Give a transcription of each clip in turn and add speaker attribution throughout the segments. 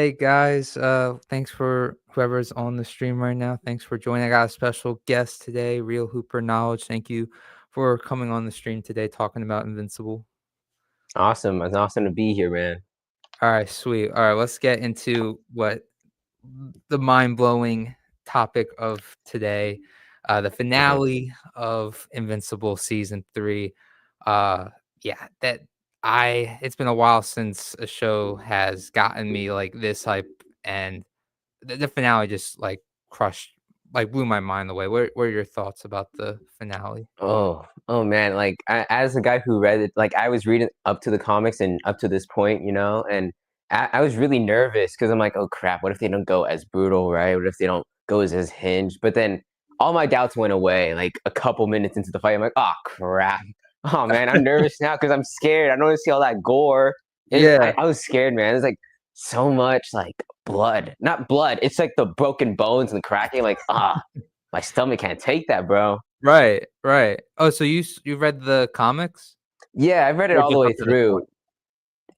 Speaker 1: Hey guys, thanks for whoever's on the stream right now. Thanks for joining. I got a special guest today, ReelHooperKnowledge. Thank you for coming on the stream today talking about Invincible.
Speaker 2: Awesome. It's awesome to be here, man.
Speaker 1: All right, sweet. All right, let's get into what the mind-blowing topic of today, the
Speaker 2: Mhm.
Speaker 1: finale of Invincible season 3. Uh yeah, that I it's been a while since a show has gotten me like this hype, and the finale just like crushed, like blew my mind away. What are your thoughts about the finale?
Speaker 2: Oh man. Like as a guy who read it, like I was reading up to the comics and up to this point, and I was really nervous because I'm like, oh crap, what if they don't go as brutal, right? What if they don't go as hinged? But then all my doubts went away. Like a couple minutes into the fight, I'm like, oh crap. Oh man, I'm nervous now because I'm scared. I don't want to see all that gore.
Speaker 1: Yeah,
Speaker 2: I was scared, man. It's like so much like blood, not blood. It's like the broken bones and the cracking. Like my stomach can't take that, bro.
Speaker 1: right, right. Oh, so you read the comics
Speaker 2: Yeah, I've read it
Speaker 1: or
Speaker 2: all the
Speaker 1: just
Speaker 2: way
Speaker 1: up to this
Speaker 2: through.
Speaker 1: point?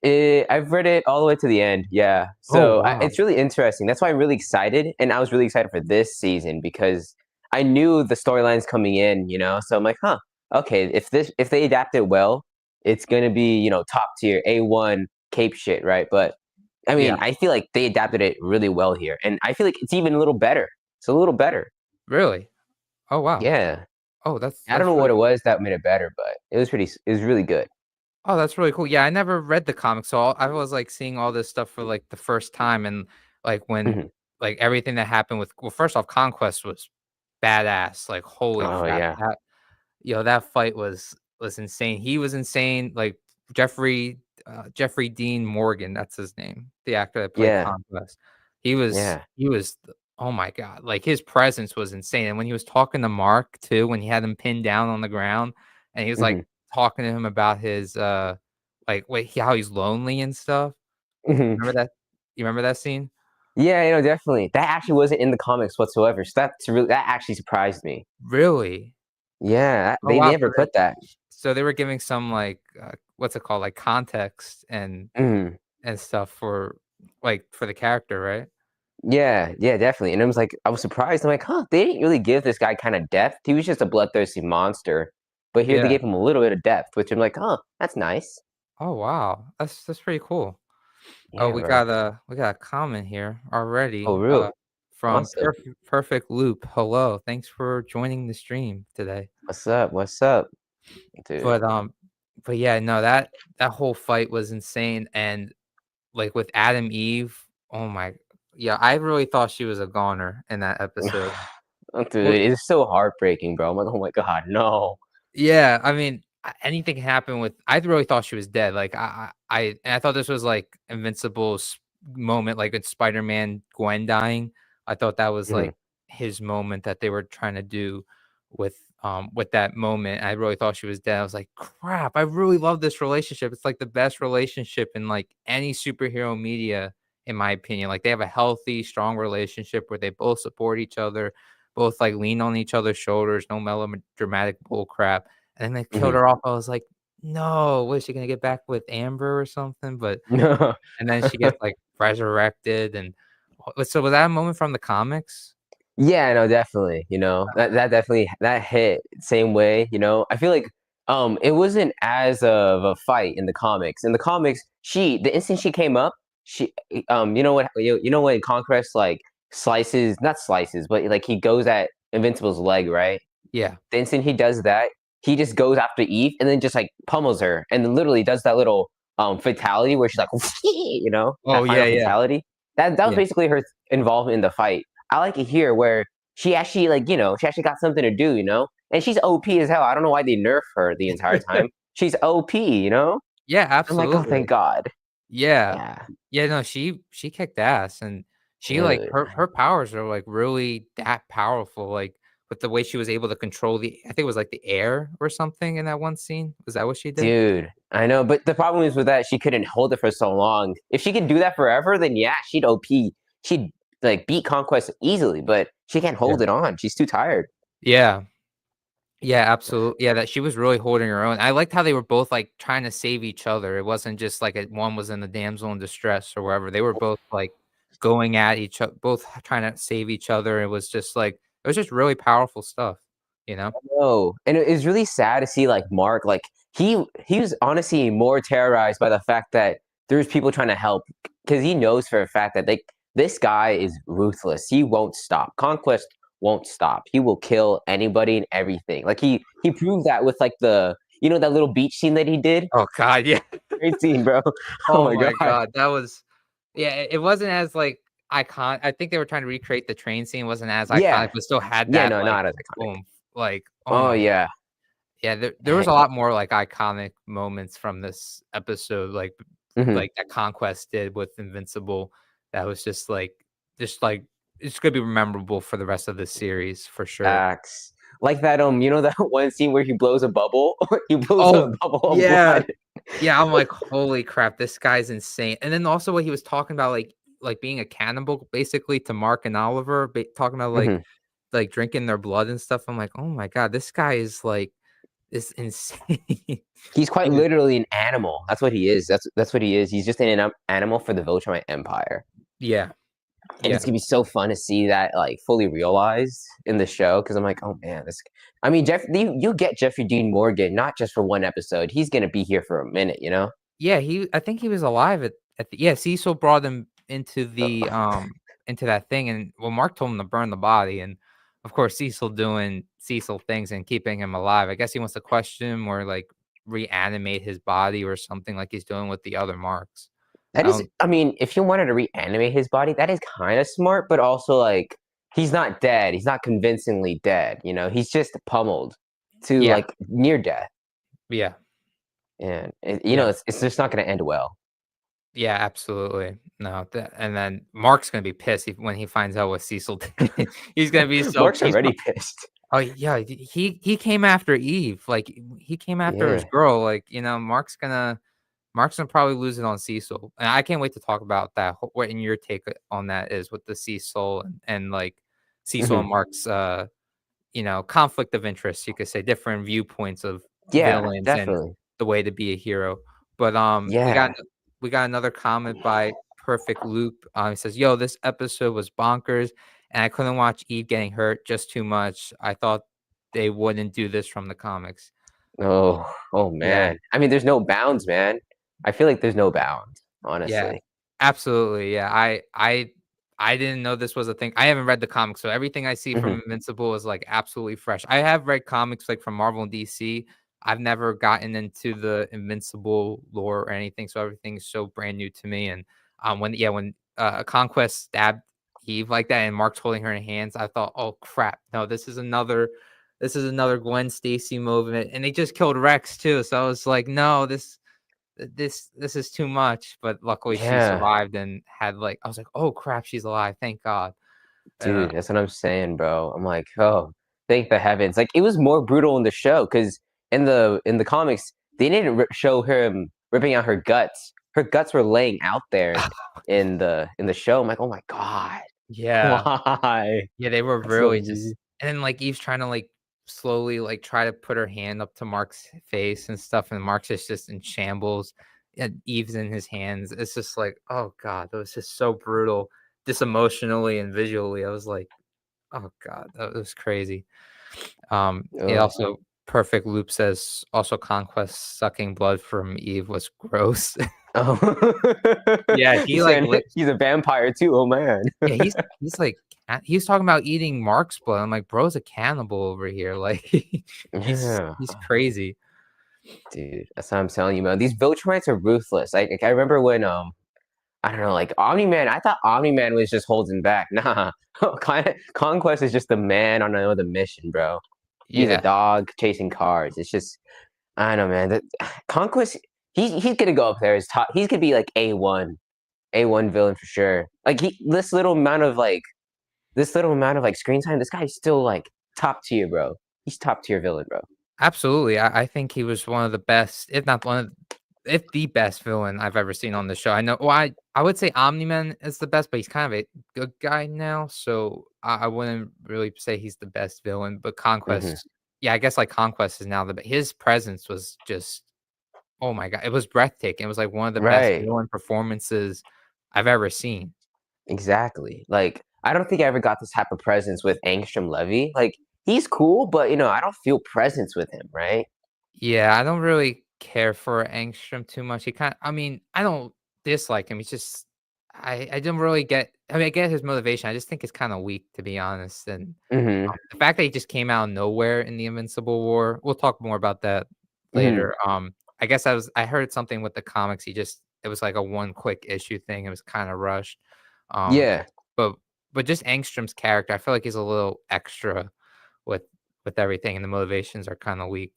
Speaker 2: I've read it all the way to the end. Yeah,
Speaker 1: Oh
Speaker 2: so
Speaker 1: wow.
Speaker 2: it's really interesting. That's why I'm really excited, and I was really excited for this season because I knew the storylines coming in. So I'm like, huh, okay. If they adapt it well, it's gonna be top tier A1 Cape shit, right? But I
Speaker 1: Yeah,
Speaker 2: mean, I feel like they adapted it really well here, and I feel like it's even a little better. It's a little better.
Speaker 1: really. Oh wow.
Speaker 2: Yeah,
Speaker 1: Oh, that's
Speaker 2: I don't
Speaker 1: that's
Speaker 2: know
Speaker 1: really
Speaker 2: what it was that made it better, but it was really good.
Speaker 1: Oh, that's really cool. Yeah, I never read the comics, so I was like seeing all this stuff for like the first time, and like when
Speaker 2: Mhm.
Speaker 1: like everything that happened with, well, first off, Conquest was badass. Like holy
Speaker 2: Oh
Speaker 1: crap,
Speaker 2: yeah,
Speaker 1: that fight was insane. He was insane. Like Jeffrey Dean Morgan, that's his name, the actor that played
Speaker 2: yeah,
Speaker 1: Conquest. He was oh my god, like his presence was insane. And when he was talking to Mark too, when he had him pinned down on the ground, and he was like
Speaker 2: hmm
Speaker 1: talking to him about his like how he's lonely and stuff.
Speaker 2: hmm
Speaker 1: Remember that? You remember that scene?
Speaker 2: yeah. Definitely. That actually wasn't in the comics whatsoever. So that actually surprised me.
Speaker 1: Really?
Speaker 2: Yeah,
Speaker 1: Oh
Speaker 2: they
Speaker 1: wow.
Speaker 2: never put that.
Speaker 1: So they were giving some like what's it called, like context
Speaker 2: Mhm.
Speaker 1: and stuff for like for the character, right?
Speaker 2: Yeah, yeah, definitely. And it was like I was surprised. I'm like, huh, they didn't really give this guy kind of depth. He was just a bloodthirsty monster. But here they
Speaker 1: Yeah.
Speaker 2: gave him a little bit of depth, which I'm like, huh, that's nice.
Speaker 1: Oh wow. That's pretty cool. Oh,
Speaker 2: Yeah, bro.
Speaker 1: we got a comment here already,
Speaker 2: Oh, real
Speaker 1: from
Speaker 2: awesome,
Speaker 1: Perfect Loop. Hello. Thanks for joining the stream today.
Speaker 2: what's up? What's up, dude?
Speaker 1: But but yeah, no, that whole fight was insane. And like with Adam Eve, oh my, yeah, I really thought she was a goner in that episode.
Speaker 2: Dude, it's so heartbreaking, bro. I'm like, oh my god, no.
Speaker 1: Yeah, I mean, anything can happen with, I really thought she was dead. Like and I thought this was like Invincible's moment, like in Spider-Man Gwen dying. I thought that was
Speaker 2: Mhm.
Speaker 1: like his moment that they were trying to do with that moment. I really thought she was dead. I was like, crap, I really love this relationship. It's like the best relationship in like any superhero media, in my opinion. Like they have a healthy, strong relationship where they both support each other, both like lean on each other's shoulders, no melodramatic bull crap. And then they killed
Speaker 2: Mhm.
Speaker 1: her off. I was like, no, what is she gonna get back with Amber or something? But
Speaker 2: No.
Speaker 1: and then she gets like resurrected. And so was that a moment from the comics?
Speaker 2: Yeah, no, definitely. That definitely that hit same way, I feel like it wasn't as of a fight in the comics. In the comics, the instant she came up, she you know when Conquest like slices, not slices, but like he goes at Invincible's leg, right?
Speaker 1: Yeah.
Speaker 2: The instant he does that, he just goes after Eve and then just like pummels her and then literally does that little fatality where she's like
Speaker 1: Oh
Speaker 2: that
Speaker 1: yeah,
Speaker 2: final
Speaker 1: yeah,
Speaker 2: fatality. That was
Speaker 1: yeah.
Speaker 2: basically her involvement in the fight. I like it here where she actually like, she actually got something to do, and she's OP as hell. I don't know why they nerf her the entire time. She's OP.
Speaker 1: Yeah,
Speaker 2: I'm like, oh, thank
Speaker 1: absolutely.
Speaker 2: God.
Speaker 1: Yeah.
Speaker 2: Yeah,
Speaker 1: Yeah, no, she kicked ass. And she like
Speaker 2: dude.
Speaker 1: her powers are like really that powerful, like with the way she was able to control I think it was like the air or something in that one scene. Was that what she did?
Speaker 2: Dude, I know, but the problem is with that she couldn't hold it for so long. If she could do that forever, then yeah, she'd OP. She'd like beat Conquest easily, but she can't
Speaker 1: Yeah.
Speaker 2: hold it on. She's too tired.
Speaker 1: Yeah. Yeah, absolutely. Yeah, that she was really holding her own. I liked how they were both like trying to save each other. It wasn't just like one was in the damsel in distress or wherever. They were both like going at each other, both trying to save each other. It was just like it was just really powerful stuff, you know?
Speaker 2: No, and it's really sad to see like Mark, like he was honestly more terrorized by the fact that there's people trying to help because he knows for a fact that like this guy is ruthless. He won't stop. Conquest won't stop. He will kill anybody and everything. Like he proved that with like the that little beach scene that he did.
Speaker 1: Oh god, yeah.
Speaker 2: Great scene, bro. Oh
Speaker 1: Oh
Speaker 2: my
Speaker 1: my
Speaker 2: god.
Speaker 1: god, that was yeah, it wasn't as, like, I think they were trying to recreate the train scene, wasn't as iconic,
Speaker 2: Yeah.
Speaker 1: but still had
Speaker 2: Yeah,
Speaker 1: that,
Speaker 2: no,
Speaker 1: like,
Speaker 2: not as iconic.
Speaker 1: boom, like, oh
Speaker 2: Oh
Speaker 1: my god.
Speaker 2: yeah.
Speaker 1: Yeah, there was a lot more, like, iconic moments from this episode,
Speaker 2: Mhm.
Speaker 1: like that Conquest did with Invincible that was just like, it's gonna be memorable for the rest of the series for sure.
Speaker 2: Facts. Like that, that one scene where he blows a bubble? He blows a
Speaker 1: Oh,
Speaker 2: bubble of
Speaker 1: yeah.
Speaker 2: blood.
Speaker 1: Yeah, I'm like, "Holy crap, this guy's insane." And then also what he was talking about, like being a cannibal basically to Mark and Oliver, talking about,
Speaker 2: Mhm.
Speaker 1: like drinking their blood and stuff. I'm like, "Oh my god, this guy is insane."
Speaker 2: He's quite
Speaker 1: He
Speaker 2: literally an animal. That's what he is. That's what he is. He's just an animal for the Viltrumite Empire.
Speaker 1: Yeah,
Speaker 2: And it's
Speaker 1: yeah.
Speaker 2: gonna be so fun to see that like fully realized in the show because I'm like, oh man, this. I mean, you get Jeffrey Dean Morgan not just for one episode. He's gonna be here for a minute, you know.
Speaker 1: Yeah, I think he was alive at the yeah, Cecil brought him into that thing, and well, Mark told him to burn the body, and of course, Cecil doing Cecil things and keeping him alive. I guess he wants to question him or, like, reanimate his body or something like he's doing with the other Marks.
Speaker 2: That
Speaker 1: I
Speaker 2: is,
Speaker 1: don't
Speaker 2: I mean, if you wanted to reanimate his body, that is kind of smart, but also like he's not dead. He's not convincingly dead. He's just pummeled to
Speaker 1: yeah,
Speaker 2: like near death,
Speaker 1: yeah,
Speaker 2: and
Speaker 1: yeah.
Speaker 2: it's just not going to end well.
Speaker 1: Yeah, absolutely. No, and then Mark's gonna be pissed when he finds out what Cecil did. He's gonna be so
Speaker 2: Mark's already pissed.
Speaker 1: oh, yeah, he came after Eve, like, he came after his
Speaker 2: Yeah.
Speaker 1: girl, like, Mark's gonna probably lose it on Cecil, and I can't wait to talk about that, what in your take on that is with the Cecil and, like, Cecil and
Speaker 2: Hmm.
Speaker 1: Mark's, conflict of interest, you could say, different viewpoints of
Speaker 2: Yeah,
Speaker 1: villains and
Speaker 2: definitely.
Speaker 1: the way to be a hero, but,
Speaker 2: Yeah.
Speaker 1: we got another comment by Perfect Loop, he says, "Yo, this episode was bonkers, and I couldn't watch Eve getting hurt just too much. I thought they wouldn't do this from the comics."
Speaker 2: Oh
Speaker 1: Yeah.
Speaker 2: man. I mean, there's no bounds, man. I feel like there's no bounds,
Speaker 1: Yeah,
Speaker 2: honestly.
Speaker 1: absolutely, yeah, I didn't know this was a thing. I haven't read the comics, so everything I see
Speaker 2: Hmm.
Speaker 1: from Invincible is, like, absolutely fresh. I have read comics, like, from Marvel and DC. I've never gotten into the Invincible lore or anything, so everything is so brand new to me, and, when Conquest stabbed Eve like that and Mark's holding her in hands, I thought, "Oh, crap. No, this is another Gwen Stacy moment," and they just killed Rex too, so I was like, "No, this is too much," but luckily she
Speaker 2: Yeah.
Speaker 1: survived and had, like I was like, "Oh crap, she's alive, thank God."
Speaker 2: Dude, that's what I'm saying, bro. I'm like, oh, thank the heavens. Like it was more brutal in the show because in the comics they didn't show him ripping out her guts. Her guts were laying out there in the show. I'm like, oh my god,
Speaker 1: Yeah.
Speaker 2: why?
Speaker 1: Yeah, they were
Speaker 2: That's so
Speaker 1: really just
Speaker 2: mean.
Speaker 1: and then, like, Eve's trying to, like, slowly, like, try to put her hand up to Mark's face and stuff, and Mark's is just in shambles, and Eve's in his hands. It's just like, oh god, that was just so brutal, just emotionally and visually. I was like, "Oh god, that was crazy." It
Speaker 2: Ugh.
Speaker 1: also Perfect Loop says, "Also, Conquest sucking blood from Eve was gross."
Speaker 2: Oh,
Speaker 1: Yeah, he,
Speaker 2: he's
Speaker 1: like,
Speaker 2: saying he's a vampire too. Oh man.
Speaker 1: yeah, he's like he's talking about eating Mark's blood. I'm like, "Bro's a cannibal over here." Like,
Speaker 2: Yeah.
Speaker 1: he's crazy.
Speaker 2: Dude, that's what I'm telling you, man. These Viltrumites are ruthless. I remember when I don't know, like Omni Man. I thought Omni Man was just holding back. Nah, Conquest is just a man on another mission, bro. He's a
Speaker 1: Yeah,
Speaker 2: dog chasing cars. It's just I don't know, man. Conquest, he's gonna go up there as top. He's gonna be like A1 villain for sure. Like this little amount of like screen time. This guy's still like top tier, bro. He's top tier villain, bro.
Speaker 1: absolutely. I think he was one of the best, if not one of if the best villain I've ever seen on the show. I know well, I would say Omni-Man is the best, but he's kind of a good guy now, so I wouldn't really say he's the best villain, but
Speaker 2: Hmm.
Speaker 1: Conquest yeah, I guess, like, Conquest is now his presence was just oh my god, it was breathtaking. It was, like, one of the best
Speaker 2: Right.
Speaker 1: villain performances I've ever seen.
Speaker 2: Exactly. Like, I don't think I ever got this type of presence with Angstrom Levy. Like, he's cool, but I don't feel presence with him, right?
Speaker 1: Yeah, I don't really care for Angstrom too much. I mean, I don't dislike him. He's just I didn't really get I mean, I get his motivation. I just think it's kinda weak, to be honest, and,
Speaker 2: Mhm.
Speaker 1: the fact that he just came out of nowhere in the Invincible War, we'll talk more about that
Speaker 2: Mhm.
Speaker 1: later. I guess I heard something with the comics, it was like a one quick issue thing, it was kinda rushed. Um,
Speaker 2: Yeah.
Speaker 1: but just Angstrom's character, I feel like he's a little extra with everything, and the motivations are kinda weak.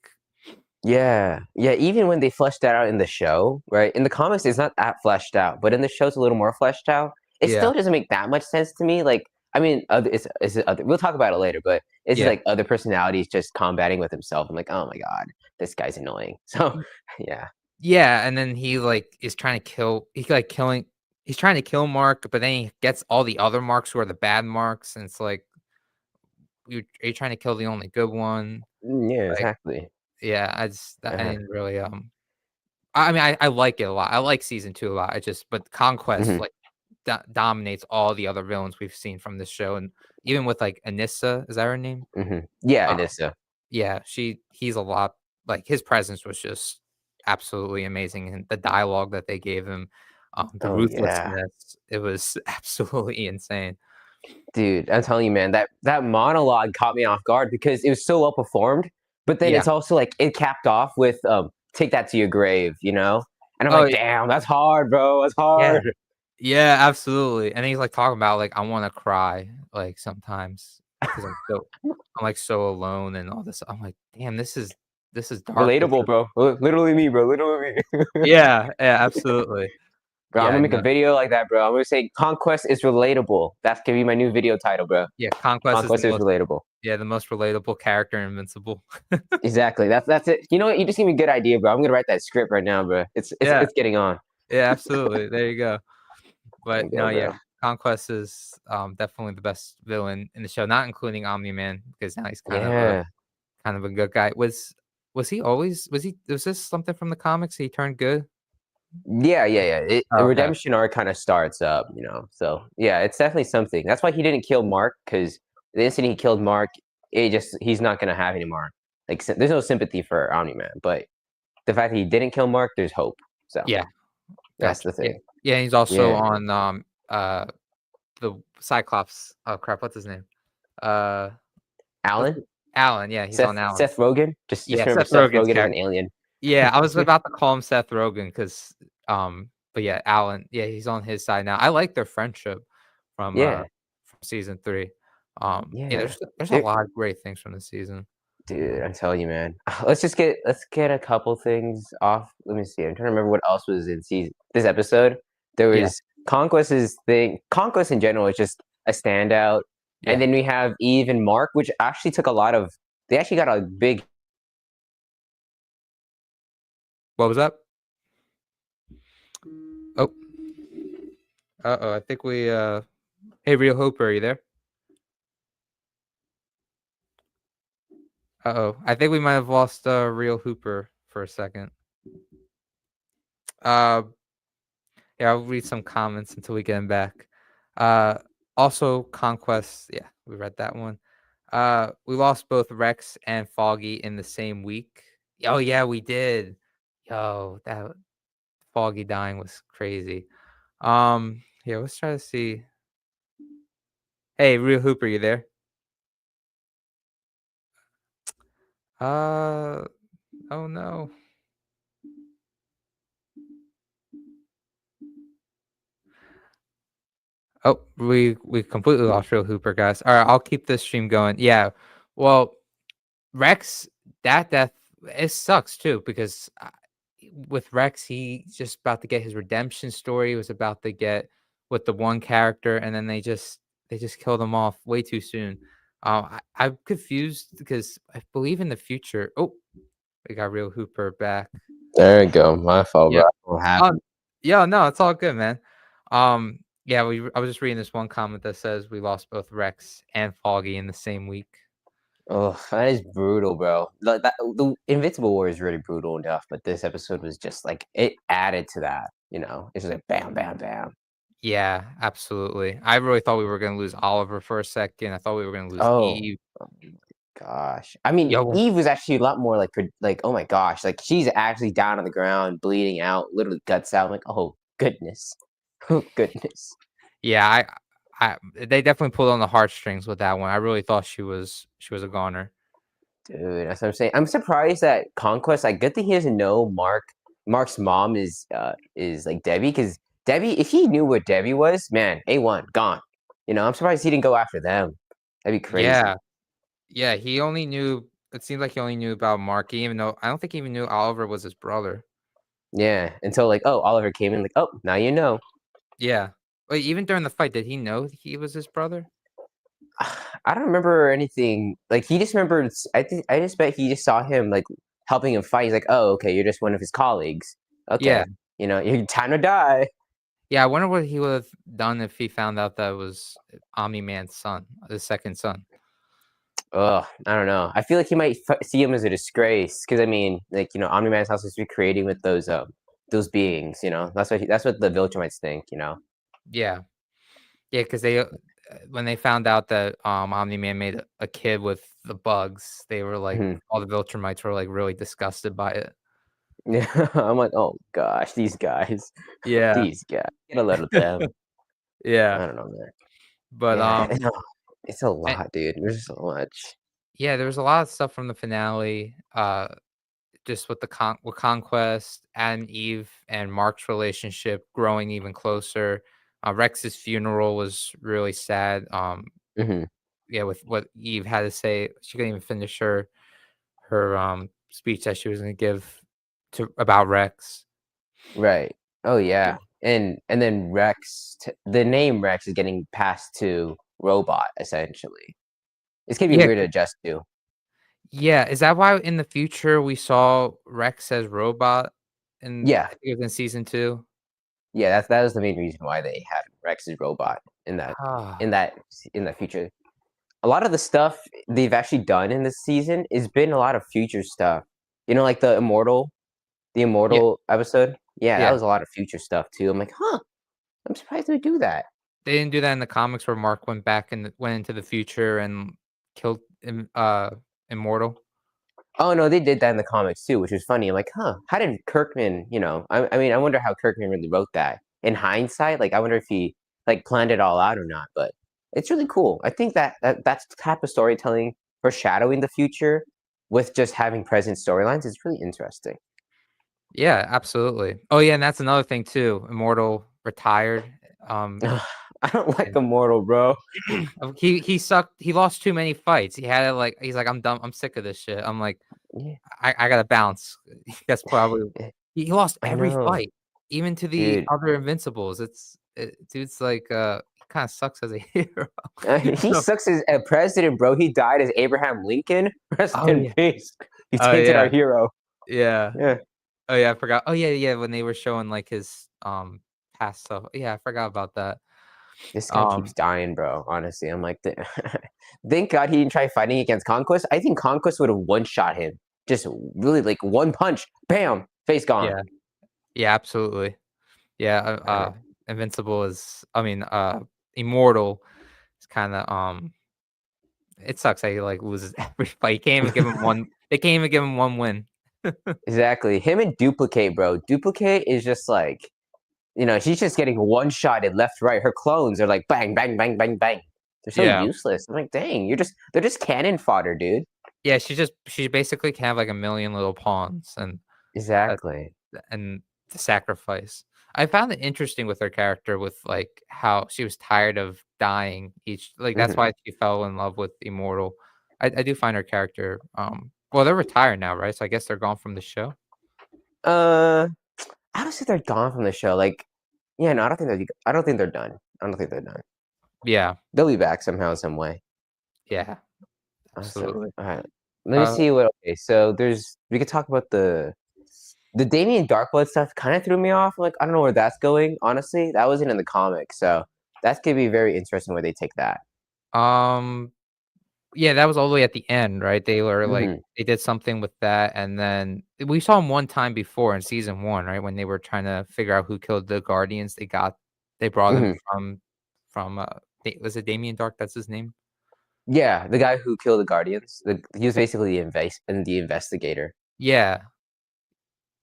Speaker 2: Yeah. Yeah, even when they fleshed that out in the show, right? In the comics, it's not that fleshed out, but in the show, it's a little more fleshed out. It
Speaker 1: Yeah,
Speaker 2: still doesn't make that much sense to me. Like, I mean, it's other, we'll talk about it later, but it's just
Speaker 1: yeah.
Speaker 2: like other personalities just combating with himself. I'm like, oh my God, this guy's annoying. So,
Speaker 1: Y
Speaker 2: yeah.
Speaker 1: yeah, and then he's trying to kill Mark, but then he gets all the other Marks who are the bad Marks, and it's like, are you trying to kill the only good one?
Speaker 2: Yeah,
Speaker 1: Like,
Speaker 2: exactly.
Speaker 1: yeah, I
Speaker 2: Uh-huh.
Speaker 1: didn't really, I mean, I like it a lot. I like season 2 a lot. but Conquest,
Speaker 2: Hmm.
Speaker 1: like, dominates all the other villains we've seen from this show, and even with, like, Anissa, is that her name?
Speaker 2: Hmm. Yeah,
Speaker 1: Uh,
Speaker 2: it is so.
Speaker 1: yeah, he's a lot like, his presence was just absolutely amazing, and the dialogue that they gave him, the
Speaker 2: Oh, yeah.
Speaker 1: ruthlessness, it was absolutely insane.
Speaker 2: Dude, I'm telling you, man, that monologue caught me off guard because it was so well performed, but then
Speaker 1: Yeah.
Speaker 2: it's also like it capped off with "Take that to your grave," you know? And I'm
Speaker 1: Oh,
Speaker 2: like, "Damn, that's hard, bro. That's
Speaker 1: yeah.
Speaker 2: hard."
Speaker 1: Yeah, absolutely, and he's, like, talking about, like, "I wanna cry," like, sometimes because I'm, like, so alone and all this. I'm like, "Damn, this is dark." This
Speaker 2: Relatable,
Speaker 1: is
Speaker 2: bro. Literally me, bro. Literally me.
Speaker 1: Yeah, yeah, absolutely.
Speaker 2: Bro, I'm
Speaker 1: Yeah,
Speaker 2: gonna make a
Speaker 1: no
Speaker 2: video like that, bro. I'm gonna say Conquest is relatable. That's gonna be my new video title, bro.
Speaker 1: yeah, Conquest is
Speaker 2: Conquest is relatable.
Speaker 1: the most relatable character in Invincible.
Speaker 2: Exactly. That's it. You know what? You just gave me a good idea, bro. I'm gonna write that script right now, bro.
Speaker 1: Yeah,
Speaker 2: It's getting on.
Speaker 1: yeah, absolutely, there you go.
Speaker 2: There you
Speaker 1: But
Speaker 2: go,
Speaker 1: no, yeah,
Speaker 2: bro.
Speaker 1: Conquest is, definitely the best villain in the show, not including Omni-Man, because now he's
Speaker 2: Yeah.
Speaker 1: kind of a good guy. Was this something from the comics? He turned good?
Speaker 2: Yeah, yeah, yeah. The
Speaker 1: Oh, okay.
Speaker 2: redemption arc kind of starts up, So yeah, it's definitely something. That's why he didn't kill Mark because the instant he killed Mark, he's not gonna have any more. Like, there's no sympathy for Omni Man, but the fact that he didn't kill Mark, there's hope. So
Speaker 1: Yeah,
Speaker 2: that's
Speaker 1: gotcha.
Speaker 2: the
Speaker 1: Yeah.
Speaker 2: thing.
Speaker 1: Yeah, he's also
Speaker 2: Yeah,
Speaker 1: on, the Cyclops oh, crap, what's his name? Uh, what's
Speaker 2: Alan,
Speaker 1: it Alan, yeah, he's on Alan.
Speaker 2: Seth Rogen. Just
Speaker 1: Yeah,
Speaker 2: remember
Speaker 1: Seth
Speaker 2: Seth
Speaker 1: Rogen's
Speaker 2: Rogen is an
Speaker 1: character.
Speaker 2: alien.
Speaker 1: Yeah, I was about to call him Seth Rogen because, but yeah, Alan, yeah, he's on his side now. I like their friendship
Speaker 2: Yeah,
Speaker 1: from season 3. Yeah,
Speaker 2: yeah.
Speaker 1: there's a
Speaker 2: There,
Speaker 1: lot of great things from the season.
Speaker 2: dude, I'm telling you, man. Let's get a couple things off. Let me see. I'm trying to remember what else was in season this episode. There
Speaker 1: Yeah,
Speaker 2: was Conquest in general is just a standout. And
Speaker 1: yeah.
Speaker 2: then we have Eve and Mark, which actually took a lot of they actually got a big
Speaker 1: What was that? Oh, uh-oh, I think hey, Real Hooper, are you there? Uh-oh, I think we might have lost, Real Hooper for a second. Uh, yeah, I'll read some comments until we get him back. Uh, Also Conquest, yeah, we read that one. We lost both Rex and Foggy in the same week. Oh yeah, we did. Yo, that Foggy dying was crazy. Here, let's try to see. Hey, Real Hooper, you there? Uh, oh no. Oh, we completely lost Real Hooper, guys. All right, I'll keep this stream going. Yeah. Well, Rex, that death, it sucks too because with Rex, he's just about to get his redemption story. He was about to get with the one character, and then they just killed him off way too soon. I'm confused because I believe in the future. Oh, we got Real Hooper back.
Speaker 2: There you go. My fault, bro.
Speaker 1: Yep.
Speaker 2: What
Speaker 1: Um,
Speaker 2: happened?
Speaker 1: yeah, no, it's all good, man. Yeah, I was just reading this one comment that says we lost both Rex and Foggy in the same week.
Speaker 2: Oh, that is brutal, bro. Like that, the Invincible War is really brutal enough, but this episode was just like it added to that. It's just like bam, bam, bam.
Speaker 1: Yeah, absolutely. I really thought we were gonna lose Oliver for a second. I thought we were gonna lose
Speaker 2: Oh,
Speaker 1: Eve.
Speaker 2: oh my gosh. I mean,
Speaker 1: Yo,
Speaker 2: Eve was actually a lot more like, like, oh my gosh, like she's actually down on the ground, bleeding out, literally guts out. I'm like, oh goodness, oh goodness,
Speaker 1: yeah, they definitely pulled on the heartstrings with that one. I really thought she was a goner.
Speaker 2: dude. That's what I'm saying. I'm surprised that Conquest. Like, good thing he doesn't know Mark. Mark's mom is like Debbie, because Debbie, if he knew what Debbie was, man, A1 gone. I'm surprised he didn't go after them. That'd be
Speaker 1: Yeah,
Speaker 2: crazy.
Speaker 1: yeah, it seemed like he only knew about Marky, even though I don't think he even knew Oliver was his brother.
Speaker 2: Yeah, until like, oh, Oliver came in, like, oh, now you know.
Speaker 1: Yeah. Wait, even during the fight, did he know he was his brother?
Speaker 2: I don't remember anything. Like, he just remembered. I just bet he just saw him like helping him fight. He's like, oh, okay, you're just one of his colleagues.
Speaker 1: Yeah.
Speaker 2: Okay, you time to die.
Speaker 1: Yeah, I wonder what he would've done if he found out that was Omni-Man's son, the second son.
Speaker 2: Ugh, I don't know. I feel like he might see him as a disgrace because I mean, like Omni Man's house is to be creating with those beings. That's what the Viltrumites think.
Speaker 1: Yeah. Yeah, 'cause when they found out that, Omni-Man made a kid with the bugs, they were like
Speaker 2: Mhm.
Speaker 1: all the Viltrumites were, like, really disgusted by it.
Speaker 2: Yeah, I'm like, oh gosh,
Speaker 1: Yeah.
Speaker 2: these guys, get a load of them.
Speaker 1: Yeah.
Speaker 2: I don't know, man.
Speaker 1: But,
Speaker 2: Yeah, I know. It's a
Speaker 1: eh
Speaker 2: lot, dude. There's so much.
Speaker 1: yeah, there was a lot of stuff from the finale, just with with Conquest, Adam, Eve, and Mark's relationship growing even closer. Rex's funeral was really sad.
Speaker 2: Hmm.
Speaker 1: Yeah, with what Eve had to say, she couldn't even finish her speech that she was gonna give to about Rex.
Speaker 2: Right. Oh
Speaker 1: Yeah.
Speaker 2: yeah. And then the name Rex is getting passed to robot essentially. It's gonna be
Speaker 1: Yeah,
Speaker 2: weird to adjust to.
Speaker 1: yeah. Is that why in the future we saw Rex as robot
Speaker 2: Yeah.
Speaker 1: I think it was in season 2?
Speaker 2: Yeah, that was the main reason why they had Rex's robot in that
Speaker 1: Ah,
Speaker 2: in that in that future. A lot of the stuff they've actually done in this season has been a lot of future stuff. Like the
Speaker 1: yeah,
Speaker 2: Immortal episode. Yeah, that
Speaker 1: yeah.
Speaker 2: was a lot of future stuff too. I'm like, huh, I'm surprised they do that.
Speaker 1: They didn't do that in the comics where Mark went back and went into the future and killed Immortal.
Speaker 2: Oh no, they did that in the comics too, which was funny. I'm like, huh, how did Kirkman? I mean, I wonder how Kirkman really wrote that. In hindsight, like, I wonder if he like planned it all out or not. But it's really cool. I think that's the type of storytelling, foreshadowing the future with just having present storylines is really interesting.
Speaker 1: Yeah, absolutely. Oh, yeah, and that's another thing too. Immortal retired. Um,
Speaker 2: I don't like
Speaker 1: and
Speaker 2: Immortal, bro.
Speaker 1: he sucked. He lost too many fights. He had it like he's like, I'm done. I'm sick of this shit. I'm like,
Speaker 2: Yeah,
Speaker 1: I gotta bounce. That's probably he lost
Speaker 2: I
Speaker 1: every
Speaker 2: know,
Speaker 1: fight, even to the
Speaker 2: dude.
Speaker 1: other Invincibles. Dude's like he kind of sucks as a hero.
Speaker 2: He
Speaker 1: So,
Speaker 2: sucks as a president, bro. He died as Abraham Lincoln. Rest
Speaker 1: oh
Speaker 2: in
Speaker 1: yeah,
Speaker 2: peace. You
Speaker 1: oh
Speaker 2: tainted our
Speaker 1: yeah,
Speaker 2: hero.
Speaker 1: yeah.
Speaker 2: Yeah.
Speaker 1: Oh yeah, I forgot. Oh yeah, yeah. When they were showing like his past stuff. Yeah, I forgot about that.
Speaker 2: This guy keeps
Speaker 1: Um,
Speaker 2: dying, bro. Honestly, I'm like, thank God he didn't try fighting against Conquest. I think Conquest would have one shot him. Just really like one punch, bam, face gone.
Speaker 1: yeah, yeah, absolutely. Yeah,
Speaker 2: I don't.
Speaker 1: Invincible Immortal is kind of it sucks how he like loses every fight. You can't even give him one. They can't even give him one win.
Speaker 2: Exactly. Him and Duplicate, bro. Duplicate is just like, she's just getting one shot at left, right. Her clones are like bang, bang, bang, bang, bang. They're so
Speaker 1: Yeah,
Speaker 2: useless. I'm like, dang, they're just cannon fodder, dude.
Speaker 1: yeah. She basically can have like a million little pawns, uh,
Speaker 2: Exactly.
Speaker 1: and the sacrifice. I found it interesting with her character with, like, how she was tired of dying that's
Speaker 2: Hmm.
Speaker 1: why she fell in love with Immortal. I do find her character, well, they're retired now, right? So I guess they're gone from the show?
Speaker 2: Uh, I don't think they're gone from the show. Like, yeah, no, I don't think they're done. I don't think they're done.
Speaker 1: Yeah,
Speaker 2: They'll be back somehow, some way.
Speaker 1: yeah,
Speaker 2: Awesome.
Speaker 1: absolutely.
Speaker 2: All right. Let me
Speaker 1: Uh,
Speaker 2: see what. Okay, so we could talk about the Damien Darkblood stuff. Kind of threw me off. Like, I don't know where that's going. Honestly, that wasn't in the comic, so that's gonna be very interesting where they take that.
Speaker 1: um, yeah, that was all the way at the end, right? They were, like
Speaker 2: Hmm.
Speaker 1: they did something with that, and then we saw him one time before in season 1, right? When they were trying to figure out who killed the Guardians, They brought him
Speaker 2: Mhm.
Speaker 1: was it Damien Dark? That's his name?
Speaker 2: Yeah, the guy who killed the Guardians. He was basically the investigator.
Speaker 1: Yeah.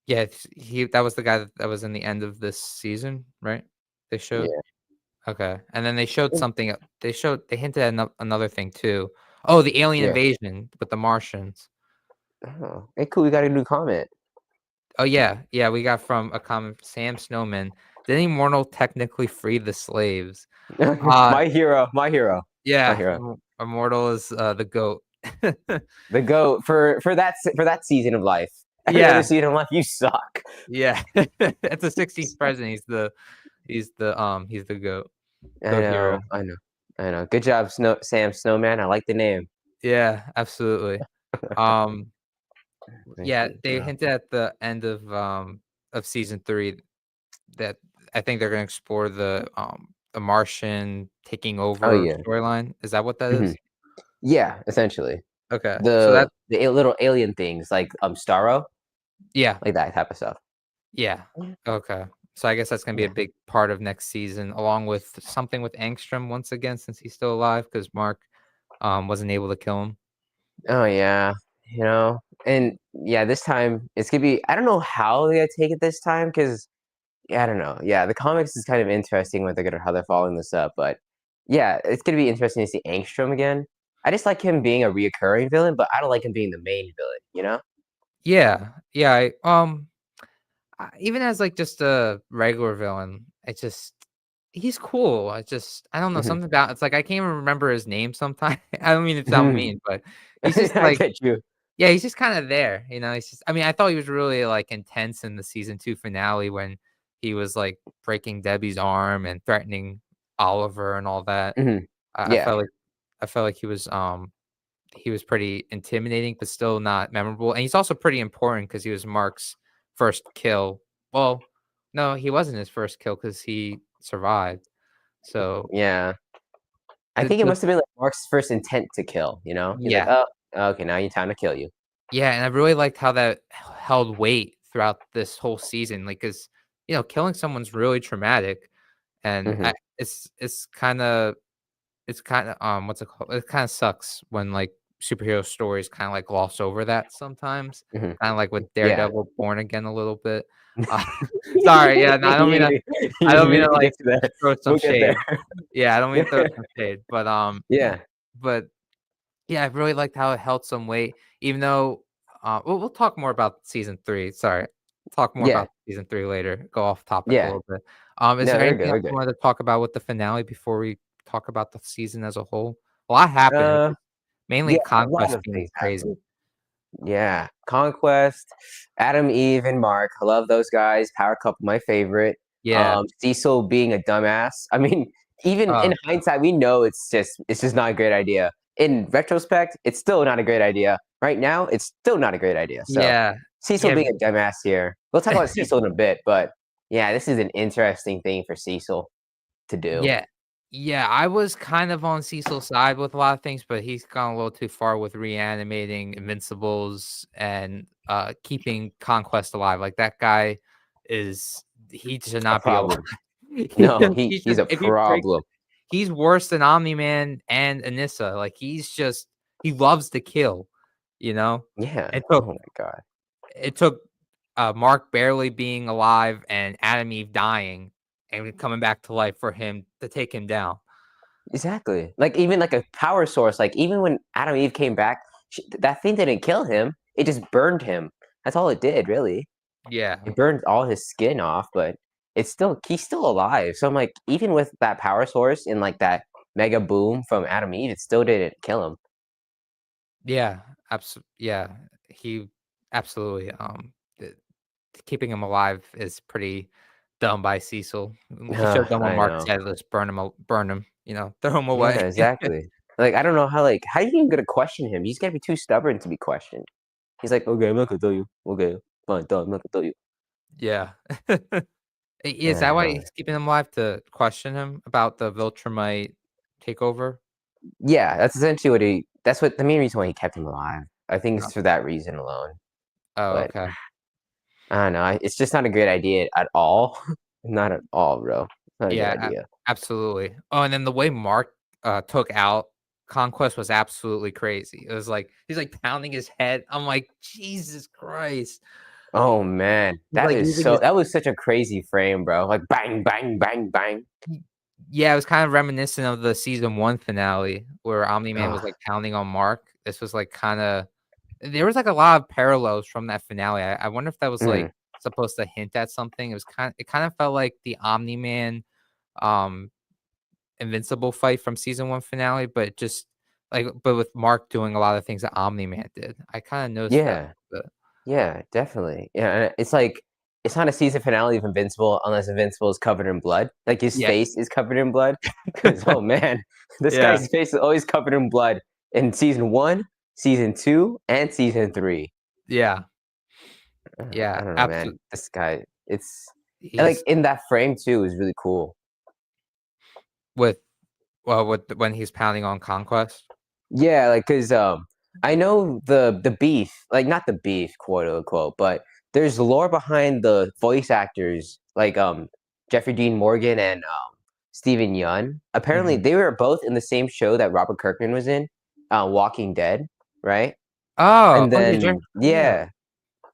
Speaker 1: Yeah, he that was the guy that was in the end of this season, right? They showed?
Speaker 2: Yeah.
Speaker 1: Okay, and then they showed something they hinted at another thing too. Oh, the alien
Speaker 2: Yeah.
Speaker 1: invasion with the Martians.
Speaker 2: Oh, hey, cool. We got a new comment.
Speaker 1: Oh, yeah, yeah, we got from a comment, Sam Snowman. Did Immortal technically free the slaves? Uh,
Speaker 2: My hero. My hero. My
Speaker 1: yeah,
Speaker 2: hero.
Speaker 1: Immortal is, the GOAT.
Speaker 2: The GOAT for that season of life. Every other
Speaker 1: Yeah,
Speaker 2: season of life, you suck.
Speaker 1: yeah. It's the 16th president, he's the GOAT.
Speaker 2: I
Speaker 1: GOAT hero.
Speaker 2: know. I know. I know. Good job, Sam Snowman. I like the name.
Speaker 1: Yeah, absolutely. Um,
Speaker 2: Thank
Speaker 1: yeah,
Speaker 2: you.
Speaker 1: they hinted at the end of season 3 that I think they're gonna explore the Martian taking
Speaker 2: Oh
Speaker 1: over
Speaker 2: yeah.
Speaker 1: storyline. Is that what that
Speaker 2: Mhm.
Speaker 1: is?
Speaker 2: Yeah, essentially.
Speaker 1: Okay, so
Speaker 2: The
Speaker 1: that
Speaker 2: little alien things like Starro,
Speaker 1: yeah,
Speaker 2: like that type of stuff.
Speaker 1: yeah, okay. So I guess that's gonna be a
Speaker 2: Yeah.
Speaker 1: big part of next season, along with something with Angstrom once again, since he's still alive, because Mark, wasn't able to kill him.
Speaker 2: Oh yeah. And yeah, this time it's gonna be. I don't know how they're gonna take it this time because yeah, I don't know. Yeah, the comics is kind of interesting what how they're following this up, but yeah, it's gonna be interesting to see Angstrom again. I just like him being a reoccurring villain, but I don't like him being the main villain. You know?
Speaker 1: Yeah, yeah, even as, like, just a regular villain, he's cool. I don't know,
Speaker 2: Mhm.
Speaker 1: something about it's like I can't even remember his name sometimes. I don't mean to sound
Speaker 2: Mhm.
Speaker 1: mean, but he's just,
Speaker 2: I
Speaker 1: like,
Speaker 2: get you.
Speaker 1: yeah, he's just kinda there, he's just I mean, I thought he was really, like, intense in the season 2 finale when he was, like, breaking Debbie's arm and threatening Oliver and all that.
Speaker 2: Mhm.
Speaker 1: I
Speaker 2: Yeah.
Speaker 1: felt like he was pretty intimidating, but still not memorable, and he's also pretty important because he was Mark's first kill. Well, no, he wasn't his first kill because he survived. So,
Speaker 2: Yeah. I think it
Speaker 1: the
Speaker 2: must have been like Mark's first intent to kill. He's like,
Speaker 1: yeah.
Speaker 2: oh, okay, now you time to kill you.
Speaker 1: Yeah, and I really liked how that held weight throughout this whole season, like, 'cause, killing someone's really traumatic, and
Speaker 2: Hmm.
Speaker 1: it's kinda, what's it called? It kinda sucks when, like, superhero stories kinda, like, gloss over that sometimes,
Speaker 2: Hmm.
Speaker 1: kinda like with
Speaker 2: Yeah.
Speaker 1: Daredevil Born Again a little bit. Uh, sorry, yeah, no,
Speaker 2: You
Speaker 1: I
Speaker 2: didn't
Speaker 1: don't mean
Speaker 2: mean
Speaker 1: to,
Speaker 2: to
Speaker 1: like,
Speaker 2: get to that.
Speaker 1: throw some
Speaker 2: We'll get there.
Speaker 1: shade. Yeah, I don't mean to throw some shade, but,
Speaker 2: Yeah.
Speaker 1: but yeah, I really liked how it held some weight, even though, we'll talk more about season 3, sorry. Talk more
Speaker 2: Yeah.
Speaker 1: about season 3 later, go off topic a
Speaker 2: Yeah.
Speaker 1: little bit. Is
Speaker 2: No,
Speaker 1: there
Speaker 2: we're
Speaker 1: anything
Speaker 2: good.
Speaker 1: else
Speaker 2: We're
Speaker 1: you
Speaker 2: good.
Speaker 1: wanted to talk about with the finale before we talk about the season as a whole? A lot happened, which
Speaker 2: Uh,
Speaker 1: is mainly
Speaker 2: yeah, a lot
Speaker 1: Conquest
Speaker 2: of
Speaker 1: being
Speaker 2: things
Speaker 1: crazy.
Speaker 2: happened. Yeah, Conquest, Adam, Eve, and Mark. I love those guys. Power couple, my favorite.
Speaker 1: Yeah.
Speaker 2: Cecil being a dumbass. I mean, even
Speaker 1: Oh,
Speaker 2: in hindsight, we know it's just not a great idea. In retrospect, it's still not a great idea. Right now, it's still not a great idea. So
Speaker 1: yeah.
Speaker 2: Cecil
Speaker 1: Yeah.
Speaker 2: being a dumbass here. We'll talk about Cecil in a bit, but yeah, this is an interesting thing for Cecil to do.
Speaker 1: Yeah. Yeah, I was kind of on Cecil's side with a lot of things, but he's gone a little too far with reanimating Invincibles and, keeping Conquest alive, like, that guy is he should
Speaker 2: A
Speaker 1: not be alive.
Speaker 2: problem. No,
Speaker 1: He
Speaker 2: he's
Speaker 1: should
Speaker 2: a
Speaker 1: if he breaks
Speaker 2: problem.
Speaker 1: he's worse than Omni-Man and Anissa, like, he loves to kill, you know?
Speaker 2: Yeah.
Speaker 1: It
Speaker 2: Oh
Speaker 1: took
Speaker 2: my god.
Speaker 1: it took, Mark barely being alive and Adam Eve dying and coming back to life for him to take him down.
Speaker 2: Exactly. Like, even, like, a power source, like, even when Adam and Eve came back, that thing didn't kill him, it just burned him. That's all it did, really.
Speaker 1: Yeah.
Speaker 2: It burned all his skin off, but he's still alive, so I'm like, even with that power source and, like, that mega boom from Adam and Eve, it still didn't kill him.
Speaker 1: Yeah, yeah, he absolutely, th keeping him alive is pretty dumb by Cecil. He should've done what
Speaker 2: I
Speaker 1: Mark
Speaker 2: know.
Speaker 1: said, "Let's burn him, throw him
Speaker 2: Yeah,
Speaker 1: away."
Speaker 2: exactly. Like, I don't know how you even gonna question him? He's gotta be too stubborn to be questioned. He's like, "Okay, I'm not gonna tell you. Okay, fine, done, I'm not gonna tell you."
Speaker 1: Yeah. Is that
Speaker 2: I
Speaker 1: why
Speaker 2: know.
Speaker 1: he's keeping him alive to question him about the Viltrumite takeover?
Speaker 2: Yeah, that's what the main reason why he kept him alive. I think
Speaker 1: Oh,
Speaker 2: it's for that reason alone,
Speaker 1: oh,
Speaker 2: but
Speaker 1: okay.
Speaker 2: I don't know, it's just not a great idea at all. Not at all, bro. Not a good
Speaker 1: Yeah,
Speaker 2: idea.
Speaker 1: absolutely. Oh, and then the way Mark, took out Conquest was absolutely crazy. It was like he's, like, pounding his head. I'm like, "Jesus Christ."
Speaker 2: Oh man,
Speaker 1: He's, like, using his
Speaker 2: that was such a crazy frame, bro. Like bang, bang, bang, bang.
Speaker 1: y yeah, it was kind of reminiscent of the season 1 finale where Omni-Man was,
Speaker 2: Oh,
Speaker 1: like, pounding on Mark. This was, like, kinda there was, like, a lot of parallels from that finale. I wonder if that was,
Speaker 2: mm,
Speaker 1: like, supposed to hint at something. It kinda felt like the Omni-Man, um Invincible fight from season 1 finale, but just but with Mark doing a lot of things that Omni-Man did. I kinda noticed that
Speaker 2: yeah,
Speaker 1: a bit.
Speaker 2: yeah, definitely. Yeah, and it's like it's not a season finale of Invincible unless Invincible is covered in blood. Like his
Speaker 1: Yeah.
Speaker 2: face is covered in blood. Because oh man, this
Speaker 1: Yeah,
Speaker 2: guy's face is always covered in blood in season one, season two, and season three.
Speaker 1: yeah, yeah,
Speaker 2: I don't know, man.
Speaker 1: absolutely.
Speaker 2: This guy, it's and like
Speaker 1: He's
Speaker 2: in that frame too is really cool.
Speaker 1: with with when he's pounding on Conquest.
Speaker 2: Yeah, like, cause I know the beef, like, not the beef, quote, unquote, but there's lore behind the voice actors, like, Jeffrey Dean Morgan and, Steven Yeun. Apparently,
Speaker 1: Mhm.
Speaker 2: they were both in the same show that Robert Kirkman was in, Walking Dead, right?
Speaker 1: Oh,
Speaker 2: And
Speaker 1: oh, yeah, Jer
Speaker 2: then
Speaker 1: yeah,
Speaker 2: yeah.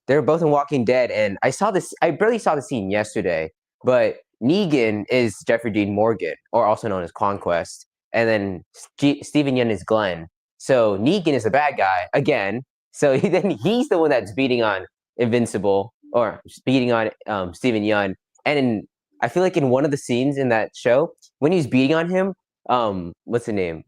Speaker 2: They were both in Walking Dead, and I barely saw the scene yesterday, but Negan is Jeffrey Dean Morgan, or also known as Conquest, and then Steven Yeun is Glenn. So Negan is the bad guy again. So then he's the one that's beating on Invincible or beating on Steven Yeun. And I feel like in one of the scenes in that show, when he's beating on him, what's the name?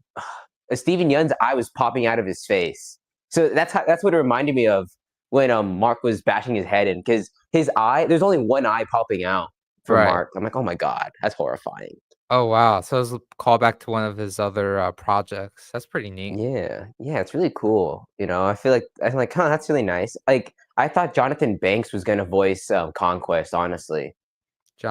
Speaker 2: Steven Yeun's eye was popping out of his face. So that's what it reminded me of when Mark was bashing his head in because his eye there's only one eye popping out for
Speaker 1: right.
Speaker 2: Mark. I'm like, oh my god, that's horrifying.
Speaker 1: Oh, wow, so it's a callback to one of his other, projects. That's pretty neat.
Speaker 2: Yeah, yeah, it's really cool. I feel like I'm like, huh, that's really nice. Like I thought Jonathan Banks was gonna voice Conquest. Honestly,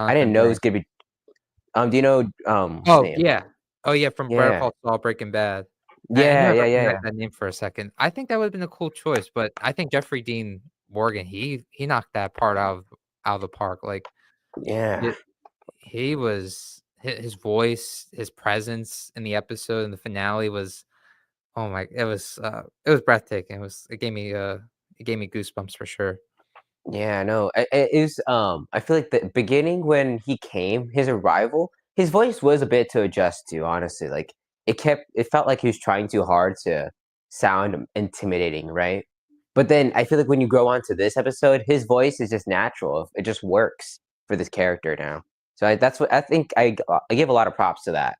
Speaker 2: I
Speaker 1: Jonathan
Speaker 2: didn't know it was
Speaker 1: Banks.
Speaker 2: gonna be. Do you know what's his
Speaker 1: Oh,
Speaker 2: name?
Speaker 1: yeah. Oh, yeah, from Better
Speaker 2: Yeah,
Speaker 1: Call Saul, Breaking Bad. I knew
Speaker 2: yeah,
Speaker 1: I
Speaker 2: yeah, yeah,
Speaker 1: recognized
Speaker 2: yeah,
Speaker 1: that name for a second. I think that would've been a cool choice, but I think Jeffrey Dean Morgan, he knocked that part out of the park, like,
Speaker 2: yeah,
Speaker 1: it he was his voice, his presence in the episode and the finale was oh my it was breathtaking. It gave me goosebumps for sure.
Speaker 2: yeah. No, it is. I feel like the beginning when he came, his arrival, his voice was a bit to adjust to. Honestly, like it felt like he was trying too hard to sound intimidating, right? But then I feel like when you go on to this episode, his voice is just natural. It just works for this character now. So that's what I think. I give a lot of props to that.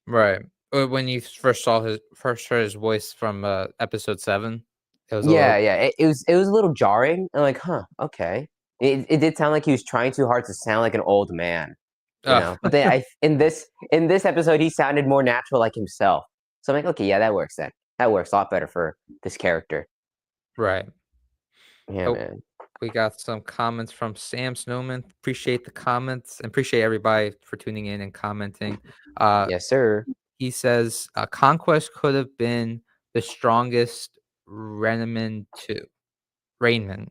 Speaker 1: Right. When you first heard his voice from, episode 7, it was a little
Speaker 2: Yeah, yeah. It was a little jarring. I'm like, huh, okay. It did sound like he was trying too hard to sound like an old man,
Speaker 1: ugh,
Speaker 2: But then I in this episode he sounded more natural like himself. So I'm like, okay, yeah, that works then. That works a lot better for this character.
Speaker 1: right.
Speaker 2: Yeah,
Speaker 1: Oh,
Speaker 2: man.
Speaker 1: we got some comments from Sam Snowman. Appreciate the comments and appreciate everybody for tuning in and commenting. Uh,
Speaker 2: Yes, sir.
Speaker 1: he says, Conquest could have been the strongest Renamin 2. Rainman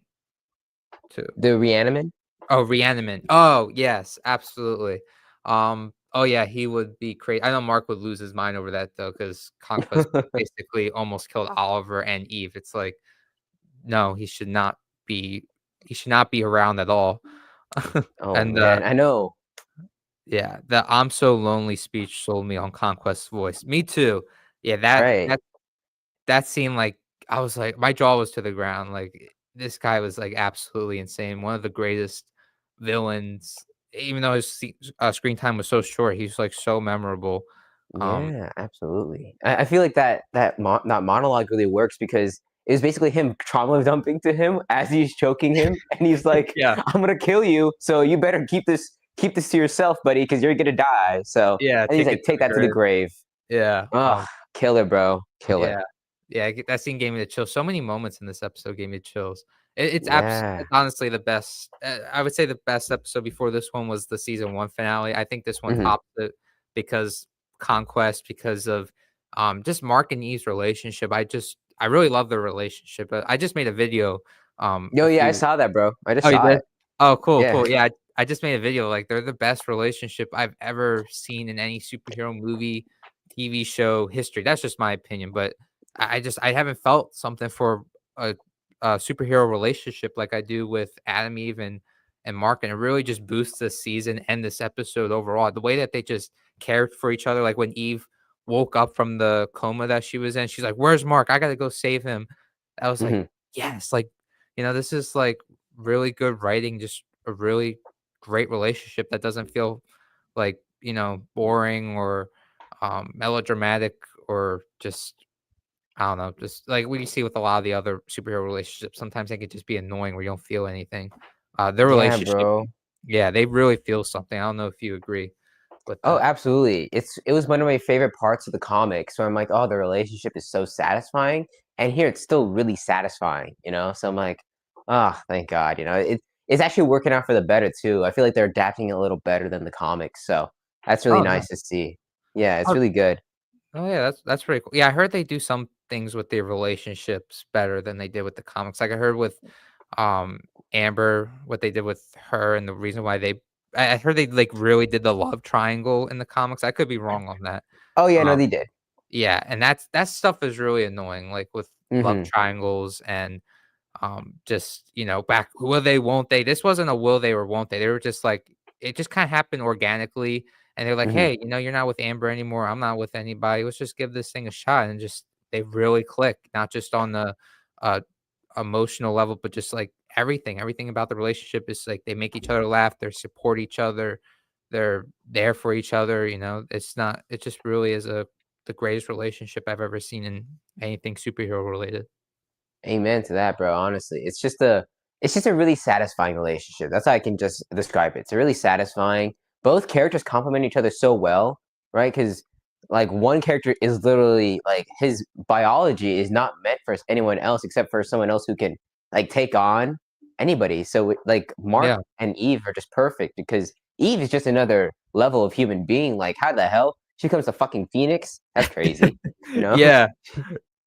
Speaker 1: 2.
Speaker 2: The reanimate?
Speaker 1: Oh, Reanimant. Oh, yes, absolutely. Oh, yeah, he would be crazy. I know Mark would lose his mind over that, though, because Conquest basically almost killed Oliver and Eve. It's like, no, he should not be around at all.
Speaker 2: Oh
Speaker 1: And,
Speaker 2: man, I know.
Speaker 1: yeah, the "I'm so lonely" speech sold me on Conquest's voice. Me too. Yeah,
Speaker 2: Right.
Speaker 1: that scene, like, I was like my jaw was to the ground, like, this guy was, like, absolutely insane. One of the greatest villains, even though his screen time was so short, he's, like, so memorable. Um,
Speaker 2: Yeah, absolutely. I feel like that monologue really works because it was basically him trauma dumping to him as he's choking him, and he's like,
Speaker 1: yeah,
Speaker 2: "I'm gonna kill you, so you better keep this to yourself, buddy, because you're gonna die." So,
Speaker 1: yeah,
Speaker 2: and he's
Speaker 1: take it
Speaker 2: like,
Speaker 1: to
Speaker 2: "Take
Speaker 1: the
Speaker 2: that to the
Speaker 1: grave.
Speaker 2: grave."
Speaker 1: Yeah,
Speaker 2: Oh, killer, bro,
Speaker 1: yeah.
Speaker 2: killer.
Speaker 1: Yeah, that scene gave me the chills. So many moments in this episode gave me chills.
Speaker 2: Yeah.
Speaker 1: It's honestly the best. I would say the best episode before this one was the season 1 finale. I think this one
Speaker 2: Mhm.
Speaker 1: tops it because Conquest, because of, just Mark and Eve's relationship. I really love their relationship. I just made a video,
Speaker 2: Yo,
Speaker 1: a
Speaker 2: yeah, I
Speaker 1: few
Speaker 2: saw that, bro. I just
Speaker 1: Oh, you
Speaker 2: saw
Speaker 1: did?
Speaker 2: it.
Speaker 1: Oh, cool,
Speaker 2: Yeah.
Speaker 1: cool. Yeah, I just made a video, like, they're the best relationship I've ever seen in any superhero movie, TV show history. That's just my opinion, but I haven't felt something for a superhero relationship like I do with Adam, Eve, and Mark, and it really just boosts this season and this episode overall. The way that they just cared for each other, like, when Eve woke up from the coma that she was in, she's like, "Where's Mark? I gotta go save him." I was like,
Speaker 2: Mhm.
Speaker 1: "Yes," like, this is, like, really good writing, just a really great relationship that doesn't feel like, boring or, melodramatic or just I don't know, just like what you see with a lot of the other superhero relationships. Sometimes they could just be annoying where you don't feel anything. Their
Speaker 2: Yeah,
Speaker 1: relationship,
Speaker 2: bro.
Speaker 1: yeah, they really feel something. I don't know if you agree with
Speaker 2: Oh,
Speaker 1: that.
Speaker 2: absolutely. It was one of my favorite parts of the comics where I'm like, "Oh, the relationship is so satisfying," and here it's still really satisfying, you know? So I'm like, "Ah, thank God," you know? It's actually working out for the better too. I feel like they're adapting it a little better than the comics, so that's really
Speaker 1: Oh no.
Speaker 2: nice to see. Yeah, it's
Speaker 1: Oh,
Speaker 2: really good.
Speaker 1: oh yeah, that's pretty cool. Yeah, I heard they do some things with their relationships better than they did with the comics. Like I heard with um Amber, what they did with her and the reason why I heard they like really did the love triangle in the comics. I could be wrong on that.
Speaker 2: Oh, yeah, no,
Speaker 1: Um
Speaker 2: they did.
Speaker 1: yeah, and that stuff is really annoying, like with love
Speaker 2: Mhm,
Speaker 1: triangles and just back will they won't they. This wasn't a will they or won't they were just like it just kind of happened organically, and they're like,
Speaker 2: mhm.
Speaker 1: hey, you're not with Amber anymore, I'm not with anybody, let's just give this thing a shot. And just they really click, not just on the uh emotional level, but just like everything about the relationship is like they make each other laugh, they support each other, they're there for each other. It's not it just really is the greatest relationship I've ever seen in anything superhero related.
Speaker 2: Amen to that, bro, honestly. It's just a really satisfying relationship. That's how I can just describe it. It's really satisfying. Both characters complement each other so well, right? Because like one character is literally like his biology is not meant for anyone else except for someone else who can like take on anybody. So like Mark
Speaker 1: Yeah.
Speaker 2: and Eve are just perfect because Eve is just another level of human being. Like how the hell she becomes a fucking phoenix? That's crazy, you know?
Speaker 1: Yeah.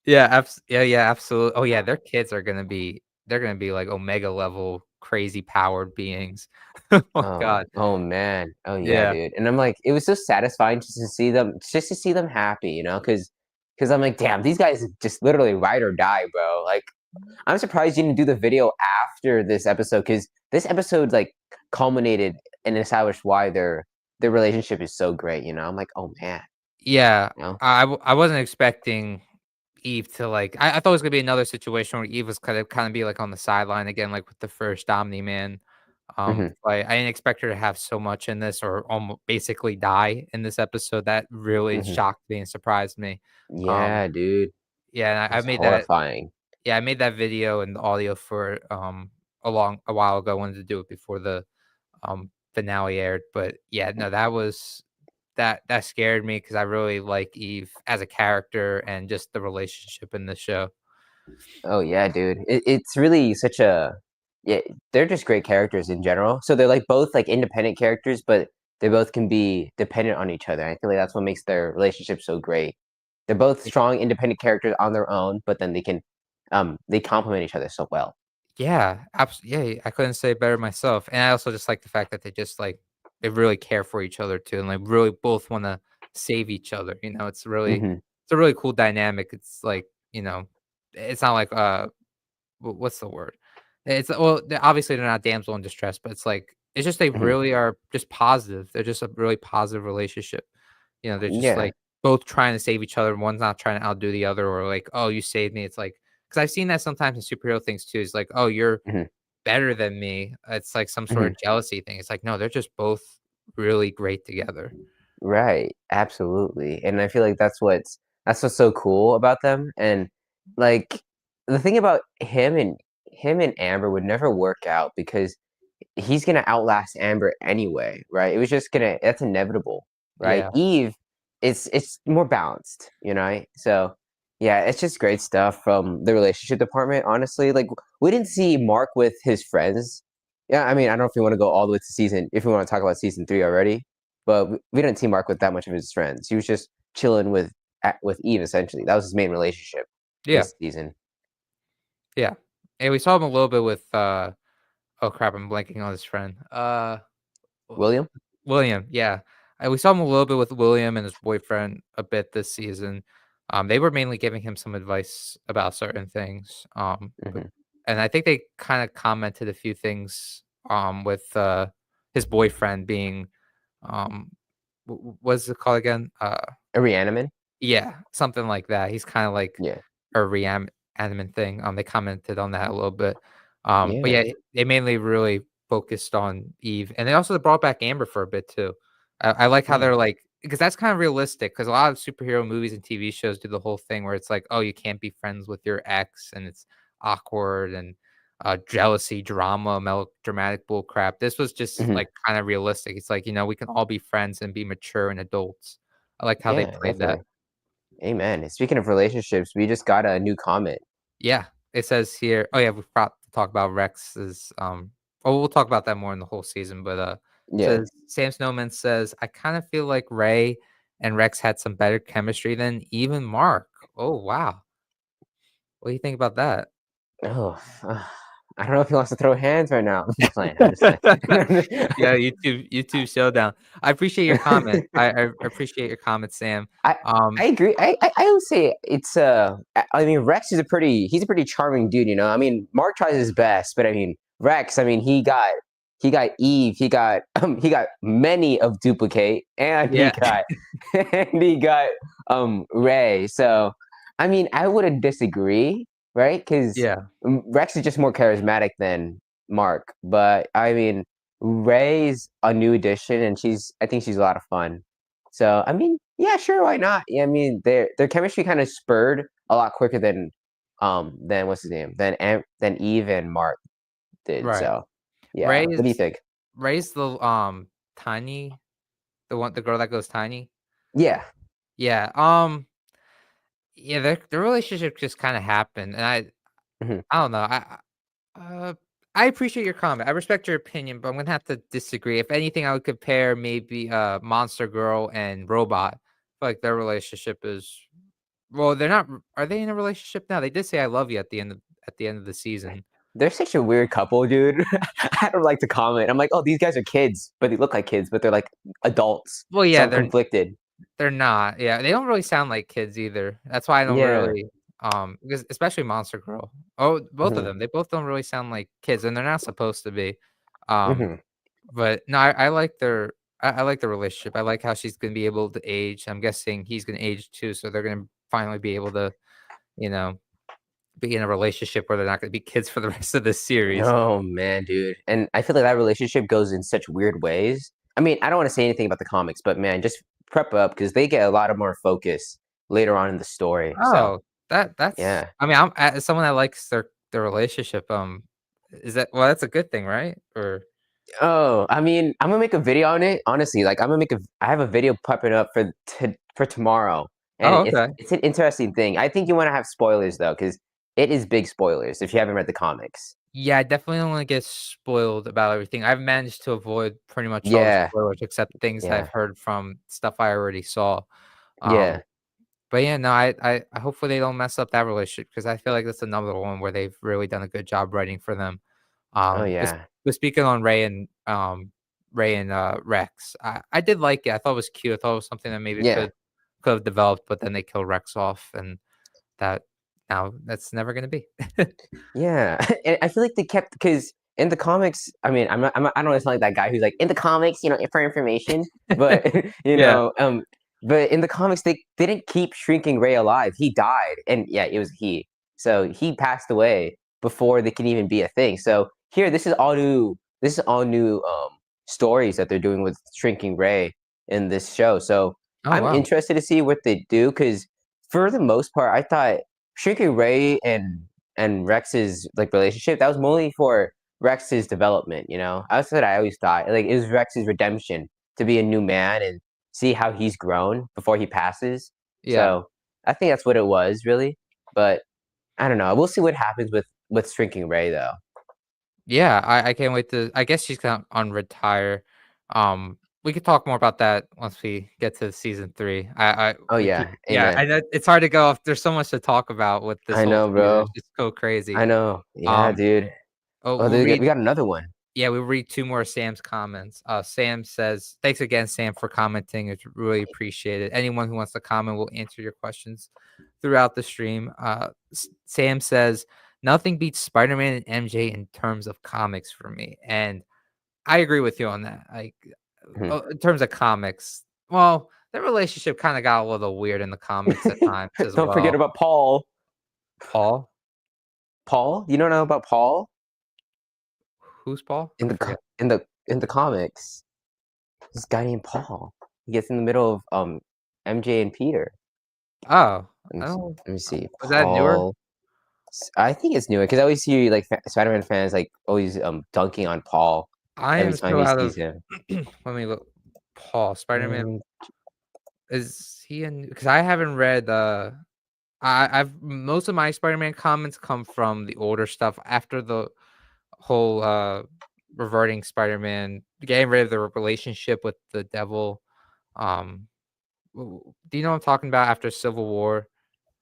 Speaker 1: Yeah, absolutely. Oh, yeah, their kids are they're gonna be, like, Omega level crazy powered beings. Oh my
Speaker 2: Oh,
Speaker 1: god.
Speaker 2: oh man. Oh yeah,
Speaker 1: Yeah.
Speaker 2: dude. And I'm like, it was so satisfying just to see them happy, because I'm like, damn, these guys just literally ride or die, bro. Like, I'm surprised you didn't do the video after this episode, because this episode like culminated and established why their relationship is so great. I'm like, oh man,
Speaker 1: Yeah.
Speaker 2: you know.
Speaker 1: I wasn't expecting Eve to, like I thought it was gonna be another situation where Eve was kinda be, like, on the sideline again, like, with the first Omni-Man.
Speaker 2: Hmm.
Speaker 1: But I didn't expect her to have so much in this or almost basically die in this episode. That really
Speaker 2: Hmm.
Speaker 1: shocked me and surprised me. Um,
Speaker 2: Yeah, dude,
Speaker 1: yeah, and I
Speaker 2: it's
Speaker 1: made that
Speaker 2: horrifying.
Speaker 1: yeah, I made that video and the audio for it, a while ago. I wanted to do it before the, finale aired, but yeah, no, that scared me because I really like Eve as a character and just the relationship in the show.
Speaker 2: Oh yeah, dude. It's really such a yeah, they're just great characters in general. So they're like both like independent characters, but they both can be dependent on each other. I feel like that's what makes their relationship so great. They're both strong, independent characters on their own, but then they complement each other so well.
Speaker 1: Yeah, yeah, I couldn't say it better myself, and I also just like the fact that they just, like they really care for each other too, and, like, really both wanna save each other.
Speaker 2: Hmm.
Speaker 1: It's a really cool dynamic. It's like, it's not like, what's the word? It's well, obviously, they're not damsel in distress, but it's like it's just they
Speaker 2: Hmm.
Speaker 1: really are just positive. They're just a really positive relationship. They're just,
Speaker 2: Yeah.
Speaker 1: like, both trying to save each other, one's not trying to outdo the other or like, "Oh, you saved me." It's like because 'cause I've seen that sometimes in superhero things too. It's like, "Oh, you're
Speaker 2: Hmm.
Speaker 1: better than me." It's like some sort
Speaker 2: Hmm.
Speaker 1: of jealousy thing. It's like, no, they're just both really great together.
Speaker 2: Right. Absolutely. And I feel like that's what's so cool about them. And like the thing about him and Amber would never work out because he's gonna outlast Amber anyway, right? It was just gonna that's inevitable, right?
Speaker 1: Yeah.
Speaker 2: Eve, it's more balanced, right? So yeah, it's just great stuff from the relationship department, honestly. Like we didn't see Mark with his friends. Yeah, I mean, I don't know if we want to go all the way to if we want to talk about season 3 already, but we didn't see Mark with that much of his friends. He was just chilling with Eve essentially. That was his main relationship
Speaker 1: Yeah.
Speaker 2: this season.
Speaker 1: Yeah. And we saw him a little bit with, oh crap, I'm blanking on his friend. w
Speaker 2: William?
Speaker 1: William, yeah. We saw him a little bit with William and his boyfriend a bit this season. They were mainly giving him some advice about certain things, but
Speaker 2: Mhm.
Speaker 1: and I think they kinda commented a few things, with, his boyfriend being, um, what's it called again?
Speaker 2: A Reaniman?
Speaker 1: Yeah, something like that. He's kinda like
Speaker 2: Yeah.
Speaker 1: a animate thing. They commented on that a little bit. But
Speaker 2: Yeah.
Speaker 1: yeah, they mainly really focused on Eve, and they also brought back Amber for a bit too. I like how
Speaker 2: Yeah.
Speaker 1: they're like because that's kind of realistic. Because a lot of superhero movies and TV shows do the whole thing where it's like, oh, you can't be friends with your ex, and it's awkward and jealousy, drama, melodramatic bull crap. This was just
Speaker 2: Mhm.
Speaker 1: like kind of realistic. It's like we can all be friends and be mature and adults. I like how they
Speaker 2: Yeah,
Speaker 1: played that.
Speaker 2: definitely. Amen. And speaking of relationships, we just got a new comment.
Speaker 1: Yeah, it says here oh, yeah, we forgot to talk about Rex's, we'll talk about that more in the whole season, but,
Speaker 2: Yeah.
Speaker 1: says Sam Snowman says, "I kinda feel like Ray and Rex had some better chemistry than even Mark." Oh, wow. What do you think about that?
Speaker 2: Oh, I don't know if he wants to throw hands right now. I'm just playing. I'm just playing.
Speaker 1: Yeah, YouTube showdown. I appreciate your comment. I appreciate your comment, Sam.
Speaker 2: I
Speaker 1: Um,
Speaker 2: I agree. I would say it's I mean Rex is a he's a pretty charming dude, you know. I mean Mark tries his best, but I mean Rex, I mean he got Eve, he got many of duplicate, and he
Speaker 1: yeah,
Speaker 2: got and he got Ray. So I mean I wouldn't disagree, right? Because
Speaker 1: yeah,
Speaker 2: Rex is just more charismatic than Mark, but I mean Ray's a new addition, and I think she's a lot of fun. So, I mean, yeah, sure, why not? Yeah, I mean, their chemistry kind of spurred a lot quicker than what's his name? Than Eve and Mark did.
Speaker 1: right.
Speaker 2: So,
Speaker 1: Ray
Speaker 2: yeah. What do you
Speaker 1: is
Speaker 2: think?
Speaker 1: Ray's Tiny, the girl that goes tiny?
Speaker 2: Yeah.
Speaker 1: Yeah, yeah, their relationship just kinda happened, and
Speaker 2: Mhm.
Speaker 1: I don't know, uh, I appreciate your comment, I respect your opinion, but I'm gonna have to disagree. If anything, I would compare maybe, Monster Girl and Robot. I feel like their relationship is well, they're not are they in a relationship now? They did say "I love you" at the end of the season.
Speaker 2: They're such a weird couple, dude. I don't like to comment. I'm like, oh, these guys are kids, but they look like kids, but they're like adults.
Speaker 1: Well,
Speaker 2: So
Speaker 1: yeah,
Speaker 2: I'm conflicted.
Speaker 1: they're not, yeah, they don't really sound like kids either. That's why I don't
Speaker 2: Yeah.
Speaker 1: really, because especially Monster Girl. Oh, both of
Speaker 2: Hmm.
Speaker 1: them, they both don't really sound like kids, and they're not supposed to be. Um,
Speaker 2: Hmm.
Speaker 1: but no, I like I like the relationship. I like how she's gonna be able to age. I'm guessing he's gonna age too, so they're gonna finally be able to, you know, be in a relationship where they're not gonna be kids for the rest of the series.
Speaker 2: No, man, dude. And I feel like that relationship goes in such weird ways. I mean, I don't want to say anything about the comics, but man, just prep up because they get a lot of more focus later on in the story. So,
Speaker 1: Oh, that's
Speaker 2: yeah.
Speaker 1: I mean, I'm as someone that likes their relationship, is that well, that's a good thing, right? Or
Speaker 2: Oh, I mean, I'm gonna make a video on it. Honestly, like I have a video popping up for tomorrow, and
Speaker 1: oh, okay.
Speaker 2: it's an interesting thing. I think you want to have spoilers though, because it is big spoilers if you haven't read the comics.
Speaker 1: Yeah, I definitely don't wanna get spoiled about everything. I've managed to avoid pretty much all the
Speaker 2: Yeah,
Speaker 1: spoilers except things I've
Speaker 2: yeah,
Speaker 1: heard from stuff I already saw. Um,
Speaker 2: yeah.
Speaker 1: but yeah, no, I hopefully they don't mess up that relationship because I feel like that's another one where they've really done a good job writing for them.
Speaker 2: Oh
Speaker 1: But
Speaker 2: yeah,
Speaker 1: but speaking on Ray and, Rex, I did like it. I thought it was cute. I thought it was something that maybe
Speaker 2: yeah.
Speaker 1: could have developed, but then they kill Rex off, and that now that's never gonna be.
Speaker 2: Yeah, and I feel like they kept because in the comics, I mean, I don't sound like that guy who's like in the comics, you know, for information, but you
Speaker 1: Yeah.
Speaker 2: know, but in the comics, they didn't keep shrinking Ray alive. He died, and yeah, it was he. So he passed away before they can even be a thing. So here, this is all new. This is all new stories that they're doing with shrinking Ray in this show. So
Speaker 1: Oh,
Speaker 2: I'm
Speaker 1: wow.
Speaker 2: interested to see what they do because for the most part, I thought shrinking Ray and Rex's like relationship, that was mostly for Rex's development, you know? That's what I always thought. Like it was Rex's redemption to be a new man and see how he's grown before he passes.
Speaker 1: Yeah.
Speaker 2: So I think that's what it was really. But I don't know. We'll see what happens with shrinking Ray though.
Speaker 1: Yeah, I can't wait to I guess she's gonna unretire. We could talk more about that once we get to season 3. I
Speaker 2: Oh
Speaker 1: we keep
Speaker 2: yeah,
Speaker 1: yeah, I
Speaker 2: amen.
Speaker 1: know it's hard to go off. There's so much to talk about with this
Speaker 2: I
Speaker 1: whole
Speaker 2: know,
Speaker 1: season.
Speaker 2: bro.
Speaker 1: It's just so crazy.
Speaker 2: I know. Yeah,
Speaker 1: Um,
Speaker 2: dude.
Speaker 1: oh,
Speaker 2: Oh,
Speaker 1: we'll read
Speaker 2: we got another one.
Speaker 1: Yeah, we read 2 more Sam's comments. Sam says, "Thanks again, Sam, for commenting. It's really appreciated. Anyone who wants to comment, will answer your questions throughout the stream." Sam says, "Nothing beats Spider-Man and MJ in terms of comics for me." And I agree with you on that. Like,
Speaker 2: Mhm.
Speaker 1: in terms of comics, well, their relationship kinda got a little weird in the comics at times as
Speaker 2: Don't forget
Speaker 1: well.
Speaker 2: about Paul.
Speaker 1: Paul?
Speaker 2: Paul? You don't know about Paul
Speaker 1: Who's Paul?
Speaker 2: in
Speaker 1: I
Speaker 2: the
Speaker 1: forget.
Speaker 2: in the comics? This guy named Paul. He gets in the middle of MJ and Peter.
Speaker 1: Oh,
Speaker 2: Let me,
Speaker 1: oh,
Speaker 2: let me see.
Speaker 1: was that newer?
Speaker 2: Paul. I think it's newer because I always see like Spider-Man fans like always dunking on Paul
Speaker 1: I
Speaker 2: every
Speaker 1: am
Speaker 2: time
Speaker 1: so
Speaker 2: he
Speaker 1: out
Speaker 2: sees
Speaker 1: of
Speaker 2: him.
Speaker 1: let me look. Paul, Spider-Man,
Speaker 2: Mm,
Speaker 1: is he in because I haven't read, I've most of my Spider-Man comments come from the older stuff after the whole, reverting Spider-Man, getting rid of the relationship with the devil, do you know what I'm talking about after Civil War?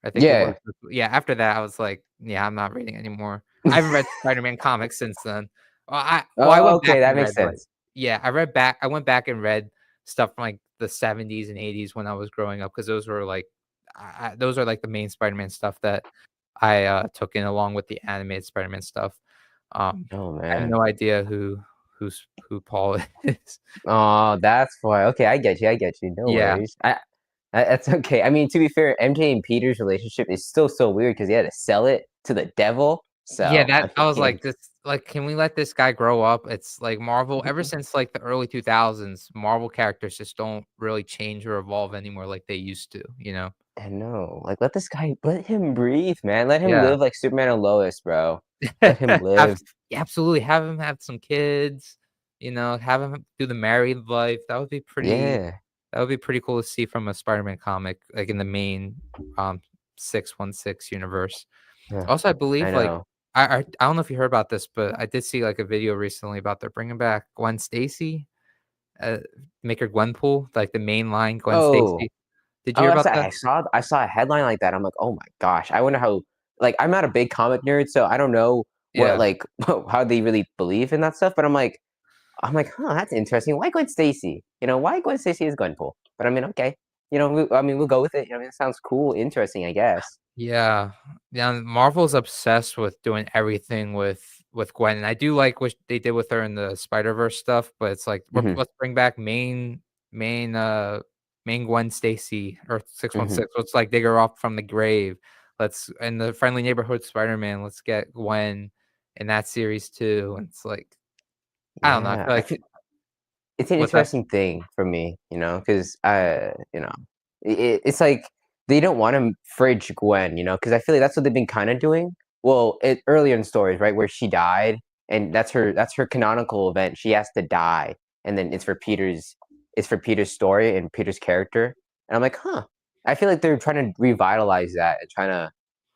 Speaker 1: I think it was.
Speaker 2: yeah.
Speaker 1: Yeah, after that, I was like, "Yeah, I'm not reading anymore." I haven't read Spider-Man comics since then. I
Speaker 2: Oh,
Speaker 1: went back
Speaker 2: okay, that
Speaker 1: and
Speaker 2: makes
Speaker 1: read, like,
Speaker 2: sense.
Speaker 1: yeah, I went back and read stuff from, like, the '70s and '80s when I was growing up because those were, like, those are, like, the main Spider-Man stuff that I, took in along with the animated Spider-Man stuff.
Speaker 2: Oh
Speaker 1: I have
Speaker 2: man.
Speaker 1: no idea who Paul is.
Speaker 2: Oh, that's why. Okay, I get you. I get you. No
Speaker 1: Yeah.
Speaker 2: worries. That's okay. I mean, to be fair, MJ and Peter's relationship is still so weird because he had to sell it to the devil.
Speaker 1: Yeah,
Speaker 2: So
Speaker 1: that
Speaker 2: I
Speaker 1: I was
Speaker 2: mean,
Speaker 1: like, "This like, can we let this guy grow up?" It's like Marvel ever since, like, the early 2000s, Marvel characters just don't really change or evolve anymore like they used to, you know?
Speaker 2: I know. Like, let this guy, let him breathe, man. Let him
Speaker 1: Yeah.
Speaker 2: live like Superman and Lois, bro. Let him live.
Speaker 1: Yeah, absolutely, have him have some kids, have him do the married life,
Speaker 2: Yeah.
Speaker 1: that would be pretty cool to see from a Spider-Man comic, like, in the main, 616 universe.
Speaker 2: Ugh,
Speaker 1: Also, I
Speaker 2: I
Speaker 1: believe, like,
Speaker 2: know.
Speaker 1: I don't know if you heard about this, but I did see, like, a video recently about they're bringing back Gwen Stacy, uh, make her Gwenpool, like, the main line Gwen
Speaker 2: Oh,
Speaker 1: Stacy. Did you
Speaker 2: oh,
Speaker 1: hear
Speaker 2: that's
Speaker 1: about that?
Speaker 2: I saw a headline like that. I'm like, oh my gosh. I wonder how. Like, I'm not a big comic nerd, so I don't know what
Speaker 1: Yeah.
Speaker 2: like how they really believe in that stuff. But I'm like, huh, that's interesting. Why Gwen Stacy? Why Gwen Stacy is Gwenpool? But I mean, okay. I mean, we'll go with it. I mean, it sounds cool, interesting, I guess.
Speaker 1: Yeah. Yeah, Marvel's obsessed with doing everything with Gwen, and I do like what they did with her in the Spider-Verse stuff, but it's like,
Speaker 2: Hmm.
Speaker 1: let's bring back main, main Gwen Stacy or
Speaker 2: Hmm.
Speaker 1: 616. Let's, like, dig her up from the grave. Let's in the Friendly Neighborhood Spider-Man, let's get Gwen in that series too, and it's like, I don't know, I
Speaker 2: Yeah,
Speaker 1: feel
Speaker 2: I
Speaker 1: like
Speaker 2: feel it's an
Speaker 1: what's that?
Speaker 2: interesting thing for me, because it's like they don't want to fridge Gwen, because I feel like that's what they've been kind of doing. Well, earlier in stories, right, where she died, and that's her canonical event. She has to die, and then it's for Peter's story and Peter's character. And I'm like, huh. I feel like they're trying to revitalize that and trying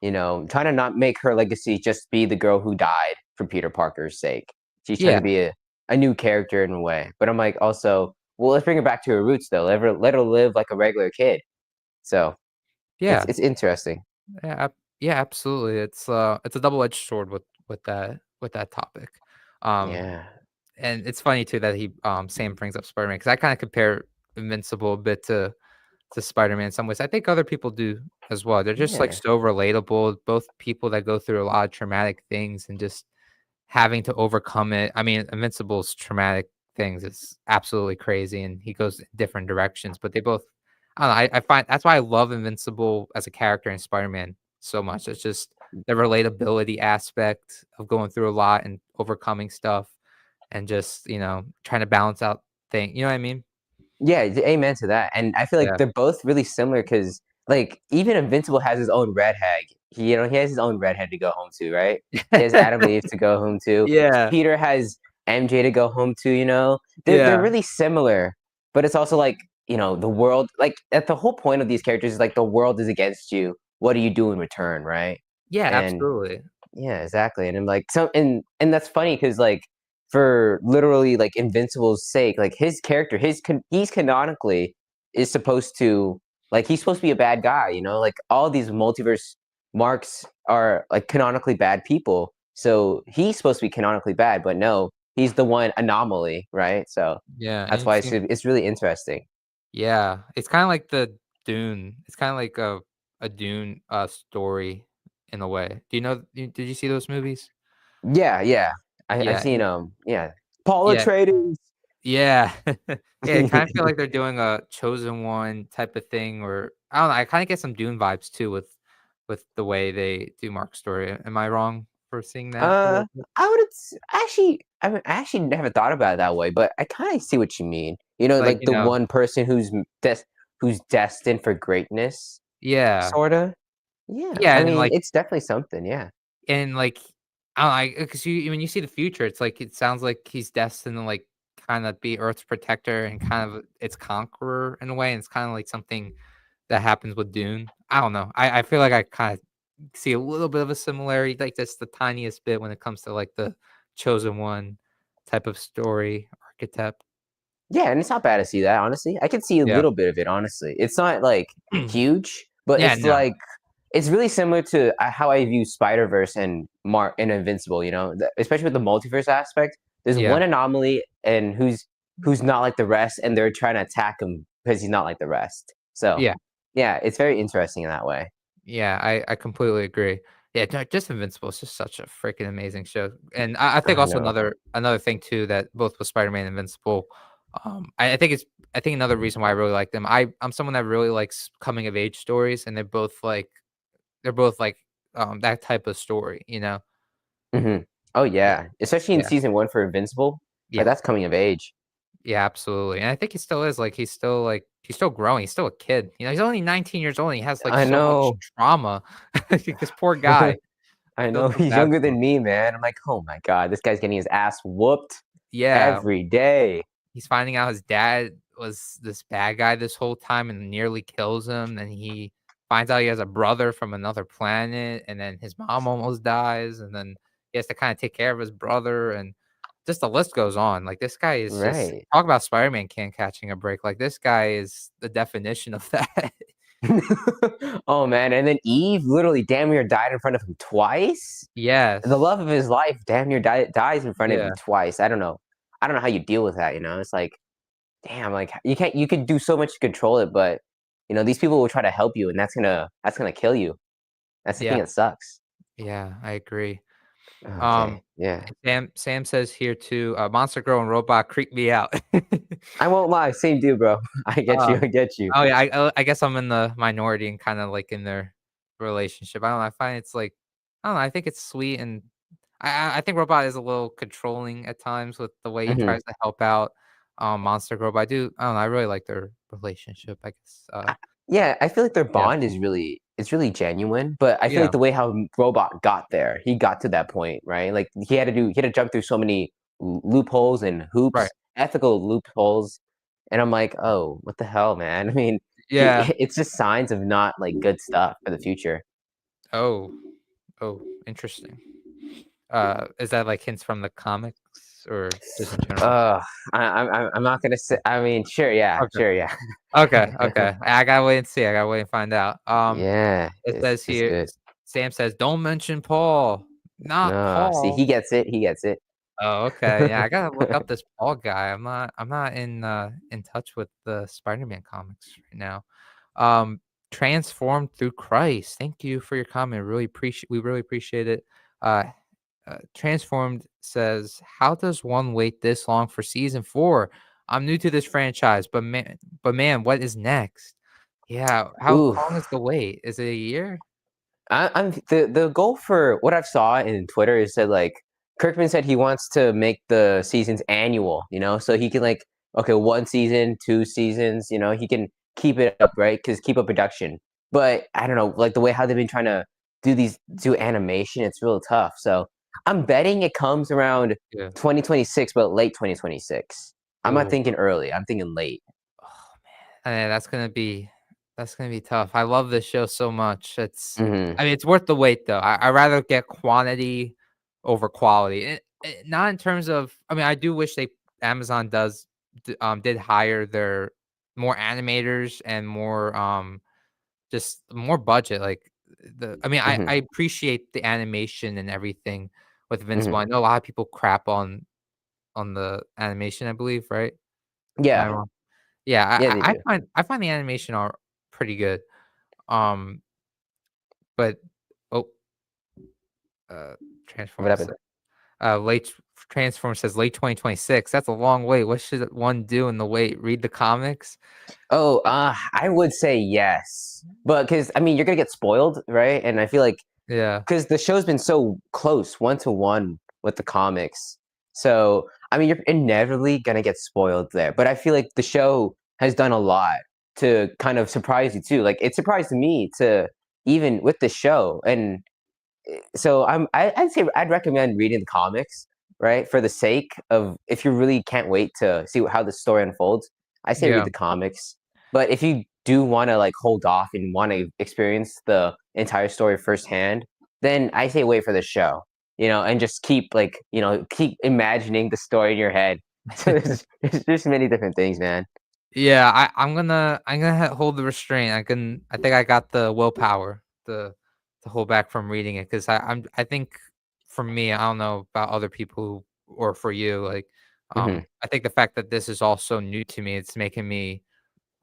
Speaker 2: to not make her legacy just be the girl who died for Peter Parker's sake. She's trying
Speaker 1: Yeah,
Speaker 2: to be a new character in a way. But I'm like, also, well, let's bring her back to her roots though. Let her live like a regular kid. So it's
Speaker 1: yeah,
Speaker 2: it's interesting.
Speaker 1: yeah, yeah, absolutely. It's a double-edged sword with that topic. Um,
Speaker 2: Yeah.
Speaker 1: and it's funny too that Sam brings up Spider-Man because I kinda compare Invincible a bit to Spider-Man in some ways. I think other people do as well. They're just, like,
Speaker 2: Yeah.
Speaker 1: so relatable, both people that go through a lot of traumatic things and just having to overcome it. I mean, Invincible's traumatic things is absolutely crazy, and he goes in different directions, but they both I don't know, I find that's why I love Invincible as a character in Spider-Man so much. It's just the relatability aspect of going through a lot and overcoming stuff and just, trying to balance out you know what I mean?
Speaker 2: Yeah, amen to that. And I feel like
Speaker 1: Yeah.
Speaker 2: they're both really similar because, like, even Invincible has his own redhead. He has his own redhead to go home to, right? He has Adam and Eve to go home to.
Speaker 1: Yeah,
Speaker 2: Peter has MJ to go home to. They're
Speaker 1: yeah.
Speaker 2: really similar, but it's also like the world. Like, at the whole point of these characters is like the world is against you. What do you do in return, right?
Speaker 1: Yeah,
Speaker 2: And
Speaker 1: absolutely.
Speaker 2: yeah, exactly. And I'm like, and that's funny because like for literally like Invincible's sake, like his character, he's canonically is supposed to he's supposed to be a bad guy, like all these multiverse marks are like canonically bad people. So he's supposed to be canonically bad, but no, he's the one anomaly, right? So
Speaker 1: Yeah, and
Speaker 2: that's
Speaker 1: it
Speaker 2: why
Speaker 1: seems
Speaker 2: it's really interesting.
Speaker 1: yeah, it's kinda like the Dune. It's kinda like a Dune, story in a way. Do you know did you see those movies?
Speaker 2: Yeah, yeah. I've
Speaker 1: Yeah,
Speaker 2: seen yeah. Paul
Speaker 1: yeah.
Speaker 2: Atreides.
Speaker 1: Yeah. Yeah, I kinda feel like they're doing a Chosen One type of thing, or I don't know, I kinda get some Dune vibes too with the way they do Mark's story. Am I wrong for seeing that a
Speaker 2: Uh,
Speaker 1: little bit?
Speaker 2: I would actually, I mean, I actually never thought about it that way, but I kind of see what you mean.
Speaker 1: Like,
Speaker 2: Like the one person who's destined for greatness,
Speaker 1: yeah.
Speaker 2: sorta. Yeah,
Speaker 1: Yeah,
Speaker 2: I
Speaker 1: and,
Speaker 2: mean,
Speaker 1: like
Speaker 2: it's definitely something. Yeah.
Speaker 1: and, like, I don't know, 'cause when you see the future, it's like it sounds like he's destined to, like, kinda be Earth's protector and kind of its conqueror in a way, and it's kinda like something that happens with Dune. I don't know. I feel like I kinda see a little bit of a similarity, like, just the tiniest bit when it comes to, like, the chosen one type of story archetype.
Speaker 2: Yeah, and it's not bad to see that, honestly. I can see a
Speaker 1: Yeah.
Speaker 2: little bit of it, honestly. It's not like huge, but
Speaker 1: Yeah,
Speaker 2: it's
Speaker 1: no.
Speaker 2: like it's really similar to how I view Spider-Verse and Invincible, especially with the multiverse aspect. There's
Speaker 1: Yeah.
Speaker 2: one anomaly and who's not like the rest, and they're trying to attack him because he's not like the rest. So,
Speaker 1: Yeah.
Speaker 2: yeah, it's very interesting in that way.
Speaker 1: Yeah, I completely agree. Yeah, just Invincible is just such a freaking amazing show, and I think
Speaker 2: I
Speaker 1: also
Speaker 2: know.
Speaker 1: another thing too that both with Spider-Man and Invincible, I think another reason why I really like them, I'm someone that really likes coming of age stories, and they're both like, that type of story, you know?
Speaker 2: Mhm. Oh,
Speaker 1: Yeah,
Speaker 2: yeah, especially in
Speaker 1: yeah,
Speaker 2: season 1 for Invincible, like,
Speaker 1: yeah,
Speaker 2: that's coming of age.
Speaker 1: yeah, absolutely, and I think he still is, like, he's still growing, he's still a kid, he's only 19 years old, and he has, like,
Speaker 2: I
Speaker 1: so much
Speaker 2: know.
Speaker 1: trauma. This poor guy, I
Speaker 2: I
Speaker 1: feel
Speaker 2: know
Speaker 1: so
Speaker 2: he's
Speaker 1: bad
Speaker 2: younger
Speaker 1: for him.
Speaker 2: than me, man. I'm like, "Oh my god, this guy's getting his ass whooped
Speaker 1: Yeah.
Speaker 2: every day."
Speaker 1: He's finding out his dad was this bad guy this whole time and nearly kills him, then he finds out he has a brother from another planet, and then his mom almost dies, and then he has to kinda take care of his brother, and just the list goes on, like, this guy is just
Speaker 2: Right.
Speaker 1: talk about Spider-Man can't catching a break, like, this guy is the definition of that.
Speaker 2: Oh, man, and then Eve literally damn near died in front of him twice? The
Speaker 1: Yes.
Speaker 2: love of his life damn near dies in front of
Speaker 1: Yeah.
Speaker 2: him twice. I don't know. I don't know how you deal with that, It's like, damn, like, you could do so much to control it, but, these people will try to help you, and that's gonna kill you. That's the thing
Speaker 1: Yeah.
Speaker 2: that sucks.
Speaker 1: Yeah, I agree.
Speaker 2: Okay, yeah.
Speaker 1: Sam says here too, Monster Girl and Robot creep me out.
Speaker 2: I won't lie, same dude, bro. I get you,
Speaker 1: Um,
Speaker 2: I get you.
Speaker 1: oh, yeah, I guess I'm in the minority and kinda, like, in their relationship. I don't know, I find it's, like I don't know, I think it's sweet, and I think Robot is a little controlling at times with the way he
Speaker 2: Mhm.
Speaker 1: tries to help out, Monster Girl, but I don't know, I really like their relationship, I guess,
Speaker 2: I Yeah, I feel like their
Speaker 1: yeah.
Speaker 2: bond is really genuine, but I feel like
Speaker 1: Yeah,
Speaker 2: the way how Robot got there, he got to that point, right? Like, he had to jump through so many loopholes and
Speaker 1: right.
Speaker 2: hoops, ethical loopholes, and I'm like, "Oh, what the hell, man?" I mean, he
Speaker 1: Yeah.
Speaker 2: it's just signs of not, like, good stuff for the future.
Speaker 1: Oh. Oh, interesting. Is that, like, hints from the comics or just in general?
Speaker 2: Ugh, I'm not gonna say I mean,
Speaker 1: Okay.
Speaker 2: sure, yeah.
Speaker 1: Okay, okay. I gotta wait and see, I gotta wait and find out.
Speaker 2: Yeah,
Speaker 1: It says
Speaker 2: it's
Speaker 1: here,
Speaker 2: good.
Speaker 1: Sam says, "Don't mention Paul." Not
Speaker 2: No, see,
Speaker 1: Paul.
Speaker 2: he gets it.
Speaker 1: Oh, okay, yeah, I gotta look up this Paul guy. I'm not in touch with the Spider-Man comics right now. Um, Transformed through Christ. Thank you for your comment. We really appreciate it. Uh, Transformed says, "How does one wait this long for season 4? I'm new to this franchise, but man, what is next?" Yeah, how
Speaker 2: Ooh.
Speaker 1: long is the wait? Is it a year?
Speaker 2: I'm the goal for what I've saw in Twitter is that like Kirkman said he wants to make the seasons annual, so he can like okay, 1 season, 2 seasons, he can keep it up, right? Because keep up production. But I don't know, like the way how they've been trying to do animation, it's real tough. So I'm betting it comes around
Speaker 1: Yeah.
Speaker 2: 2026, but late 2026. I'm not
Speaker 1: Oh.
Speaker 2: thinking early. I'm thinking late.
Speaker 1: Oh, man. That's gonna be tough. I love this show so much.
Speaker 2: Hmm.
Speaker 1: I mean, it's worth the wait, though. I rather get quantity over quality. Not in terms of I mean, I do wish Amazon did hire their more animators and more, just more budget, like, I
Speaker 2: Hmm.
Speaker 1: appreciate the animation and everything with
Speaker 2: Hmm.
Speaker 1: Invincible. I know a lot of people crap on on the animation, I believe, right? Am I
Speaker 2: Yeah.
Speaker 1: wrong? Yeah,
Speaker 2: Yeah, they
Speaker 1: I
Speaker 2: do.
Speaker 1: find the animation are pretty good. Um, but oh, uh,
Speaker 2: What
Speaker 1: Transform
Speaker 2: happened?
Speaker 1: said, late Transform says late 2026. That's a long wait. What should one do in the wait? Read the comics?
Speaker 2: Oh, I would say yes. But because I mean, you're gonna get spoiled, right? And I feel like
Speaker 1: Yeah,
Speaker 2: because the show's been so close, 1-to-1 with the comics. So, I mean, you're inevitably gonna get spoiled there. But I feel like the show has done a lot to kind of surprise you too. Like it surprised me to even with the show, and so I'd say I'd recommend reading the comics, right? For the sake of if you really can't wait to see how the story unfolds, I say read
Speaker 1: yeah.
Speaker 2: the comics. But if you do want to like hold off and want to experience the entire story firsthand, then I say wait for the show, and just keep like, keep imagining the story in your head. So there's many different things, man.
Speaker 1: Yeah, I'm gonna hold the restraint. I think I got the willpower to hold back from reading it because I think for me, I don't know about other people or for you, like,
Speaker 2: Hmm.
Speaker 1: I think the fact that this is all so new to me, it's making me,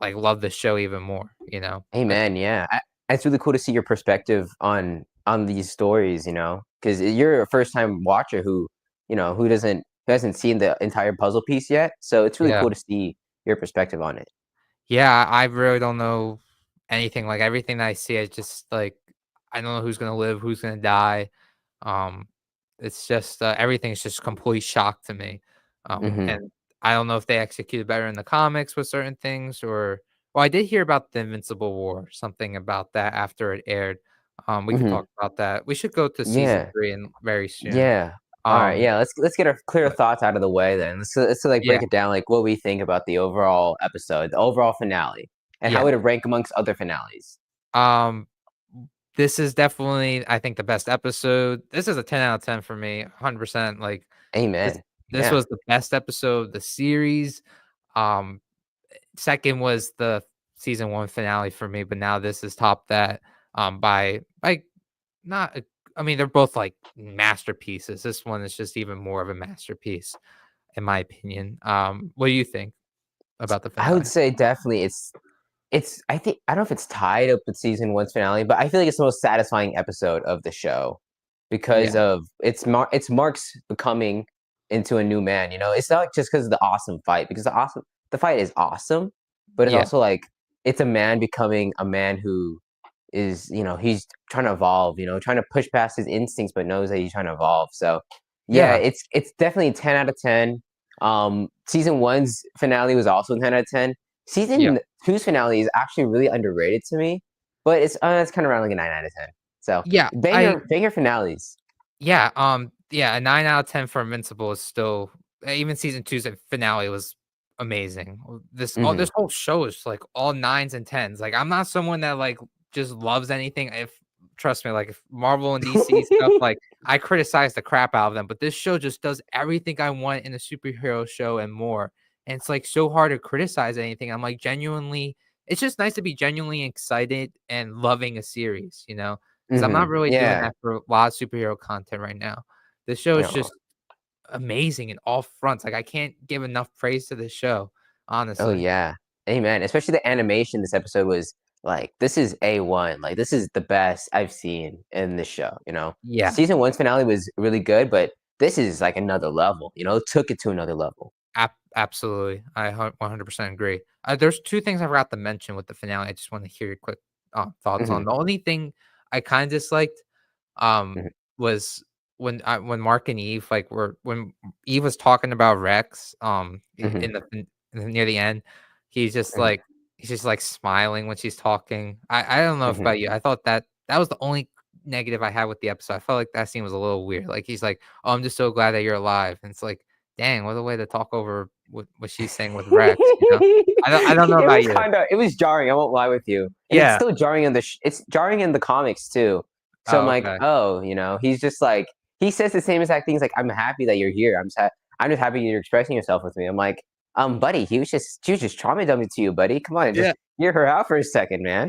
Speaker 1: like, love the show even more, you know?
Speaker 2: Hey
Speaker 1: I
Speaker 2: man, yeah, it's really cool to see your perspective on these stories. Because you're a first time watcher who hasn't seen the entire puzzle piece yet. So it's really
Speaker 1: Yeah.
Speaker 2: cool to see your perspective on it.
Speaker 1: Yeah, I really don't know anything, like, everything that I see, I just, like, I don't know who's gonna live, who's gonna die. Um, it's just, everything's just complete shock to me.
Speaker 2: Hmm.
Speaker 1: And I don't know if they executed better in the comics with certain things or well, I did hear about the Invincible War, something about that after it aired. We could
Speaker 2: Hmm.
Speaker 1: talk about that. We should go to season
Speaker 2: Yeah,
Speaker 1: 3 and very soon.
Speaker 2: yeah. All right,
Speaker 1: Um,
Speaker 2: yeah. Let's get our clear
Speaker 1: but
Speaker 2: thoughts out of the way then. Let's like
Speaker 1: yeah,
Speaker 2: break it down, like what we think about the overall episode, the overall finale, and how
Speaker 1: yeah.
Speaker 2: would it rank amongst other finales.
Speaker 1: Um, this is definitely, I think, the best episode. This is a 10 out of 10 for me, 100%. Like, this
Speaker 2: Amen.
Speaker 1: this
Speaker 2: Yeah.
Speaker 1: was the best episode of the series. Um, 2nd was the season 1 finale for me, but now this has topped that, by not a I mean, they're both, like, masterpieces. This one is just even more of a masterpiece, in my opinion. What do you think about the
Speaker 2: I would
Speaker 1: finale?
Speaker 2: say definitely I don't know if it's tied up with season one's finale, but I feel like it's the most satisfying episode of the show because
Speaker 1: Yeah,
Speaker 2: of it's Mark's becoming into a new man. It's not just because of the awesome fight, because the fight is awesome, but it's
Speaker 1: yeah,
Speaker 2: also like it's a man becoming a man who is, he's trying to evolve, trying to push past his instincts, but knows that he's trying to evolve. So yeah,
Speaker 1: yeah,
Speaker 2: it's definitely 10 out of 10. Season one's finale was also 10 out of 10.
Speaker 1: yeah,
Speaker 2: Season two's finale is actually really underrated to me, but it's kind of around like a 9 out of 10. So
Speaker 1: yeah,
Speaker 2: banger finales.
Speaker 1: yeah, a 9 out of 10 for Invincible is still even season two's finale was amazing. This
Speaker 2: Hmm.
Speaker 1: whole show is, like, all 9s and 10s. Like, I'm not someone that, like, just loves anything. If trust me, like, if Marvel and DC stuff, like, I criticize the crap out of them, but this show just does everything I want in a superhero show and more, and it's, like, so hard to criticize anything. I'm, like, genuinely it's just nice to be genuinely excited and loving a series, you know? 'Cause I'm not
Speaker 2: Hmm.
Speaker 1: really doing
Speaker 2: Yeah.
Speaker 1: that for a lot of superhero content right now. The show is
Speaker 2: No.
Speaker 1: just amazing in all fronts, like, I can't give enough praise to this show,
Speaker 2: Oh
Speaker 1: honestly.
Speaker 2: yeah. Amen. Especially the animation this episode was like, this is A1. Like this is the best I've seen in this show.
Speaker 1: Yeah,
Speaker 2: Season one's finale was really good, but this is like another level, took it to another level.
Speaker 1: absolutely. I 100% agree. There's 2 things I forgot to mention with the finale, I just wanna hear your quick, thoughts on.
Speaker 2: Hmm.
Speaker 1: The only thing I kinda disliked, um,
Speaker 2: Hmm.
Speaker 1: was when Mark and Eve, like, were when Eve was talking about Rex,
Speaker 2: Hmm.
Speaker 1: near the end, he's just
Speaker 2: Hmm.
Speaker 1: like he's just, like, smiling when she's talking. I don't know if
Speaker 2: Hmm.
Speaker 1: about you, I thought that was the only negative I had with the episode. I felt like that scene was a little weird, like, he's like, "Oh, I'm just so glad that you're alive," and it's like, dang, what a way to talk over what she's saying with Rex, you know? I don't know about you.
Speaker 2: It was jarring. I won't lie with you, and it's
Speaker 1: Yeah.
Speaker 2: still jarring it's jarring in the comics too. So I'm
Speaker 1: Oh,
Speaker 2: like,
Speaker 1: okay.
Speaker 2: oh, he's just like he says the same exact things. Like, I'm happy that you're here. I'm just happy you're expressing yourself with me. I'm like, buddy, she was just trauma dumping to you, buddy. Come on, just
Speaker 1: Yeah.
Speaker 2: hear her out for a second, man.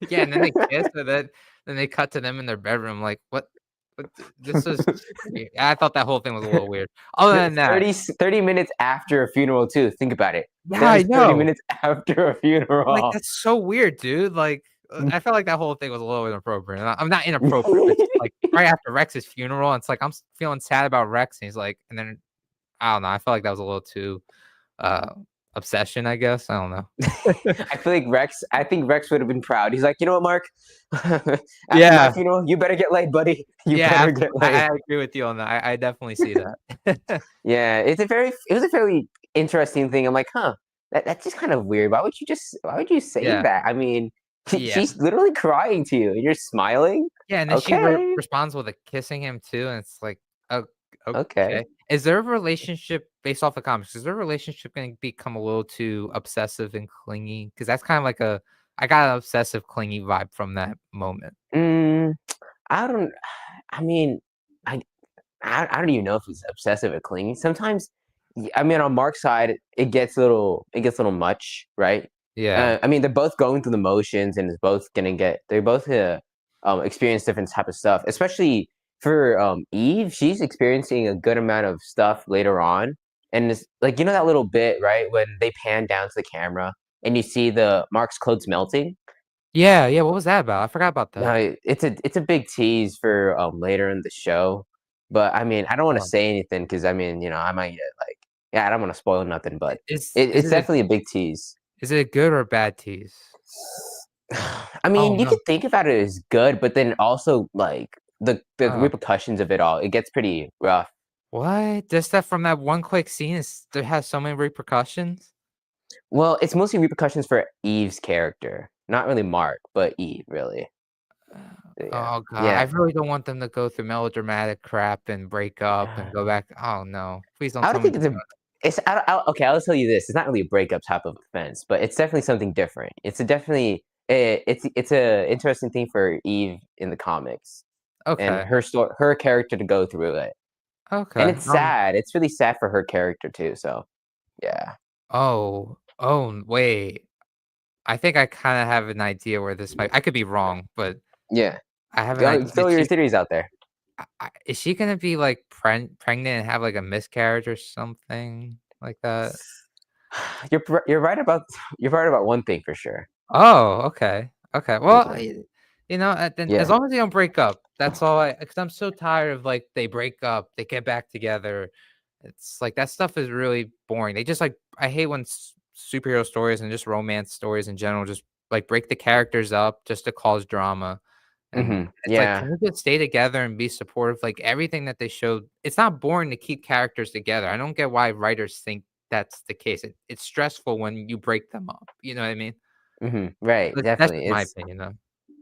Speaker 1: Yeah, and then they kiss, and then they cut to them in their bedroom, like, "What?" but this is weird. I thought that whole thing was a little weird. Other than that,
Speaker 2: 30 minutes after a funeral too. Think about it.
Speaker 1: yeah,
Speaker 2: That
Speaker 1: I
Speaker 2: is 30
Speaker 1: know.
Speaker 2: minutes after a
Speaker 1: Like,
Speaker 2: funeral.
Speaker 1: that's so weird, dude. Like, I felt like that whole thing was a little inappropriate. And I'm not inappropriate, but it's just, like, right after Rex's funeral, and it's like, I'm feeling sad about Rex, and he's like and then I don't know, I felt like that was a little too, uh, obsession, I guess. I don't know.
Speaker 2: I think Rex would have been proud. He's like, you know what, Mark? After my
Speaker 1: Yeah.
Speaker 2: funeral, you better get laid, buddy. You
Speaker 1: Yeah,
Speaker 2: better
Speaker 1: absolutely.
Speaker 2: get laid.
Speaker 1: I agree with you on that. I definitely see that.
Speaker 2: Yeah, it was a fairly interesting thing. I'm like, huh, that's just kind of weird. Why would you say
Speaker 1: Yeah.
Speaker 2: that? I mean,
Speaker 1: Yeah.
Speaker 2: she's literally crying to you and you're smiling.
Speaker 1: Yeah, and then she
Speaker 2: Okay,
Speaker 1: responds with a kissing him too, and it's like, "Oh, okay."
Speaker 2: okay.
Speaker 1: Is their relationship based off the comics, is their relationship gonna become a little too obsessive and clingy? Because that's kind of like a I got an obsessive, clingy vibe from that moment.
Speaker 2: Mm, I don't. I mean, I I don't even know if it's obsessive or clingy. Sometimes, I mean, on Mark's side, it gets a little much, right?
Speaker 1: Yeah.
Speaker 2: I mean, they're both going through the motions, and they're both experience different type of stuff. Especially for Eve, she's experiencing a good amount of stuff later on, and it's like that little bit right when they pan down to the camera and you see the Mark's clothes melting.
Speaker 1: Yeah, yeah, what was that about? I forgot about
Speaker 2: No,
Speaker 1: that.
Speaker 2: it's a big tease for, later in the show, but, I mean, I don't wanna
Speaker 1: Oh,
Speaker 2: say anything because I mean, I might get, like yeah, I don't wanna spoil nothing, but
Speaker 1: is
Speaker 2: it's
Speaker 1: it
Speaker 2: definitely a big tease.
Speaker 1: a good or a bad tease?
Speaker 2: I
Speaker 1: Oh,
Speaker 2: mean, you
Speaker 1: no.
Speaker 2: could think about it as good, but then also, like, the
Speaker 1: Oh.
Speaker 2: repercussions of it all, it gets pretty rough.
Speaker 1: What? Just that from that one quick scene is there has so many repercussions?
Speaker 2: Well, it's mostly repercussions for Eve's character, not really Mark, but Eve, really. Yeah.
Speaker 1: Oh god, I
Speaker 2: Yeah.
Speaker 1: really don't want them to go through melodramatic crap and break up and go back oh, no. Please don't
Speaker 2: I
Speaker 1: tell
Speaker 2: don't
Speaker 1: me
Speaker 2: think it's okay, I'll tell you this, it's not really a breakup type of offense, but it's definitely something different. It's a interesting thing for Eve in the comics and
Speaker 1: okay,
Speaker 2: her character to go through it. And
Speaker 1: okay,
Speaker 2: it's sad. It's really sad for her character too, so yeah.
Speaker 1: wait. I think I kinda have an idea where this might I could be wrong, but
Speaker 2: Yeah.
Speaker 1: I have an
Speaker 2: Go
Speaker 1: idea.
Speaker 2: throw your theories out there.
Speaker 1: Is she gonna be, like, pregnant and have, like, a miscarriage or something like that?
Speaker 2: You're right about you're right about one thing for sure.
Speaker 1: Oh, okay, okay. Well,
Speaker 2: Mhm.
Speaker 1: then as
Speaker 2: Yeah.
Speaker 1: long as they don't break up, that's all I because I'm so tired of, like, they break up, they get back together. It's like, that stuff is really boring. They just, like I hate when superhero stories and just romance stories in general just, like, break the characters up just to cause drama, and
Speaker 2: Mhm.
Speaker 1: it's like,
Speaker 2: Yeah.
Speaker 1: can we just stay together and be supportive? Like, everything that they showed it's not boring to keep characters together. I don't get why writers think that's the case. It's stressful when you break them up, you know what I mean?
Speaker 2: Mhm. Right,
Speaker 1: That's
Speaker 2: definitely.
Speaker 1: just my
Speaker 2: It's
Speaker 1: opinion, though.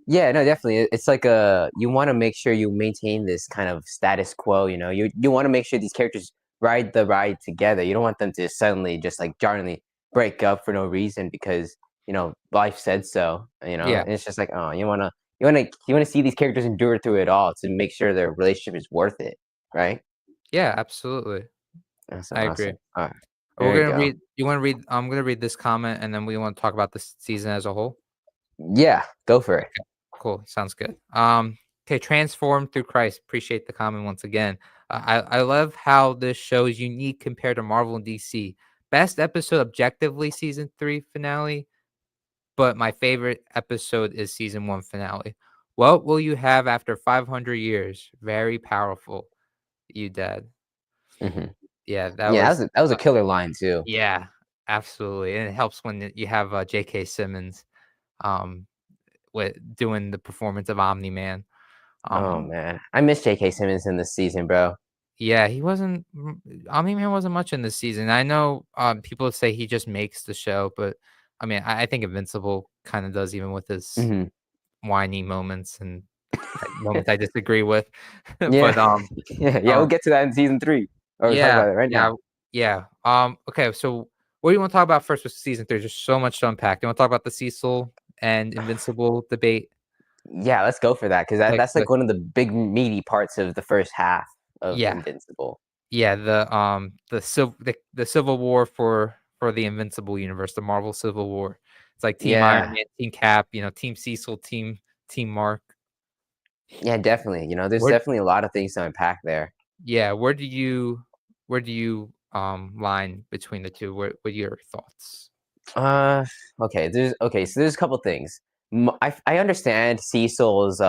Speaker 2: Yeah, no, definitely. It's like you want to make sure you maintain this kind of status quo. You want to make sure these characters ride the ride together. You don't want them to suddenly just like jarringly break up for no reason because life said so.
Speaker 1: Yeah.
Speaker 2: And it's just like you wanna see these characters endure through it all to make sure their relationship is worth it, right?
Speaker 1: Yeah, absolutely.
Speaker 2: That's
Speaker 1: I agree.
Speaker 2: awesome. All right,
Speaker 1: We're
Speaker 2: there you
Speaker 1: gonna
Speaker 2: go.
Speaker 1: read you wanna read I'm gonna read this comment, and then we wanna talk about this season as a whole?
Speaker 2: Yeah, go for it.
Speaker 1: Okay, cool, sounds good. Okay, transformed through Christ. Appreciate the comment once again. I love how this show is unique compared to Marvel and DC. Best episode objectively, season 3 finale, but my favorite episode is season 1 finale. What will you have after 500 years? Very powerful. You dead.
Speaker 2: Hmm.
Speaker 1: Yeah, that
Speaker 2: Yeah,
Speaker 1: was
Speaker 2: that was a killer line too.
Speaker 1: yeah, absolutely, and it helps when you have, J.K. Simmons, um, with doing the performance of Omni-Man.
Speaker 2: Oh
Speaker 1: Um,
Speaker 2: man, I miss J.K. Simmons in this season, bro.
Speaker 1: yeah, he wasn't Omni-Man wasn't much in this season. I know, people say he just makes the show, but, I mean, I think Invincible kinda does even with his
Speaker 2: Hmm.
Speaker 1: whiny moments and, moments I disagree with.
Speaker 2: Yeah.
Speaker 1: But,
Speaker 2: Yeah, we'll
Speaker 1: um
Speaker 2: get to that in season 3, or we'll talk
Speaker 1: yeah,
Speaker 2: about it right
Speaker 1: yeah,
Speaker 2: now.
Speaker 1: yeah, okay, so what do you wanna talk about first with season 3? There's so much to unpack. You wanna talk about the Cecil and Invincible debate?
Speaker 2: Yeah, let's go for that, 'cause
Speaker 1: Like
Speaker 2: that's,
Speaker 1: the
Speaker 2: like, one of the big meaty parts of the first half of
Speaker 1: yeah,
Speaker 2: Invincible.
Speaker 1: yeah, the Civil War for the Invincible universe, the Marvel Civil War. It's like Team Iron
Speaker 2: Yeah.
Speaker 1: Man, Team Cap, Team Cecil, Team Mark.
Speaker 2: Yeah, definitely. You know, there's
Speaker 1: Where
Speaker 2: definitely a lot of things to unpack there.
Speaker 1: yeah, where do you, line between the 2? What are your thoughts?
Speaker 2: Uh, okay. So there's a couple things. I understand Cecil's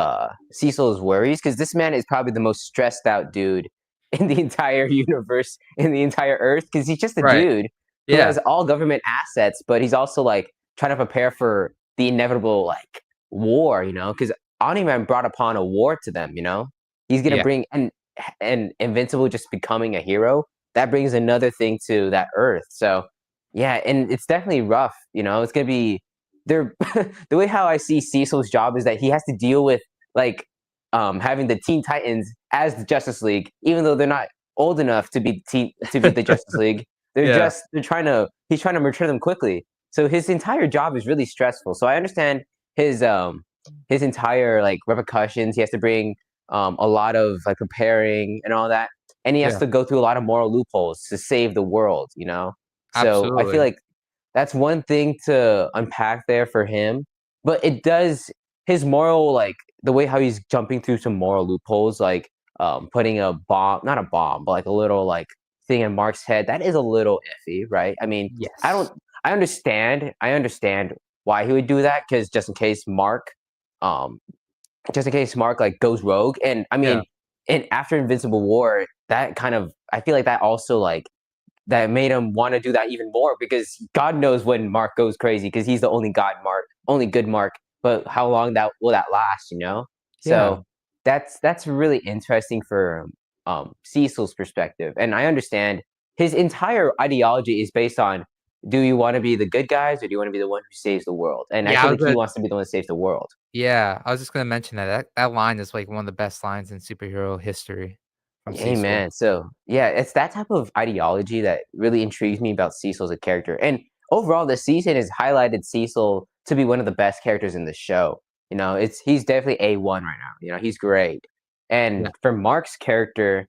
Speaker 2: worries because this man is probably the most stressed out dude in the entire universe, in the entire Earth, because he's just a
Speaker 1: Right.
Speaker 2: dude who
Speaker 1: Yeah.
Speaker 2: has all government assets, but he's also like trying to prepare for the inevitable like war. You know, because Omni-Man brought upon a war to them. You know, he's gonna
Speaker 1: Yeah.
Speaker 2: bring and Invincible just becoming a hero that brings another thing to that Earth. So yeah, and it's definitely rough, you know? It's gonna be they're the way how I see Cecil's job is that he has to deal with like having the Teen Titans as the Justice League, even though they're not old enough to be the Justice League.
Speaker 1: Yeah.
Speaker 2: They're trying to he's trying to mature them quickly. So his entire job is really stressful. So I understand his entire like repercussions. He has to bring a lot of like preparing and all that. And he has
Speaker 1: Yeah.
Speaker 2: to go through a lot of moral loopholes to save the world, you know? So I feel
Speaker 1: Absolutely.
Speaker 2: like that's one thing to unpack there for him. But it does his moral like the way how he's jumping through some moral loopholes, like putting a bomb, not a bomb, but like a little like thing in Mark's head, that is a little iffy, right? I mean, I
Speaker 1: Yes.
Speaker 2: don't I understand why he would do that, because um just in case Mark like goes rogue. And I
Speaker 1: Yeah.
Speaker 2: mean, and after Invincible War, that kind of I feel like that also like that made him want to do that even more, because God knows when Mark goes crazy, because he's the only God Mark, only good Mark. But how long that will that last? You know.
Speaker 1: Yeah.
Speaker 2: So that's really interesting for Cecil's perspective, and I understand his entire ideology is based on: do you want to be the good guys, or do you want to be the one who saves the world? And I
Speaker 1: Yeah,
Speaker 2: feel
Speaker 1: I was
Speaker 2: like he
Speaker 1: gonna
Speaker 2: wants to be the one who saves the world.
Speaker 1: yeah, I was just gonna mention that. That line is, like, one of the best lines in superhero history from Cecil.
Speaker 2: Amen. So yeah, it's that type of ideology that really intrigues me about Cecil as a character. And overall, the season has highlighted Cecil to be one of the best characters in the show. You know, it's he's definitely A1 right now. You know, he's great.
Speaker 1: Yeah.
Speaker 2: And for Mark's character,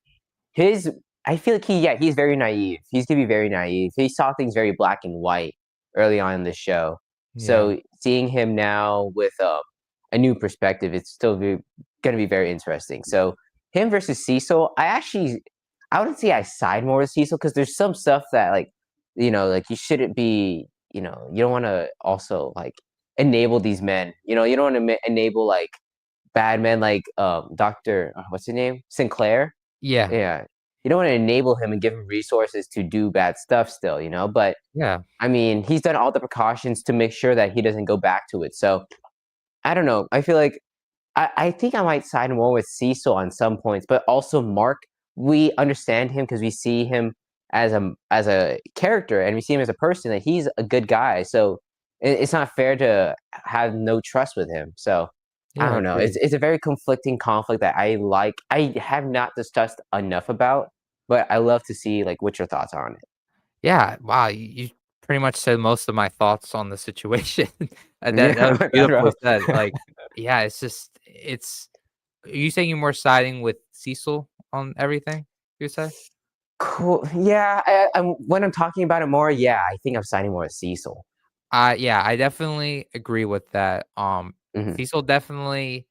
Speaker 2: his I feel like he's very naive. He's gonna be very naive. He saw things very black and white early on in the show.
Speaker 1: Yeah.
Speaker 2: So seeing him now with a new perspective, it's still gonna be very interesting. So him versus Cecil, I wouldn't say I side more with Cecil, because there's some stuff that like like you shouldn't be, you don't want to also like enable these men. You don't want to enable like bad men like Doctor what's his name, Sinclair.
Speaker 1: Yeah.
Speaker 2: Yeah. You don't want to enable him and give him resources to do bad stuff still, but
Speaker 1: Yeah.
Speaker 2: I mean, he's done all the precautions to make sure that he doesn't go back to it. So I don't know. I feel like I think I might side more with Cecil on some points, but also Mark, we understand him because we see him as a character, and we see him as a person, that he's a good guy. So it's not fair to have no trust with him. So I
Speaker 1: Yeah,
Speaker 2: don't know.
Speaker 1: agreed.
Speaker 2: It's a very conflicting conflict that I like. I have not discussed enough about, but I love to see like what your thoughts are on it.
Speaker 1: Yeah, wow, you pretty much said most of my thoughts on the situation. That
Speaker 2: Yeah,
Speaker 1: was
Speaker 2: my bad,
Speaker 1: beautifully
Speaker 2: bro.
Speaker 1: said, like, yeah, it's just it's are you saying you're more siding with Cecil on everything, you say?
Speaker 2: Cool. Yeah, when I'm talking about it more, yeah, I think I'm siding more with Cecil.
Speaker 1: Yeah, I definitely agree with that.
Speaker 2: Hmm.
Speaker 1: Cecil definitely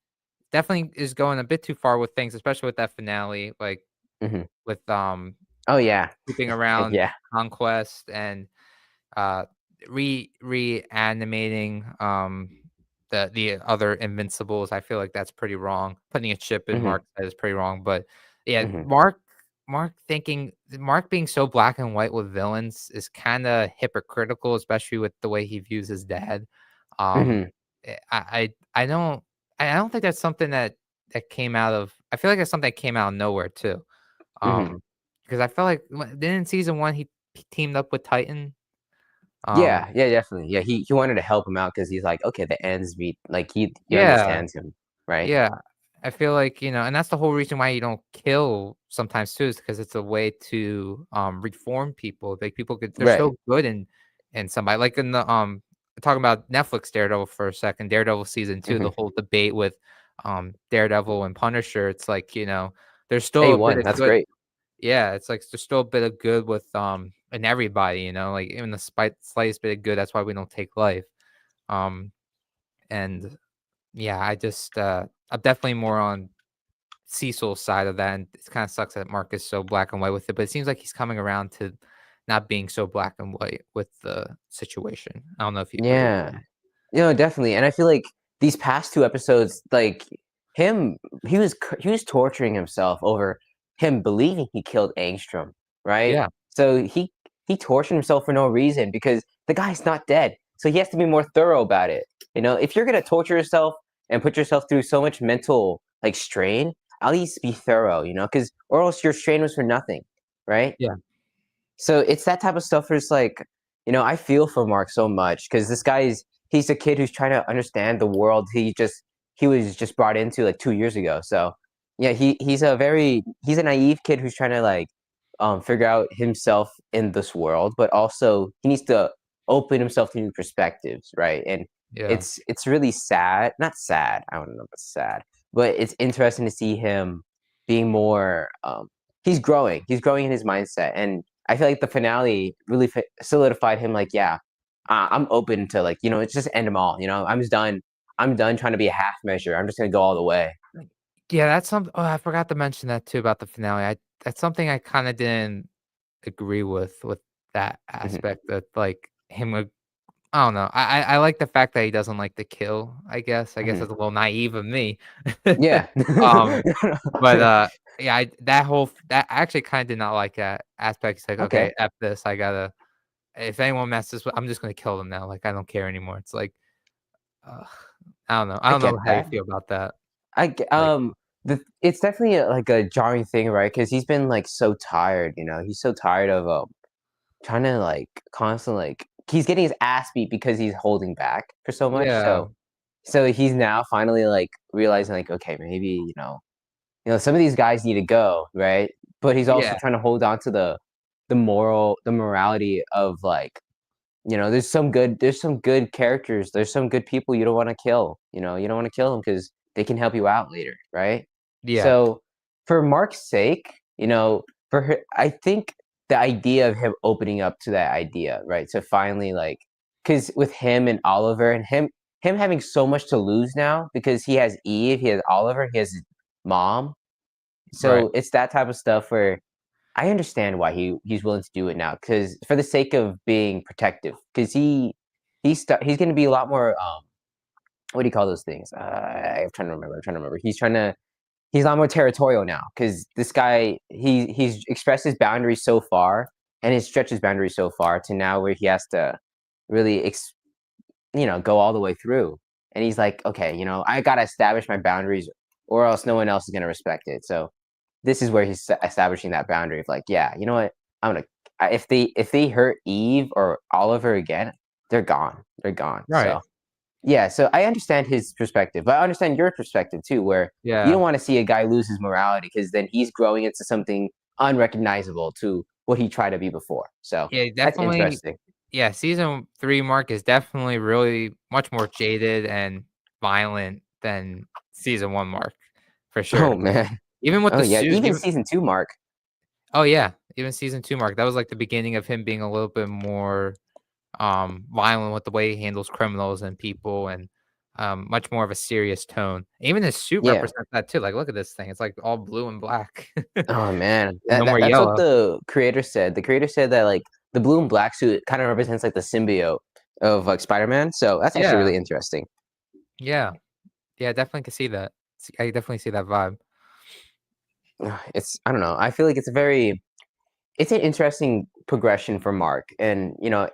Speaker 1: is going a bit too far with things, especially with that finale, like,
Speaker 2: Hmm.
Speaker 1: with,
Speaker 2: Oh yeah,
Speaker 1: looping around
Speaker 2: yeah.
Speaker 1: Conquest and, uh, reanimating, the other Invincibles. I feel like that's pretty wrong. Putting a chip in
Speaker 2: Hmm.
Speaker 1: Mark's head is pretty wrong, but, yeah,
Speaker 2: Hmm.
Speaker 1: Mark being so black and white with villains is kinda hypocritical, especially with the way he views his dad. Um,
Speaker 2: Hmm.
Speaker 1: I don't think that's something that came out of I feel like it's something that came out of nowhere too.
Speaker 2: Hmm.
Speaker 1: Um, because I felt like didn't season 1 he teamed up with Titan? Um,
Speaker 2: Yeah, yeah, definitely. Yeah, he wanted to help him out because he's like, okay, the ends meet. Like he
Speaker 1: yeah.
Speaker 2: understands him, right?
Speaker 1: Yeah, I feel like, and that's the whole reason why you don't kill sometimes too, is because it's a way to, reform people. Like people they're
Speaker 2: Right.
Speaker 1: so good in somebody like in the, talking about Netflix Daredevil for a second, Daredevil season 2, the
Speaker 2: Hmm.
Speaker 1: whole debate with, Daredevil and Punisher. It's like, there's still a bit
Speaker 2: A1.
Speaker 1: of
Speaker 2: That's
Speaker 1: good.
Speaker 2: great.
Speaker 1: Yeah, it's like there's still a bit of good with, in everybody, like even the slightest bit of good. That's why we don't take life. Um, and Yeah, I'm definitely more on Cecil's side of that, and it kinda sucks that Mark is so black and white with it, but it seems like he's coming around to not being so black and white with the situation. I don't know if you agree with
Speaker 2: Yeah.
Speaker 1: that.
Speaker 2: No, definitely, and I feel like these past 2 episodes, like, him he was torturing himself over him believing he killed Angstrom, right?
Speaker 1: Yeah,
Speaker 2: So he tortured himself for no reason because the guy's not dead, so he has to be more thorough about it, you know? If you're gonna torture yourself and put yourself through so much mental, like, strain, at least be thorough, you know, because or else your strain was for nothing, right?
Speaker 1: yeah,
Speaker 2: So it's that type of stuff where it's like, you know, I feel for Mark so much because this guy's he's a kid who's trying to understand the world he was just brought into like 2 years ago. So yeah, he's a naive kid who's trying to like figure out himself in this world, but also he needs to open himself to new perspectives, right? And
Speaker 1: yeah,
Speaker 2: it's really sad, not sad, I don't know if it's sad, but it's interesting to see him being more he's growing in his mindset and I feel like the finale really solidified him. Like, yeah, I'm open to like, you know, it's just end them all. You know, I'm just done. I'm done trying to be a half measure. I'm just gonna go all the way.
Speaker 1: yeah, I forgot to mention that too about the finale. That's something I kinda didn't agree with that
Speaker 2: Mhm,
Speaker 1: aspect that, like, him I don't know. I like the fact that he doesn't like to kill, I guess. I guess
Speaker 2: mhm.
Speaker 1: that's a little naive of me.
Speaker 2: Yeah.
Speaker 1: Um, but, yeah, that I actually kinda did not like that aspect. It's like,
Speaker 2: Okay,
Speaker 1: "Okay, F this, I gotta if anyone messes with I'm just gonna kill them now, like, I don't care anymore." It's like, ugh, I don't know. I
Speaker 2: I
Speaker 1: don't know
Speaker 2: get
Speaker 1: how you
Speaker 2: that.
Speaker 1: feel about that.
Speaker 2: I g-
Speaker 1: Like
Speaker 2: it's definitely like a jarring thing, right? Because he's been like so tired. You know, he's so tired of trying to like constantly like he's getting his ass beat because he's holding back for so much.
Speaker 1: yeah,
Speaker 2: So he's now finally like realizing like okay maybe some of these guys need to go, right? But he's also
Speaker 1: yeah,
Speaker 2: trying to hold on to the morality of like, you know, there's some good characters, there's some good people you don't want to kill. You know, you don't want to kill them because they can help you out later, right?
Speaker 1: yeah,
Speaker 2: So for Mark's sake, you know, for her, I think the idea of him opening up to that idea, right? To finally like, because with him and Oliver and him having so much to lose now because he has Eve, he has Oliver, he has his mom,
Speaker 1: right.
Speaker 2: so it's that type of stuff where I understand why he's willing to do it now, because for the sake of being protective, because he's going to be a lot more what do you call those things? I'm trying to remember. I'm trying to remember. He's a lot more territorial now because this guy he's expressed his boundaries so far and he stretched his boundaries so far to now where he has to really go all the way through. And he's like, okay, you know, I gotta establish my boundaries, or else no one else is gonna respect it. So this is where he's establishing that boundary of like, yeah, you know what? I'm gonna if they hurt Eve or Oliver again, they're gone. They're gone.
Speaker 1: Right.
Speaker 2: So yeah, so I understand his perspective, but I understand your perspective too, where you
Speaker 1: Yeah.
Speaker 2: don't want to see a guy lose his morality because then he's growing into something unrecognizable to what he tried to be before. So
Speaker 1: Yeah,
Speaker 2: that's
Speaker 1: definitely
Speaker 2: interesting.
Speaker 1: yeah, season 3 Mark is definitely really much more jaded and violent than season 1 Mark, for sure.
Speaker 2: Oh man.
Speaker 1: Even with
Speaker 2: Oh
Speaker 1: the
Speaker 2: yeah.
Speaker 1: suit,
Speaker 2: Even
Speaker 1: even
Speaker 2: season 2, Mark.
Speaker 1: oh, yeah, even season 2 Mark, that was, like, the beginning of him being a little bit more, violent with the way he handles criminals and people and, much more of a serious tone. Even his suit
Speaker 2: Yeah.
Speaker 1: represents that too, like, look at this thing, it's, like, all blue and black.
Speaker 2: Oh man,
Speaker 1: No more
Speaker 2: that's what
Speaker 1: yellow.
Speaker 2: the creator said. The creator said that like the blue and black suit kind of represents like the symbiote of like Spider-Man. So that's actually
Speaker 1: Yeah,
Speaker 2: really interesting.
Speaker 1: yeah, yeah, definitely can see that. I definitely see that vibe.
Speaker 2: It's I don't know. I feel like it's an interesting progression for Mark, and you know,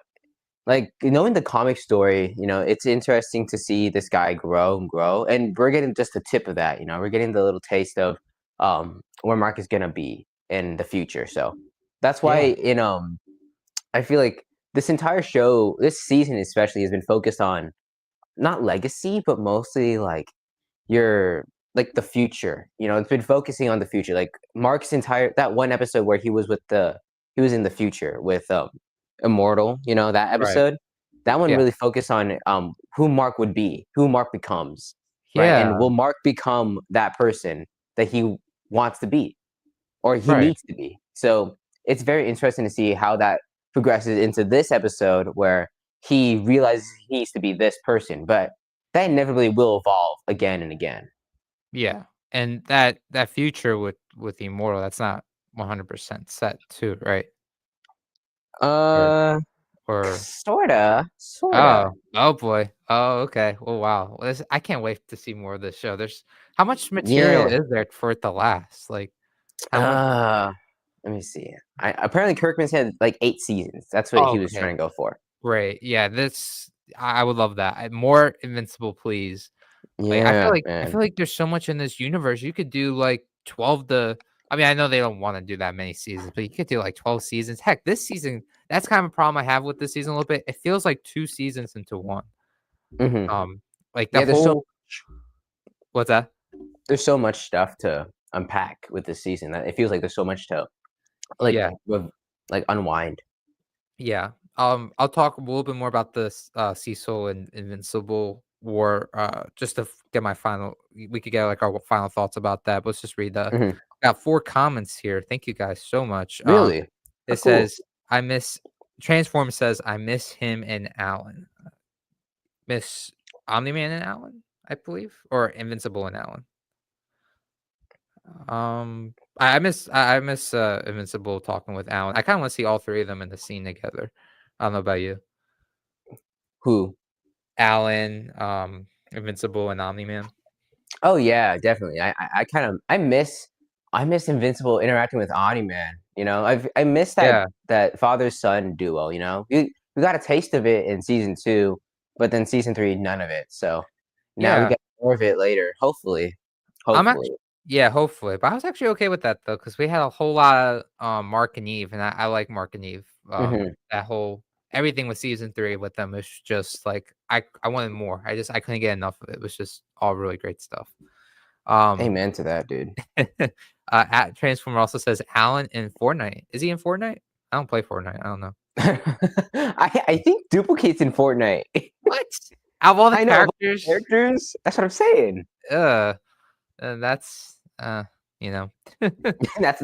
Speaker 2: like knowing the comic story, you know, it's interesting to see this guy grow and grow, and we're getting just the tip of that. You know, we're getting the little taste of where Mark is gonna be in the future. So that's why
Speaker 1: Yeah,
Speaker 2: I feel like this entire show, this season especially, has been focused on not legacy, but mostly like your like the future. You know, it's been focusing on the future. Like Mark's entire that one episode where he was in the future with Immortal, you know, that
Speaker 1: right.
Speaker 2: episode. That one
Speaker 1: Yeah,
Speaker 2: really focused on who Mark would be, who Mark becomes, right? And
Speaker 1: yeah,
Speaker 2: will Mark become that person that he wants to be? Or he
Speaker 1: right.
Speaker 2: needs to be. So it's very interesting to see how that progresses into this episode where he realizes he needs to be this person. But that inevitably will evolve again and again.
Speaker 1: Yeah, and that future with Immortal, that's not 100% set too, right? Or
Speaker 2: Uh,
Speaker 1: or
Speaker 2: sorta.
Speaker 1: oh boy. Oh, okay. Oh, wow. Well, this I can't wait to see more of this show. There's how much material
Speaker 2: Yeah.
Speaker 1: is there for it to last? Like, how much
Speaker 2: Uh, Let me see. Apparently Kirkman's had like 8 seasons. That's what he was
Speaker 1: okay,
Speaker 2: trying to go for.
Speaker 1: great. Yeah, this I would love that. More Invincible, please. Like,
Speaker 2: Yeah,
Speaker 1: I
Speaker 2: man.
Speaker 1: feel like there's so much in this universe. You could do, like, 12 to I mean, I know they don't wanna do that many seasons, but you could do, like, 12 seasons. Heck, this season that's kind of a problem I have with this season a little bit. It feels like 2 seasons into 1.
Speaker 2: Mhm.
Speaker 1: Like, the
Speaker 2: Yeah,
Speaker 1: whole what's that?
Speaker 2: there's so much stuff to unpack with this season that it feels like there's so much to, like,
Speaker 1: Yeah.
Speaker 2: unwind.
Speaker 1: Yeah. I'll talk a little bit more about this Cecil and Invincible War just to get my final we could get like our final thoughts about that. But let's just read the
Speaker 2: Mhm.
Speaker 1: got 4 comments here. Thank you guys so much.
Speaker 2: Really? Oh,
Speaker 1: It
Speaker 2: cool.
Speaker 1: says I miss Transform says I miss him and Alan. Miss Omni-Man and Alan, I believe, or Invincible and Alan. I miss Invincible talking with Alan. I kind of want to see all 3 of them in the scene together. I don't know about you.
Speaker 2: Who?
Speaker 1: Alan, Invincible, and Omni-Man.
Speaker 2: Oh, yeah, definitely. I kind of I miss Invincible interacting with Omni Man, you know? I miss
Speaker 1: Yeah,
Speaker 2: that father-son duo, you know? We got a taste of it in season 2, but then season 3, none of it. So, now we
Speaker 1: yeah.
Speaker 2: get more of it later, hopefully.
Speaker 1: I'm actually
Speaker 2: Hopefully.
Speaker 1: yeah, hopefully, but I was actually okay with that though, because we had a whole lot of, Mark and Eve, and I like Mark and Eve.
Speaker 2: Mhm.
Speaker 1: That whole everything with season 3 with them is just like I wanted more. I couldn't get enough of it. It was just all really great stuff. Um,
Speaker 2: Amen to that, dude.
Speaker 1: at Transformer also says Alan in Fortnite. Is he in Fortnite? I don't play Fortnite. I don't know.
Speaker 2: I think duplicates in Fortnite.
Speaker 1: What? Out of all the
Speaker 2: I know, of all the
Speaker 1: characters?
Speaker 2: characters, that's what I'm saying.
Speaker 1: Ugh, that's, you know.
Speaker 2: That's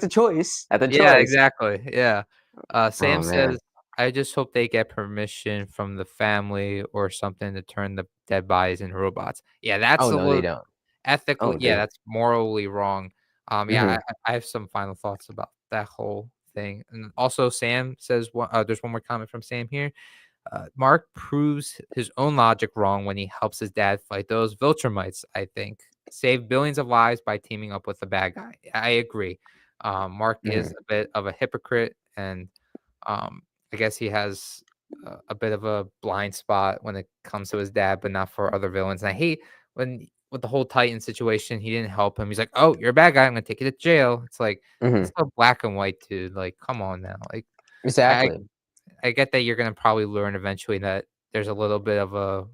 Speaker 2: a choice. That's a
Speaker 1: Yeah,
Speaker 2: choice.
Speaker 1: exactly, yeah.
Speaker 2: Oh,
Speaker 1: Sam
Speaker 2: man.
Speaker 1: says, "I just hope they get permission from the family or something to turn the dead bodies into robots." Yeah, that's
Speaker 2: Oh,
Speaker 1: a
Speaker 2: no, they
Speaker 1: little
Speaker 2: don't.
Speaker 1: ethical
Speaker 2: Oh,
Speaker 1: yeah,
Speaker 2: they
Speaker 1: that's morally wrong. Yeah,
Speaker 2: Mhm,
Speaker 1: I have some final thoughts about that whole thing, and also Sam says there's one more comment from Sam here. Mark proves his own logic wrong when he helps his dad fight those Viltrumites, I think. Save billions of lives by teaming up with the bad guy. I agree. Mark is
Speaker 2: mhm,
Speaker 1: a bit of a hypocrite, and I guess he has a bit of a blind spot when it comes to his dad, but not for other villains. And I hate when with the whole Titan situation, he didn't help him. He's like, "Oh, you're a bad guy. I'm gonna take you to jail." It's like it's
Speaker 2: mhm.
Speaker 1: so black and white, dude. Like, come on now. Like, I
Speaker 2: Exactly.
Speaker 1: I get that you're gonna probably learn eventually that there's a little bit of a,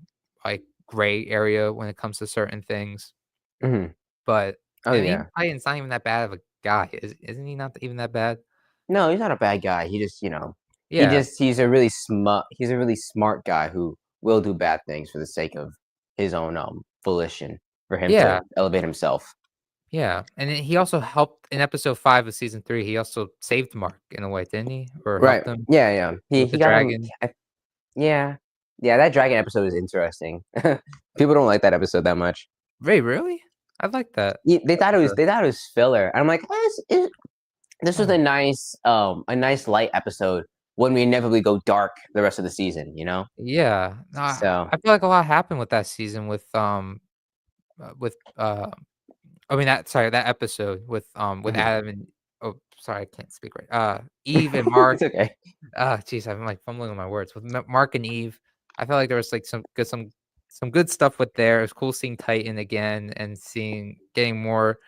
Speaker 1: like, gray area when it comes to certain things,
Speaker 2: Mhm.
Speaker 1: but
Speaker 2: Oh,
Speaker 1: and even
Speaker 2: yeah.
Speaker 1: Titan's not even that bad of a guy, isn't he not even that bad?
Speaker 2: No, he's not a bad guy. He just,
Speaker 1: Yeah.
Speaker 2: he's a really smart guy who will do bad things for the sake of his own, volition, for him to
Speaker 1: Yeah,
Speaker 2: elevate himself.
Speaker 1: yeah, and then he also helped in episode 5 of season 3, he also saved Mark in a way, didn't he? Or
Speaker 2: Right.
Speaker 1: helped him
Speaker 2: Yeah, yeah.
Speaker 1: with
Speaker 2: He
Speaker 1: the
Speaker 2: got him
Speaker 1: dragon.
Speaker 2: yeah. Yeah, that dragon episode is interesting. People don't like that episode that much.
Speaker 1: Wait, really? I like that. That's
Speaker 2: They thought it was filler. And I'm like, this was
Speaker 1: uh
Speaker 2: a nice light episode when we inevitably go dark the rest of the season, you know?
Speaker 1: yeah, no,
Speaker 2: So
Speaker 1: I feel like a lot happened with that season with, I mean, that episode with
Speaker 2: mhm.
Speaker 1: Adam and oh, sorry, I can't speak right. Eve and Mark.
Speaker 2: It's okay.
Speaker 1: Jeez, I'm, like, fumbling on my words. With Mark and Eve, I felt like there was, like, some good stuff with there. It was cool seeing Titan again and getting more,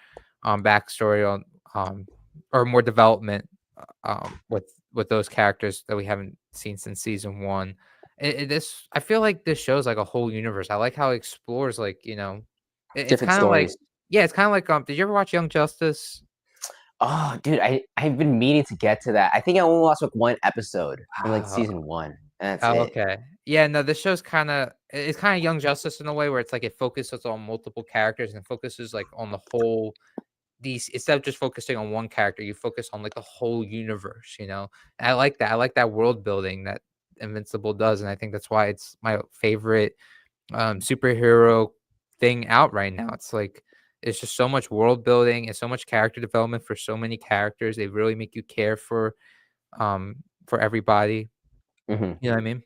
Speaker 1: backstory on, or more development, with those characters that we haven't seen since season 1. This I feel like this show's like a whole universe. I like how it explores, like, it's
Speaker 2: Different
Speaker 1: kinda like
Speaker 2: stories.
Speaker 1: yeah, it's kinda like, did you ever watch Young Justice?
Speaker 2: Oh, dude, I've been meaning to get to that. I think I only watched, like, 1 episode from, like,
Speaker 1: Oh,
Speaker 2: season 1, and that's
Speaker 1: oh,
Speaker 2: it.
Speaker 1: okay. Yeah, no, this show's it's kinda Young Justice in a way where it's like it focuses on multiple characters and focuses, like, on the whole these instead of just focusing on one character, you focus on, like, the whole universe, you know? And I like that. I like that world building that Invincible does, and I think that's why it's my favorite superhero thing out right now. It's like it's just so much world building and so much character development for so many characters. They really make you care for everybody.
Speaker 2: Mhm.
Speaker 1: You know what I mean?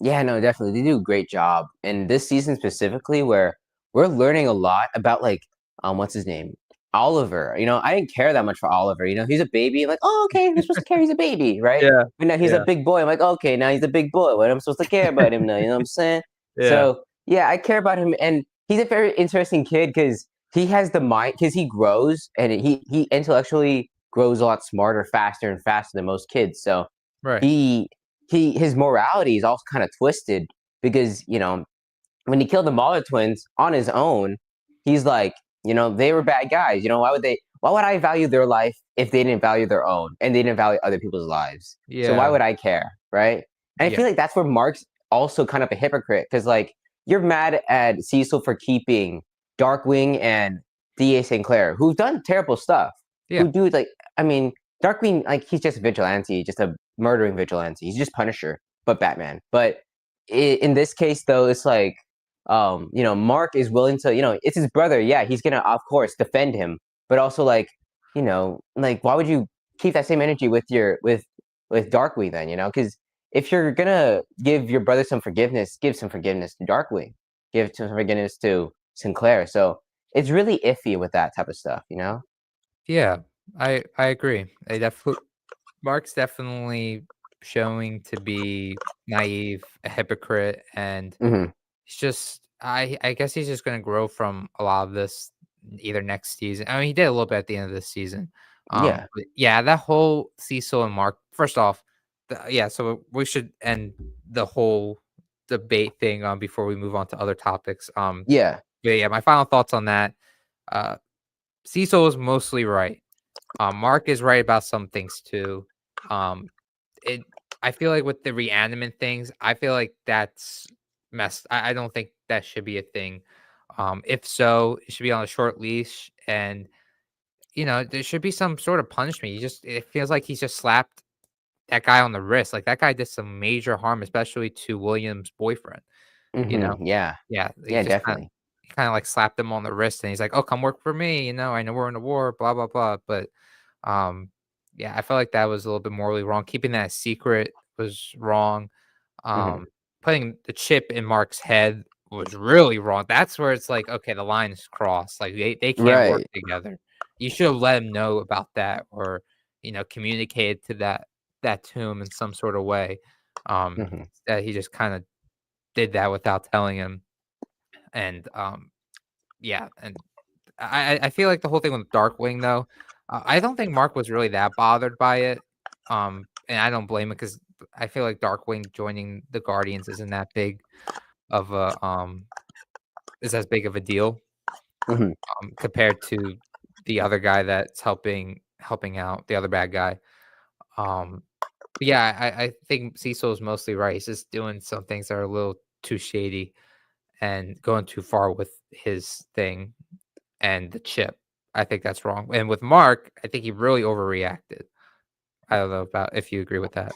Speaker 2: Yeah, no, definitely. They do a great job. And this season specifically where we're learning a lot about like what's his name? Oliver. I didn't care that much for Oliver. He's a baby. I'm like, oh, okay, who's supposed to care? He's a baby, right?
Speaker 1: Yeah.
Speaker 2: But now he's a
Speaker 1: Yeah.
Speaker 2: big boy. I'm like, okay, now he's a big boy. What am I supposed to care about him now? You know what I'm saying?
Speaker 1: Yeah.
Speaker 2: So yeah, I care about him, and he's a very interesting kid because he has the mind because he grows and he intellectually grows a lot smarter, faster, and faster than most kids. So
Speaker 1: Right.
Speaker 2: he his morality is also kind of twisted because when he killed the Mahler twins on his own, he's like, they were bad guys. Why would I value their life if they didn't value their own and they didn't value other people's lives? So why
Speaker 1: Yeah.
Speaker 2: would I care, right? And I
Speaker 1: Yeah.
Speaker 2: feel like that's where Mark's also kind of a hypocrite because like you're mad at Cecil for keeping Darkwing and D.A. Sinclair, who've done terrible stuff,
Speaker 1: Yeah.
Speaker 2: who do like, I mean, Darkwing, like he's just a vigilante, just a murdering vigilante. He's just Punisher, but Batman. But in this case, though, it's like Mark is willing to, it's his brother. Yeah, he's gonna, of course, defend him, but also like, like why would you keep that same energy with with Darkwing then? Because if you're gonna give your brother some forgiveness, give some forgiveness to Darkwing, give some forgiveness to Sinclair. So it's really iffy with that type of stuff.
Speaker 1: Yeah. I agree. I definitely Mark's definitely showing to be naive, a hypocrite, and
Speaker 2: Hmm.
Speaker 1: he's just I guess he's just gonna grow from a lot of this either next season. I mean, he did a little bit at the end of this season.
Speaker 2: Yeah.
Speaker 1: But yeah, that whole Cecil and Mark. First off, yeah, so we should end the whole debate thing before we move on to other topics.
Speaker 2: Yeah.
Speaker 1: But yeah, my final thoughts on that. Uh, Cecil is mostly right. Mark is right about some things too. Um, it I feel like with the reanimate things, I feel like that's messed. I don't think that should be a thing. If so, it should be on a short leash, and there should be some sort of punishment. It feels like he's just slapped that guy on the wrist. Like that guy did some major harm, especially to William's boyfriend. You know,
Speaker 2: Yeah.
Speaker 1: yeah,
Speaker 2: Yeah, definitely.
Speaker 1: he kind of like slapped him on the wrist, and he's like, "Oh, come work for me." I know we're in a war, blah blah blah. But um, yeah, I felt like that was a little bit morally wrong. Keeping that secret was wrong.
Speaker 2: Hmm.
Speaker 1: Um, Putting the chip in Mark's head was really wrong. That's where it's like, okay, the line is crossed. Like they can't work
Speaker 2: Right.
Speaker 1: together. You should have let him know about that, or communicated to that to him in some sort of way.
Speaker 2: Hmm.
Speaker 1: That he just kind of did that without telling him, and yeah, and I feel like the whole thing with Darkwing though, I don't think Mark was really that bothered by it, and I don't blame him because I feel like Darkwing joining the Guardians isn't that big of a is as big of a deal,
Speaker 2: Hmm.
Speaker 1: compared to the other guy that's helping out the other bad guy. Um, but yeah, I think Cecil is mostly right. He's just doing some things that are a little too shady and going too far with his thing and the chip. I think that's wrong. And with Mark, I think he really overreacted. I don't know about if you agree with that.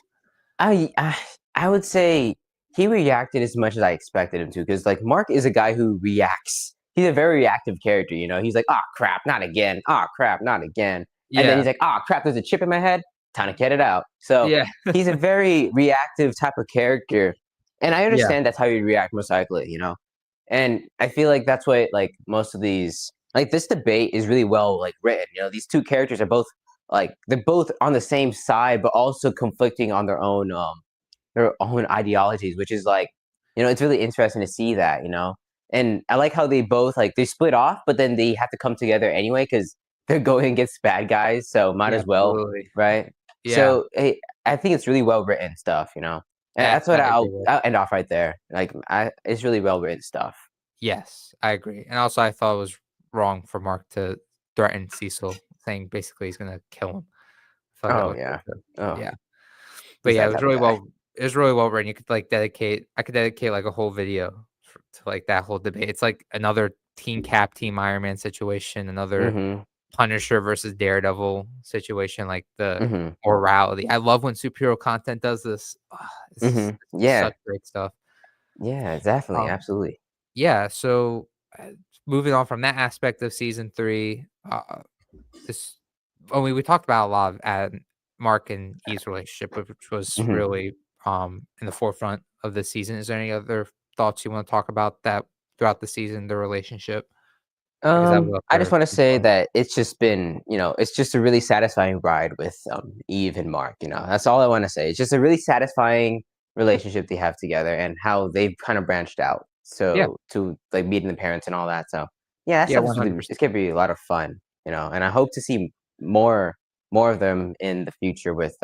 Speaker 2: I I I would say he reacted as much as I expected him to, because like Mark is a guy who reacts. He's a very reactive character. He's like, "Ah, crap, not again. Ah, crap, not again." And then
Speaker 1: Yeah.
Speaker 2: he's like, "Ah, crap, there's a chip in my head. Time to get it out." So
Speaker 1: Yeah.
Speaker 2: he's a very reactive type of character, and I
Speaker 1: Yeah.
Speaker 2: understand that's how you react most likely. And I feel like that's what like most of these like this debate is really well like written. These two characters are both like they're both on the same side, but also conflicting on their own ideologies, which is like, it's really interesting to see that. And I like how they both like they split off, but then they have to come together anyway because they're going against bad guys, so might
Speaker 1: Yeah,
Speaker 2: as well,
Speaker 1: absolutely.
Speaker 2: right?
Speaker 1: Yeah.
Speaker 2: So hey, I think it's really well written stuff. And
Speaker 1: I
Speaker 2: that's what
Speaker 1: agree
Speaker 2: I'll
Speaker 1: with.
Speaker 2: I'll end off right there. Like, it's really well written stuff.
Speaker 1: Yes, I agree. And also I thought it was wrong for Mark to threaten Cecil, saying basically he's gonna kill him. I thought that
Speaker 2: Oh
Speaker 1: was
Speaker 2: yeah. Oh,
Speaker 1: yeah. But
Speaker 2: he's
Speaker 1: yeah,
Speaker 2: that type of guy.
Speaker 1: it was really well written. You could like dedicate I could dedicate like a whole video to like that whole debate. It's like another Team Cap, Team Iron Man situation, another
Speaker 2: Mhm.
Speaker 1: Punisher versus Daredevil situation, like the
Speaker 2: Mhm.
Speaker 1: morality. I love when superhero content does this. This is
Speaker 2: Mhm.
Speaker 1: such
Speaker 2: Yeah.
Speaker 1: great stuff.
Speaker 2: Yeah. Definitely.
Speaker 1: Um,
Speaker 2: Absolutely.
Speaker 1: yeah, so, moving on from that aspect of season 3, this we talked about a lot of Mark and Eve's relationship, which was
Speaker 2: Mhm.
Speaker 1: really, in the forefront of the season. Is there any other thoughts you wanna talk about that throughout the season, the relationship? Because that was up
Speaker 2: I just
Speaker 1: there
Speaker 2: want to
Speaker 1: as
Speaker 2: say
Speaker 1: well.
Speaker 2: that it's just been, it's just a really satisfying ride with Eve and Mark. That's all I want to say. It's just a really satisfying relationship they have together, and how they've kind of branched out.
Speaker 1: Yeah.
Speaker 2: So to like meeting the parents and all that. So yeah, that
Speaker 1: Yeah,
Speaker 2: stuff is really,
Speaker 1: 100%.
Speaker 2: it's gonna be a lot of fun. And I hope to see more more of them in the future with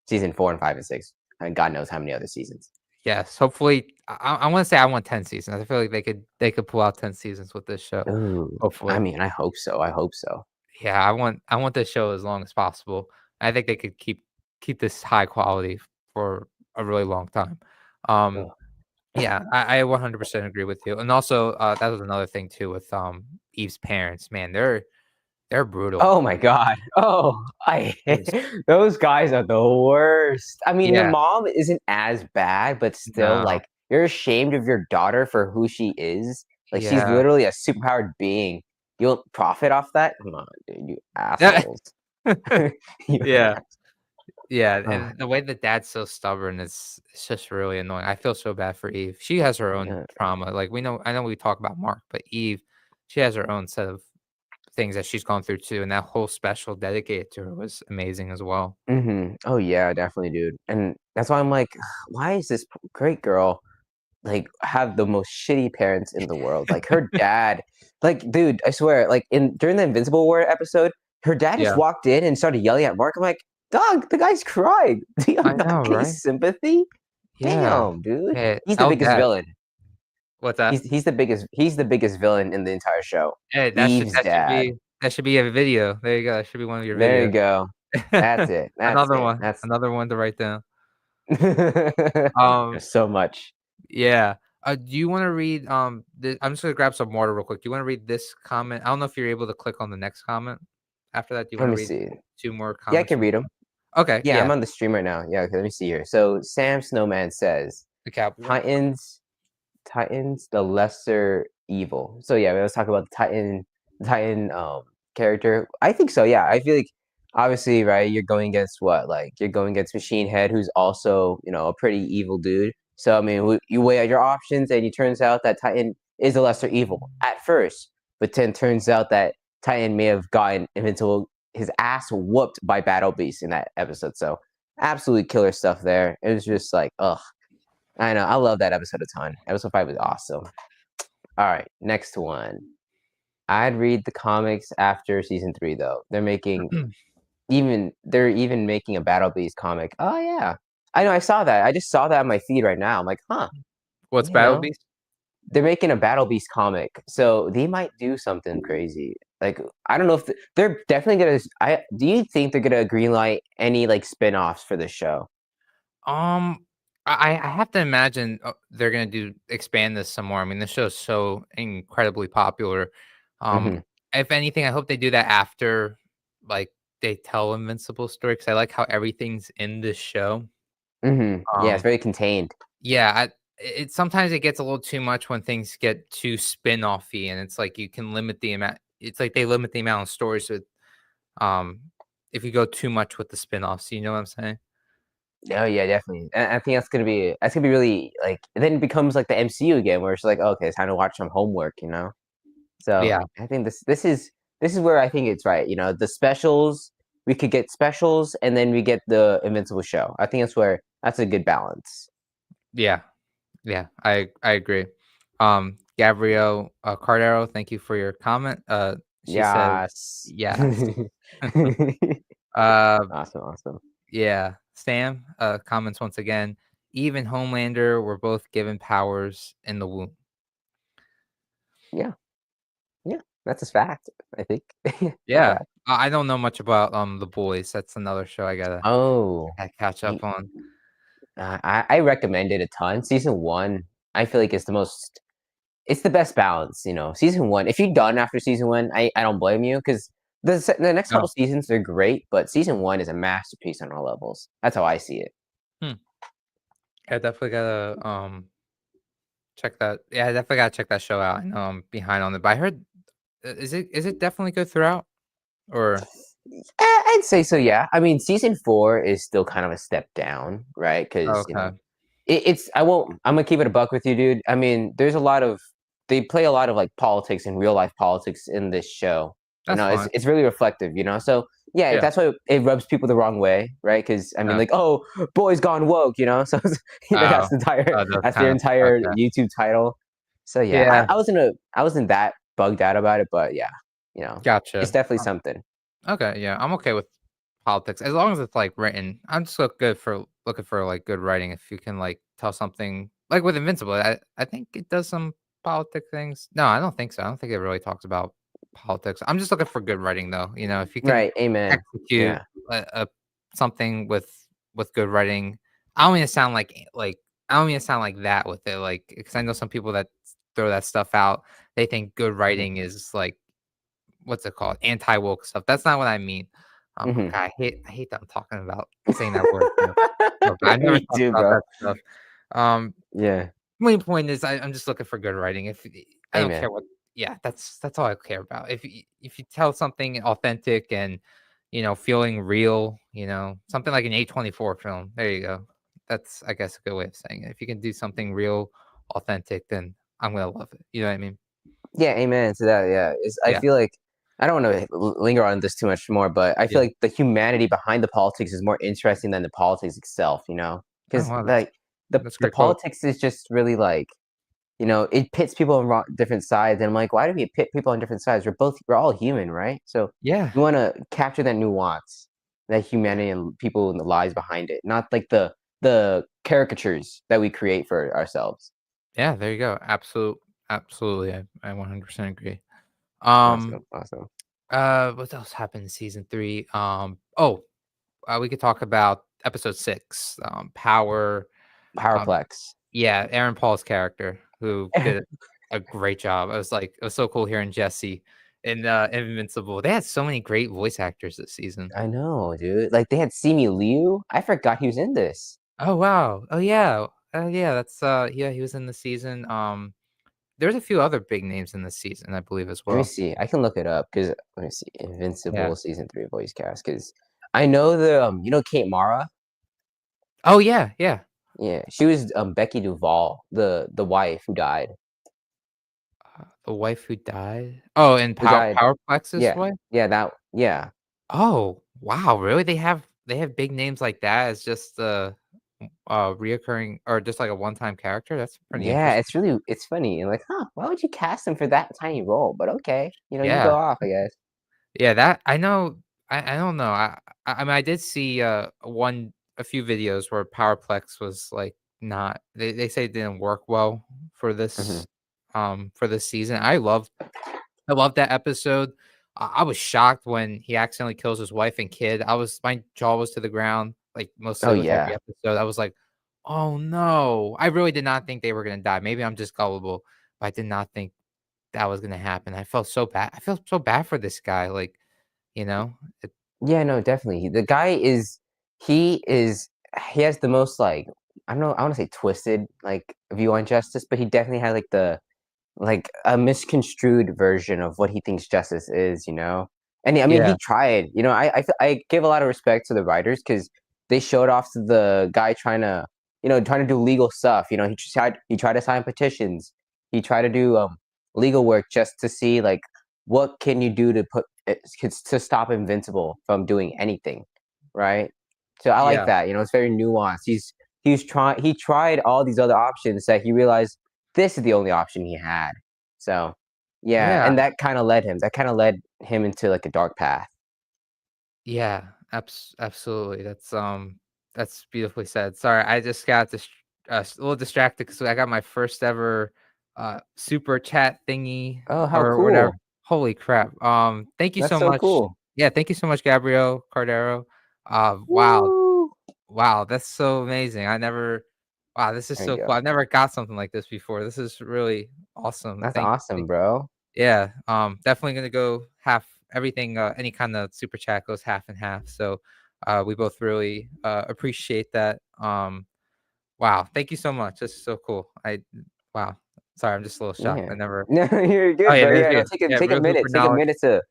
Speaker 2: season 4 and 5 and 6, and God knows how many other seasons.
Speaker 1: Yes, hopefully I wanna say I want 10 seasons. I feel like they could pull out 10 seasons with this show,
Speaker 2: Ooh, I
Speaker 1: hopefully.
Speaker 2: mean, I hope so. I hope so.
Speaker 1: Yeah, I want this show as long as possible. I think they could keep this high quality for a really long time. Um,
Speaker 2: Ugh.
Speaker 1: yeah, I 100% agree with you, and also, that was another thing too with, Eve's parents. Man, they're brutal.
Speaker 2: Oh my god. Oh, I
Speaker 1: Yes.
Speaker 2: those guys are the worst. I mean, the
Speaker 1: Yeah,
Speaker 2: mom isn't as bad, but still,
Speaker 1: no,
Speaker 2: like, you're ashamed of your daughter for who she is. Like, she's
Speaker 1: yeah.
Speaker 2: literally a superpowered being. You'll profit off that? Come on, dude, you assholes. You
Speaker 1: Yeah.
Speaker 2: ass
Speaker 1: Yeah,
Speaker 2: Ugh,
Speaker 1: and the way that dad's so stubborn is it's just really annoying. I feel so bad for Eve. She has her own
Speaker 2: yeah.
Speaker 1: trauma. Like I know we talk about Mark, but Eve, she has her own set of things that she's gone through too, and that whole special dedicated to her was amazing as well.
Speaker 2: Mhm. Oh, yeah, definitely, dude, and that's why I'm like, why is this great girl like, have the most shitty parents in the world. Like, her dad like, dude, I swear, like, in during the Invincible War episode, her dad just
Speaker 1: Yeah,
Speaker 2: walked in and started yelling at Mark. I'm like, "Dog, the guy's crying. Do you
Speaker 1: I
Speaker 2: not
Speaker 1: know,
Speaker 2: get
Speaker 1: right?
Speaker 2: sympathy?
Speaker 1: Yeah.
Speaker 2: Damn, dude."
Speaker 1: Hey,
Speaker 2: He's the
Speaker 1: tell
Speaker 2: biggest
Speaker 1: dad.
Speaker 2: villain.
Speaker 1: What's
Speaker 2: He's
Speaker 1: that?
Speaker 2: he's the biggest villain in the entire show.
Speaker 1: Hey,
Speaker 2: Eve's dad.
Speaker 1: that should be a video. There you go. That should be one of your
Speaker 2: There you
Speaker 1: videos.
Speaker 2: go. That's it. That's it. That's
Speaker 1: Another one to write down. Um,
Speaker 2: There's so much.
Speaker 1: yeah. Do you wanna read, I'm just gonna grab some water real quick. Do you wanna read this comment? I don't know if you're able to click on the next comment after that. Do you
Speaker 2: Let
Speaker 1: wanna
Speaker 2: me
Speaker 1: read
Speaker 2: see.
Speaker 1: 2 more
Speaker 2: Yeah, I
Speaker 1: comments
Speaker 2: can
Speaker 1: from
Speaker 2: read them.
Speaker 1: Okay,
Speaker 2: Yeah, I'm
Speaker 1: yeah,
Speaker 2: on the stream right now. Yeah, okay, let me see here. So, Sam Snowman says,
Speaker 1: the Cowboys one.
Speaker 2: Titans the lesser evil. So yeah, let's talk about the Titan character. I think so, yeah. I feel like obviously, right, you're going against what? Like you're going against Machine Head, who's also, a pretty evil dude. So I mean, you weigh out your options, and it turns out that Titan is the lesser evil at first, but then turns out that Titan may have gotten Invincible his ass whooped by Battle Beast in that episode. So absolutely killer stuff there. It was just like, ugh. I know. I love that episode a ton. Episode 5 was awesome. All right, next one. I'd read the comics after season 3 though. They're even making a Battle Beast comic. Oh yeah. I know, I saw that. I just saw that on my feed right now. I'm like, huh,
Speaker 1: What's
Speaker 2: you
Speaker 1: Battle
Speaker 2: know,
Speaker 1: Beast?
Speaker 2: they're making a Battle Beast comic. So they might do something crazy. Like, I don't know if they're definitely gonna do you think they're gonna greenlight any like spin-offs for the show?
Speaker 1: Um, I have to imagine, they're gonna do expand this some more. I mean, this show is so incredibly popular. Um,
Speaker 2: Hmm.
Speaker 1: if anything, I hope they do that after, like, they tell Invincible story because I like how everything's in this show.
Speaker 2: Hmm. Yeah, it's
Speaker 1: Um,
Speaker 2: very contained.
Speaker 1: yeah, sometimes it gets a little too much when things get too spin-offy, and it's like you can limit the amount. It's like they limit the amount of stories with, um, if you go too much with the spin-offs. You know what I'm saying?
Speaker 2: Oh yeah, definitely. And I think that's gonna be really like then it becomes like the MCU again, where it's like, okay, it's time to watch some homework. So
Speaker 1: Yeah,
Speaker 2: I think this is where I think it's right. The specials, we could get specials, and then we get the Invincible show. I think that's a good balance.
Speaker 1: yeah. Yeah, I agree. Gabrielle, Cardero, thank you for your comment. She says,
Speaker 2: Yes.
Speaker 1: "Yes." Uh,
Speaker 2: Awesome, awesome.
Speaker 1: yeah. Sam, comments once again, "Eve and Homelander were both given powers in the womb."
Speaker 2: Yeah, yeah, that's a fact. I think that's a
Speaker 1: Yeah.
Speaker 2: fact.
Speaker 1: I don't know much about, The Boys. That's another show
Speaker 2: Oh,
Speaker 1: I catch up on.
Speaker 2: I recommend it a ton. Season 1, I feel like it's the best balance. Season 1, if you're done after season 1, I don't blame you because the next couple
Speaker 1: Oh,
Speaker 2: seasons they're great, but season 1 is a masterpiece on all levels. That's how I see it.
Speaker 1: hmm. I definitely gotta, check that. Yeah, I definitely gotta check that show out. I know I'm behind on it, but I heard is it definitely good throughout? Or
Speaker 2: I'd say so, yeah. I mean, season 4 is still kind of a step down, right? Because you know,
Speaker 1: okay,
Speaker 2: it's I won't. I'm gonna keep it a buck with you, dude. I mean, there's a lot of they play a lot of like politics and real life politics in this show. You
Speaker 1: that's
Speaker 2: know,
Speaker 1: fine.
Speaker 2: it's really reflective. You know, so yeah,
Speaker 1: Yeah,
Speaker 2: that's why it rubs people the wrong way, right? Because I mean,
Speaker 1: yeah.
Speaker 2: like, oh, boys gone woke. You know, so
Speaker 1: Oh, those
Speaker 2: that's their
Speaker 1: kind of
Speaker 2: entire
Speaker 1: okay.
Speaker 2: YouTube title. So yeah,
Speaker 1: Yeah,
Speaker 2: I wasn't that bugged out about it, but yeah, you know, it's
Speaker 1: gotcha.
Speaker 2: definitely something.
Speaker 1: Okay, yeah, I'm okay with politics as long as it's like written. I'm just looking for like good writing. If you can like tell something like with Invincible, I think it does some politic things. No, I don't think so. I don't think it really talks about politics. I'm just looking for good writing though. You know, if you can
Speaker 2: Right. Amen.
Speaker 1: execute
Speaker 2: Yeah.
Speaker 1: something with good writing, I don't mean to sound like I don't mean to sound like that with it. Like because I know some people that throw that stuff out. They think good
Speaker 2: Mhm.
Speaker 1: writing is like what's it called? Anti-woke stuff. That's not what I mean.
Speaker 2: Mhm.
Speaker 1: God, I hate that I'm talking about saying that word too. No, I've never
Speaker 2: Me
Speaker 1: talked
Speaker 2: too,
Speaker 1: about
Speaker 2: bro.
Speaker 1: that stuff. Um,
Speaker 2: Yeah.
Speaker 1: Main point is I'm just looking for good writing. I don't
Speaker 2: Amen.
Speaker 1: care what yeah, that's all I care about. If you tell something authentic and, feeling real, something like an A24 film, there you go. That's, I guess, a good way of saying it. If you can do something real, authentic, then I'm gonna love it. You know what I mean?
Speaker 2: Yeah, amen to that, yeah. I
Speaker 1: Yeah,
Speaker 2: feel like I don't wanna linger on this too much more, but I feel
Speaker 1: yeah.
Speaker 2: like the humanity behind the politics is more interesting than the politics itself, you know?
Speaker 1: Oh,
Speaker 2: Because
Speaker 1: wow,
Speaker 2: like,
Speaker 1: that's a
Speaker 2: the
Speaker 1: great quote.
Speaker 2: politics is just really, like, you know, it pits people on different sides, and I'm like, "Why do we pit people on different sides? We're all human, right?" So,
Speaker 1: Yeah.
Speaker 2: we wanna capture that nuance, that humanity and people and the lies behind it, not like the caricatures that we create for ourselves.
Speaker 1: Yeah, there you go. Absolutely. I 100% agree. Um,
Speaker 2: Awesome, awesome.
Speaker 1: what else happened in season 3? We could talk about episode 6, Power. Um,
Speaker 2: Powerplex.
Speaker 1: yeah, Aaron Paul's character who did a great job. I was like, it was so cool hearing Jesse in Invincible. They had so many great voice actors this season.
Speaker 2: I know, dude. Like, they had Simi Liu. I forgot he was in this.
Speaker 1: Oh wow. Oh yeah. Yeah, that's yeah, he was in the season. There's a few other big names in this season, I believe as
Speaker 2: Let me
Speaker 1: well.
Speaker 2: see. I can look it up because let me see.
Speaker 1: Yeah.
Speaker 2: Invincible season 3 voice cast. Because I know you know Kate Mara?
Speaker 1: Oh yeah, yeah.
Speaker 2: Yeah, she was Becky Duvall, the wife who died.
Speaker 1: The wife who died? Oh, and
Speaker 2: Who died?
Speaker 1: Powerplex's
Speaker 2: Yeah,
Speaker 1: wife?
Speaker 2: yeah, yeah,
Speaker 1: Oh, wow, really? They have big names like that as just reoccurring or just like a one-time character? That's pretty
Speaker 2: yeah.
Speaker 1: interesting.
Speaker 2: It's funny and like, huh? Why would you cast him for that tiny role? But okay, you know, you
Speaker 1: Yeah.
Speaker 2: go off, I guess.
Speaker 1: Yeah, that I know I don't know. I mean, I did see, a few videos where Powerplex was, like, not they say it didn't work well
Speaker 2: Hmm.
Speaker 1: for this season. I love that episode. I was shocked when he accidentally kills his wife and kid. My jaw was to the ground, like,
Speaker 2: Oh
Speaker 1: mostly with every
Speaker 2: yeah,
Speaker 1: episode. I was like, "Oh, no." I really did not think they were gonna die. Maybe I'm just gullible, but I did not think that was gonna happen. I felt so bad. I felt so bad for this guy, like, you know? It
Speaker 2: yeah. No, definitely. The guy he is he has the most like I don't know. I want to say twisted like view on justice, but he definitely had like a misconstrued version of what he thinks justice is, you know? And I mean,
Speaker 1: Yeah,
Speaker 2: he tried, you know, I give a lot of respect to the writers because they showed off to the guy trying to do legal stuff. You know, he tried to sign petitions. He tried to do legal work just to see like what can you do to to stop Invincible from doing anything, right? So I like
Speaker 1: yeah,
Speaker 2: that. You know, it's very nuanced. He tried all these other options that he realized this is the only option he had. So, yeah,
Speaker 1: yeah,
Speaker 2: and that kinda led him into, like, a dark path.
Speaker 1: yeah, absolutely. That's beautifully said. Sorry, I just got a little distracted because I got my first ever, super chat thingy
Speaker 2: Oh, how
Speaker 1: or whatever.
Speaker 2: cool.
Speaker 1: Holy crap. Thank you
Speaker 2: That's
Speaker 1: so
Speaker 2: so
Speaker 1: much.
Speaker 2: cool.
Speaker 1: Yeah, thank you so much, Gabrielle Cardero. Wow.
Speaker 2: Woo!
Speaker 1: Wow, that's so amazing. Wow, this is
Speaker 2: There you
Speaker 1: so cool.
Speaker 2: go.
Speaker 1: I've never got something like this before. This is really awesome.
Speaker 2: That's awesome, bro.
Speaker 1: Yeah, definitely gonna go half everything, any kind of super chat goes half and half. So, we both really, appreciate that. Wow, thank you so much. This is so cool. Wow. Sorry, I'm just a little shocked.
Speaker 2: Yeah.
Speaker 1: I never
Speaker 2: No, you're
Speaker 1: Oh,
Speaker 2: good,
Speaker 1: yeah,
Speaker 2: bro.
Speaker 1: there's
Speaker 2: Yeah, no,
Speaker 1: you. Yeah,
Speaker 2: take a
Speaker 1: Real
Speaker 2: minute.
Speaker 1: Hooper
Speaker 2: Take a
Speaker 1: Knowledge.
Speaker 2: minute to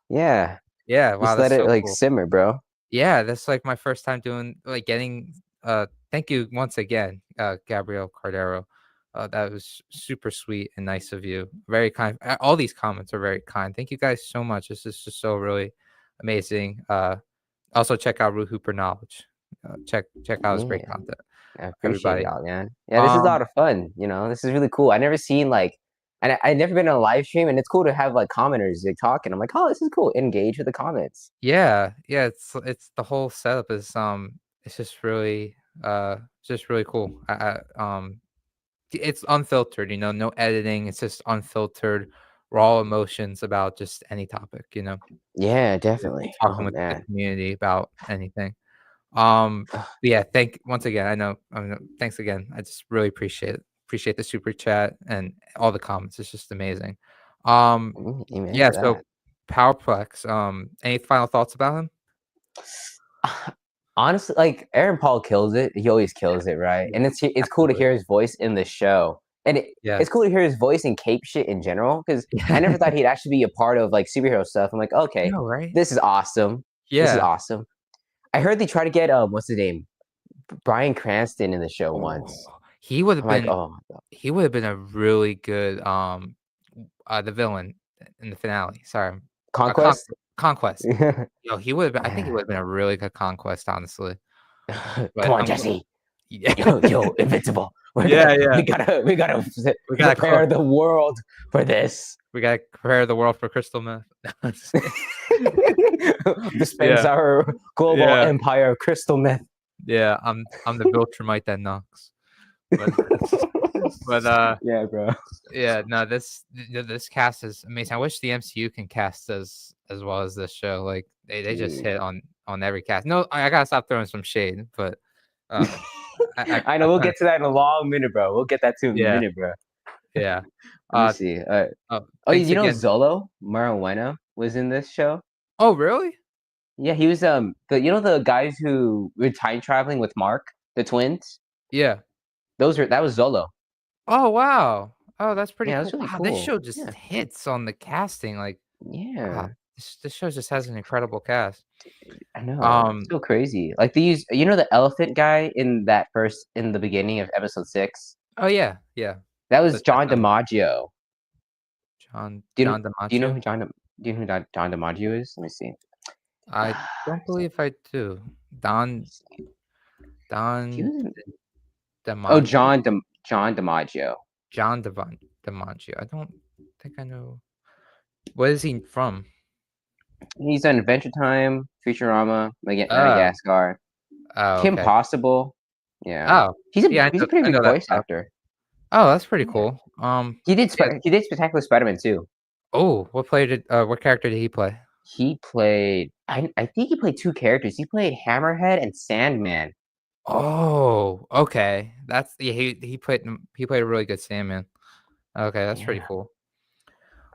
Speaker 2: yeah.
Speaker 1: Yeah, wow,
Speaker 2: Just let
Speaker 1: that's
Speaker 2: it
Speaker 1: so
Speaker 2: like
Speaker 1: cool.
Speaker 2: simmer, bro.
Speaker 1: Yeah, that's, like, my first time doing like, getting thank you once again, Gabrielle Cardero. That was super sweet and nice of you. Very kind. All these comments are very kind. Thank you guys so much. This is just so really amazing. Also check out Real Hooper Knowledge. Check out his great
Speaker 2: Yeah.
Speaker 1: content,
Speaker 2: I appreciate
Speaker 1: everybody.
Speaker 2: y'all, man. Yeah, this is a
Speaker 1: Um,
Speaker 2: lot of fun. This is really cool. I never seen like, and I never been on a live stream, and it's cool to have like commenters like talking. I'm like, oh, this is cool. Engage with the comments.
Speaker 1: yeah, yeah, it's the whole setup is, it's just really cool. It's unfiltered, no editing. It's just unfiltered, raw emotions about just any topic,
Speaker 2: Yeah,
Speaker 1: just
Speaker 2: definitely.
Speaker 1: talking
Speaker 2: Oh
Speaker 1: with the
Speaker 2: man.
Speaker 1: community about anything. Um,
Speaker 2: Ugh,
Speaker 1: but yeah, once again, I know, thanks again. I just really appreciate it. Appreciate the super chat and all the comments. It's just amazing. Um,
Speaker 2: amen
Speaker 1: yeah,
Speaker 2: to
Speaker 1: so
Speaker 2: that.
Speaker 1: Powerplex, any final thoughts about him?
Speaker 2: Honestly, like Aaron Paul kills it. He always kills it, right?
Speaker 1: Yeah,
Speaker 2: And it's cool to
Speaker 1: absolutely.
Speaker 2: hear his voice in the show, and
Speaker 1: Yeah.
Speaker 2: it's cool to hear his voice in Cape shit in general. Because I
Speaker 1: Yeah.
Speaker 2: never thought he'd actually be a part of like superhero stuff. I'm like,
Speaker 1: I
Speaker 2: okay,
Speaker 1: know, right?
Speaker 2: this is awesome. This is
Speaker 1: Yeah.
Speaker 2: awesome. I heard they try to get what's his name, Bryan Cranston in the show once.
Speaker 1: Oh, he would have
Speaker 2: I'm like,
Speaker 1: been
Speaker 2: oh my god,
Speaker 1: he would have been a really good, the villain in the finale. Sorry,
Speaker 2: Conquest.
Speaker 1: Conquest. He would have been I think he
Speaker 2: Yeah.
Speaker 1: would have been a really good Conquest, honestly.
Speaker 2: Come
Speaker 1: But
Speaker 2: on,
Speaker 1: I'm gl
Speaker 2: Jesse.
Speaker 1: Yeah.
Speaker 2: Yo, Invincible.
Speaker 1: Yeah,
Speaker 2: We
Speaker 1: yeah.
Speaker 2: gotta
Speaker 1: We gotta
Speaker 2: prepare the world for this.
Speaker 1: we gotta prepare the world for crystal meth. No, I'm just kidding.
Speaker 2: Dispense
Speaker 1: Yeah,
Speaker 2: our global
Speaker 1: yeah,
Speaker 2: empire of crystal meth.
Speaker 1: yeah, I'm the Viltrumite that knocks. But but,
Speaker 2: Yeah, bro.
Speaker 1: yeah, no, this cast is amazing. I wish the MCU can cast as well as this show. Like they just
Speaker 2: Mm.
Speaker 1: hit on every cast. No, I gotta stop throwing some shade, but uh,
Speaker 2: I know
Speaker 1: I
Speaker 2: we'll
Speaker 1: kind of
Speaker 2: get to that in a long minute, bro. We'll get that to in a
Speaker 1: yeah,
Speaker 2: minute, bro.
Speaker 1: yeah.
Speaker 2: Let me
Speaker 1: Uh,
Speaker 2: see. Oh,
Speaker 1: thanks again.
Speaker 2: Zolo Marijuana was in this show?
Speaker 1: Oh, really?
Speaker 2: Yeah, he was the guys who were time traveling with Mark, the twins?
Speaker 1: Yeah.
Speaker 2: That was Zolo.
Speaker 1: Oh, wow. Oh, that's pretty
Speaker 2: Yeah,
Speaker 1: cool.
Speaker 2: that's really
Speaker 1: Wow, this
Speaker 2: cool.
Speaker 1: show just
Speaker 2: Yeah.
Speaker 1: hits on the casting. Like, wow,
Speaker 2: Yeah.
Speaker 1: this show just has an incredible cast.
Speaker 2: I know. It's
Speaker 1: Um.
Speaker 2: so crazy. Like they use the elephant guy in the beginning of episode 6?
Speaker 1: Oh yeah, yeah.
Speaker 2: That
Speaker 1: The
Speaker 2: was
Speaker 1: chest
Speaker 2: John
Speaker 1: on
Speaker 2: DiMaggio.
Speaker 1: John
Speaker 2: Do you know
Speaker 1: DiMaggio.
Speaker 2: who John DiMaggio is? Let me see.
Speaker 1: I don't
Speaker 2: So,
Speaker 1: believe I do.
Speaker 2: let me
Speaker 1: Don
Speaker 2: see. He
Speaker 1: Don
Speaker 2: was in Oh,
Speaker 1: DiMaggio?
Speaker 2: John DiMaggio.
Speaker 1: John DiMaggio. I don't think I know. What is he from?
Speaker 2: He's done Adventure Time, Futurama,
Speaker 1: Oh.
Speaker 2: Madagascar,
Speaker 1: Oh,
Speaker 2: Kim
Speaker 1: okay.
Speaker 2: Possible. Yeah.
Speaker 1: Oh. Yeah,
Speaker 2: He's a pretty
Speaker 1: I know
Speaker 2: big
Speaker 1: that
Speaker 2: voice
Speaker 1: stuff.
Speaker 2: actor.
Speaker 1: Oh, that's pretty
Speaker 2: Yeah.
Speaker 1: cool. Yeah.
Speaker 2: He did Spectacular Spider-Man too.
Speaker 1: Oh, what character did he play?
Speaker 2: I think he played 2 characters. He played Hammerhead and Sandman.
Speaker 1: Oh, okay. That's yeah, he played a really good Sandman. Okay, that's pretty
Speaker 2: Yeah.
Speaker 1: cool.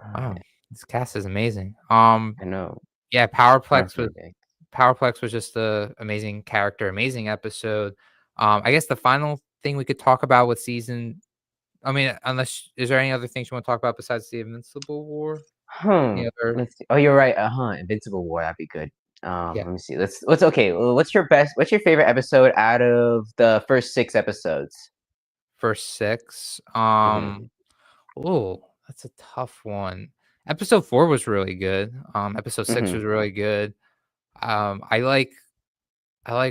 Speaker 1: Wow.
Speaker 2: Alright.
Speaker 1: This cast is amazing.
Speaker 2: I know.
Speaker 1: Yeah,
Speaker 2: Definitely big.
Speaker 1: Powerplex was just a amazing character, amazing episode. I guess the final thing we could talk about with season I mean, unless is there any other things you want to talk about besides the Invincible War? Any other
Speaker 2: Let's see. Oh, you're right. Invincible War, that'd be good.
Speaker 1: yeah,
Speaker 2: Let me see. Let's okay. What's your favorite episode out of the first 6 episodes?
Speaker 1: first 6?
Speaker 2: Mhm.
Speaker 1: Oh, that's a tough one. Episode 4 was really good. Episode 6
Speaker 2: Mhm.
Speaker 1: was really good. I like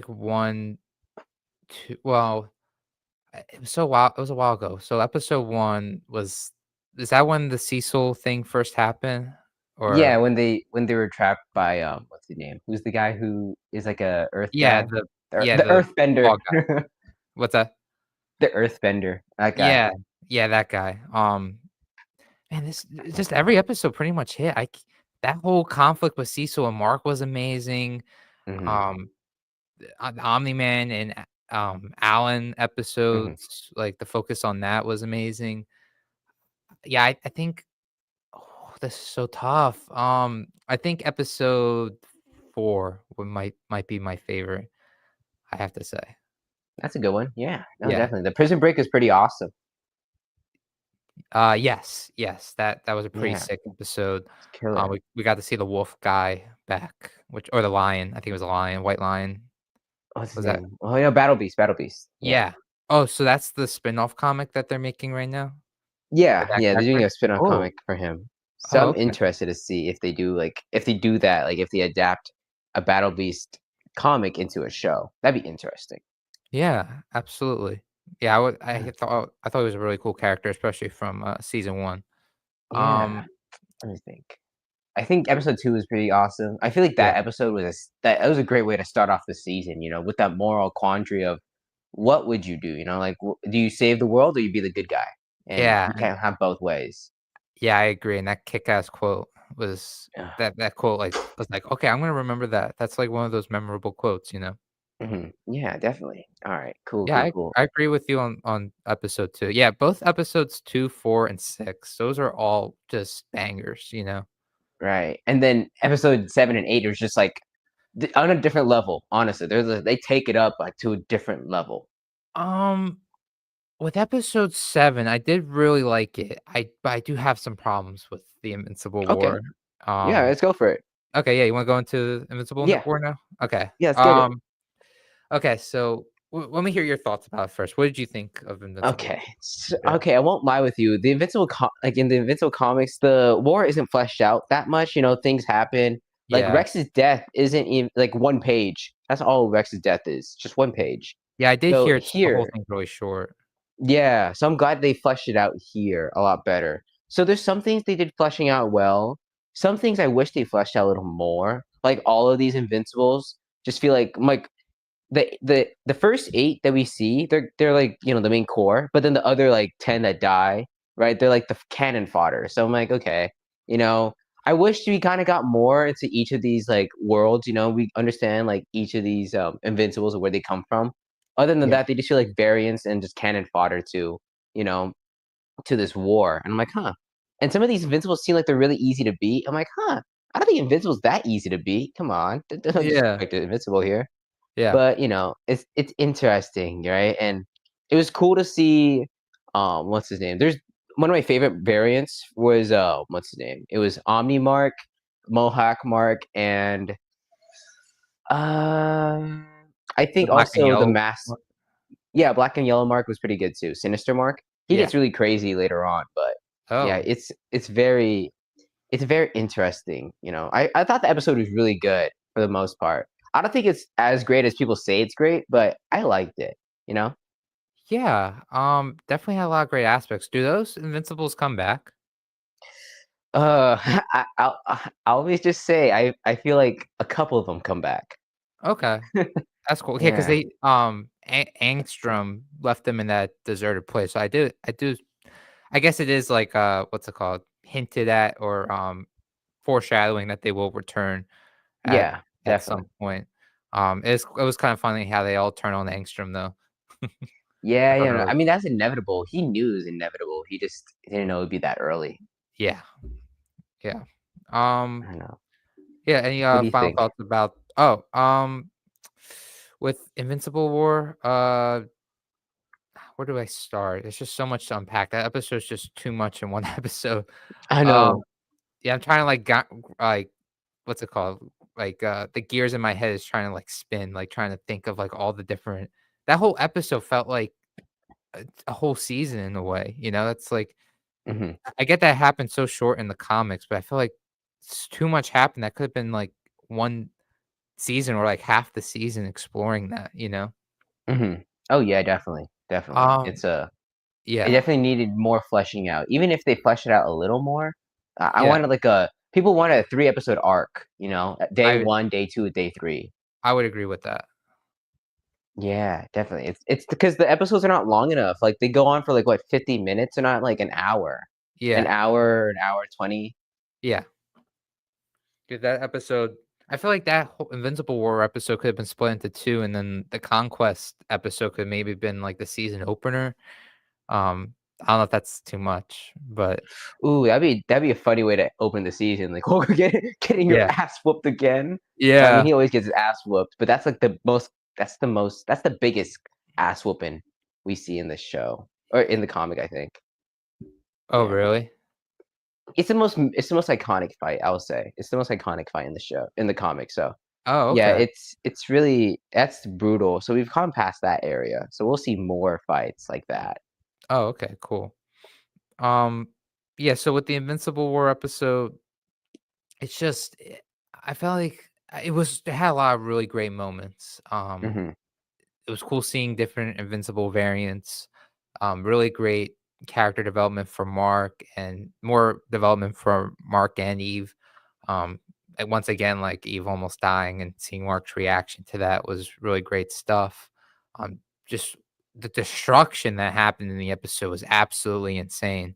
Speaker 1: 1, 2 well, it was a while ago. So episode 1 was is that when the Cecil thing first happened?
Speaker 2: Yeah,
Speaker 1: Or
Speaker 2: when they were trapped by, what's his name? Who's the guy who is like a Earth
Speaker 1: yeah,
Speaker 2: guy?
Speaker 1: yeah,
Speaker 2: The
Speaker 1: the
Speaker 2: Earthbender.
Speaker 1: bald guy. What's that?
Speaker 2: The Earthbender. That guy.
Speaker 1: Yeah, yeah, that guy. Man, this just every episode pretty much hit. That whole conflict with Cecil and Mark was amazing.
Speaker 2: Mhm.
Speaker 1: Um, the Omni-Man and Alan
Speaker 2: Mhm.
Speaker 1: episodes, like the focus on that was amazing. Yeah, I think this is so tough. I think episode 4 might be my favorite. I have to say.
Speaker 2: That's a good one. Yeah. No,
Speaker 1: Yeah,
Speaker 2: definitely. The Prison Break is pretty awesome.
Speaker 1: Yes, yes, that was a pretty
Speaker 2: Yeah,
Speaker 1: sick episode.
Speaker 2: it's killer.
Speaker 1: We got to see the wolf guy back, which or the lion. I think it was a lion, white lion.
Speaker 2: What's his
Speaker 1: Was that?
Speaker 2: name? Oh, yeah, Battle Beast, Battle Beast. Yeah.
Speaker 1: Yeah. Oh, so that's the spin-off comic that they're making right now for
Speaker 2: Yeah,
Speaker 1: that
Speaker 2: yeah, they're doing
Speaker 1: character?
Speaker 2: a spin-off
Speaker 1: Oh.
Speaker 2: comic for him. So
Speaker 1: Oh,
Speaker 2: I'm
Speaker 1: okay.
Speaker 2: interested to see if they do, like if they do that, like, if they adapt a Battle Beast comic into a show. That'd be interesting.
Speaker 1: Yeah, absolutely. Yeah,
Speaker 2: Yeah.
Speaker 1: I thought he was a really cool character, especially from, season 1.
Speaker 2: Yeah,
Speaker 1: Um,
Speaker 2: let me think. I think episode 2 was pretty awesome. I feel like
Speaker 1: yeah.
Speaker 2: that episode was that was a great way to start off the season, with that moral quandary of what would you do, like, do you save the world or you be the good guy? And
Speaker 1: Yeah,
Speaker 2: you can't have both ways.
Speaker 1: yeah, I agree, and that kick-ass quote was
Speaker 2: Ugh,
Speaker 1: that quote, like, was like, "Okay, I'm gonna remember that." That's, like, one of those memorable quotes, you know?
Speaker 2: mhm. Yeah, definitely. Alright, cool,
Speaker 1: Yeah,
Speaker 2: cool, cool.
Speaker 1: I agree with you on episode 2. Yeah, both episodes 2, 4, and 6, those are all just bangers, you know?
Speaker 2: Right, and then episode 7 and 8 was just, like, on a different level, honestly. They take it up, like, to a different level.
Speaker 1: Um, with episode 7, I did really like it. But I do have some problems with the Invincible
Speaker 2: Okay.
Speaker 1: War.
Speaker 2: Yeah,
Speaker 1: Um,
Speaker 2: let's go for it.
Speaker 1: okay, yeah, you wanna go into Invincible
Speaker 2: Yeah.
Speaker 1: War now? Okay.
Speaker 2: Yeah, let's get it.
Speaker 1: Okay, so let me hear your thoughts about it first. What did you think of Invincible?
Speaker 2: Okay.
Speaker 1: Yeah.
Speaker 2: Okay, I won't lie with you. Like in the Invincible comics, the war isn't fleshed out that much. Things happen. Like
Speaker 1: Yeah.
Speaker 2: Rex's death isn't even like one page. That's all Rex's death is. Just one page.
Speaker 1: Yeah, I did
Speaker 2: So
Speaker 1: hear the whole
Speaker 2: here,
Speaker 1: thing's really short.
Speaker 2: yeah. So I'm glad they fleshed it out here a lot better. So there's some things they did fleshing out well. Some things I wish they fleshed out a little more. Like all of these Invincibles just feel like the first 8 that we see, they're like, the main core, but then the other, like, 10 that die, right? They're like the cannon fodder. So I'm like, "Okay," you know, I wish we kinda got more into each of these, like, worlds, we understand, like, each of these, invincibles and where they come from. Other than
Speaker 1: Yeah.
Speaker 2: that, they just feel like variants and just cannon fodder you know, to this war, and I'm like, "Huh." And some of these invincibles seem like they're really easy to beat. I'm like, "Huh, I don't think invincible's that easy to beat. Come on. Don't
Speaker 1: Yeah.
Speaker 2: disrespect the invincible here."
Speaker 1: Yeah.
Speaker 2: But, it's interesting, right? And it was cool to see, what's his name? There's one of my favorite variants was, what's his name? It was Omni Mark, Mohawk Mark, and, um, I
Speaker 1: The
Speaker 2: think
Speaker 1: black and
Speaker 2: also the
Speaker 1: yellow
Speaker 2: mask.
Speaker 1: one?
Speaker 2: Yeah, Black and Yellow Mark was pretty good too. Sinister Mark. He
Speaker 1: Yeah.
Speaker 2: gets really crazy later on, but yeah,
Speaker 1: Oh.
Speaker 2: it's very interesting, I thought the episode was really good for the most part. I don't think it's as great as people say it's great, but I liked it, you know?
Speaker 1: Yeah, definitely had a lot of great aspects. Do those Invincibles come back?
Speaker 2: I'll always just say I feel like a couple of them come back.
Speaker 1: Okay. That's cool. Yeah, because
Speaker 2: Yeah.
Speaker 1: they, Angstrom left them in that deserted place. So I do I guess it is like, what's it called? Hinted at or, foreshadowing that they will return at
Speaker 2: Yeah,
Speaker 1: some
Speaker 2: definitely.
Speaker 1: point. It was kind of funny how they all turn on Angstrom though. I
Speaker 2: Yeah,
Speaker 1: thought
Speaker 2: yeah,
Speaker 1: that
Speaker 2: no,
Speaker 1: was
Speaker 2: I mean, that's inevitable. He knew it was inevitable. He just didn't know it'd be that early.
Speaker 1: yeah, yeah.
Speaker 2: I
Speaker 1: Um,
Speaker 2: don't know.
Speaker 1: yeah, any,
Speaker 2: What do you
Speaker 1: final
Speaker 2: think?
Speaker 1: thoughts about with Invincible War, where do I start? There's just so much to unpack. That episode's just too much in one episode.
Speaker 2: I
Speaker 1: Um,
Speaker 2: know.
Speaker 1: yeah, I'm trying to like what's it called? Like the gears in my head is trying to like spin, like trying to think of like all the different that whole episode felt like a whole season in a way, you know? That's like
Speaker 2: Mhm,
Speaker 1: I get that happened so short in the comics, but I feel like too much happened. That could have been like one season or like half the season exploring that, you know?
Speaker 2: mhm. Oh, yeah, definitely, definitely.
Speaker 1: Um,
Speaker 2: It
Speaker 1: yeah,
Speaker 2: definitely needed more fleshing out. Even if they flesh it out a little more, I
Speaker 1: yeah.
Speaker 2: wanted like a people wanted a 3-episode arc, day
Speaker 1: I
Speaker 2: 1, day 2, day 3.
Speaker 1: I would agree with that.
Speaker 2: Yeah, definitely. It's because the episodes are not long enough. Like they go on for like what, 50 minutes? They're not like an hour.
Speaker 1: Yeah,
Speaker 2: An hour 20.
Speaker 1: yeah. Dude, that episode I feel like that whole Invincible War episode could have been split into 2, and then the Conquest episode could maybe been, like, the season opener. I don't know if that's too much, but
Speaker 2: Ooh, that'd be a funny way to open the season. Like, oh, getting your
Speaker 1: yeah.
Speaker 2: ass whooped again. Well, I mean,
Speaker 1: Yeah.
Speaker 2: he always gets his ass whooped, but that's the biggest ass whooping we see in the show or in the comic, I think.
Speaker 1: Oh,
Speaker 2: Yeah.
Speaker 1: really?
Speaker 2: It's the most iconic fight, I will say. It's the most iconic fight in the show in the comic, so,
Speaker 1: Oh,
Speaker 2: yeah,
Speaker 1: okay.
Speaker 2: it's really that's brutal, so we've gone past that area, so we'll see more fights like that.
Speaker 1: Oh, okay, cool. Um, yeah, so with the Invincible War episode, it's just I felt like it had a lot of really great moments.
Speaker 2: Mhm.
Speaker 1: It was cool seeing different Invincible variants. Really great character development for Mark and more development for Mark and Eve. And once again, like Eve almost dying and seeing Mark's reaction to that was really great stuff. Just the destruction that happened in the episode was absolutely insane.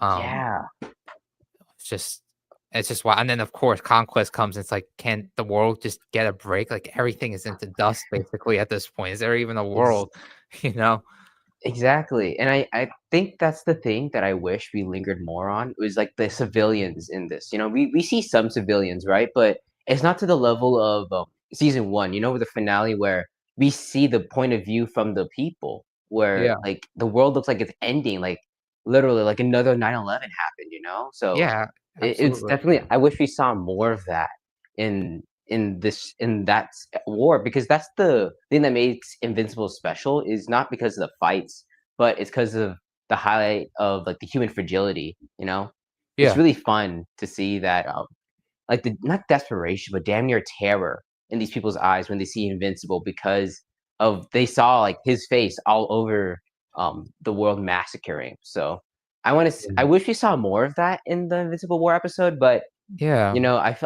Speaker 1: Um,
Speaker 2: Yeah.
Speaker 1: it's just it's just why and then, of course, Conquest comes, and it's like, "Can the world just get a break?" Like, everything is into dust basically at this point. Is there even a
Speaker 2: Ex
Speaker 1: world? You know?
Speaker 2: Exactly, and I think that's the thing that I wish we lingered more on, was, like, the civilians in this, you know, we see some civilians, right? But it's not to the level of, season 1, you know, with the finale where we see the point of view from the people, where,
Speaker 1: Yeah.
Speaker 2: like, the world looks like it's ending, like, literally, like, another 9/11 happened, you know? So,
Speaker 1: Yeah,
Speaker 2: it's
Speaker 1: absolutely.
Speaker 2: definitely I wish we saw more of that in that war, because that's the thing that makes Invincible special, is not because of the fights, but it's because of the highlight of, like, the human fragility, you know? It's
Speaker 1: Yeah.
Speaker 2: really fun to see that, like, the not desperation, but damn near terror in these people's eyes when they see Invincible, because of they saw, like, his face all over, the world massacring. So, I
Speaker 1: Yeah.
Speaker 2: wish we saw more of that in the Invincible War episode, but,
Speaker 1: Yeah.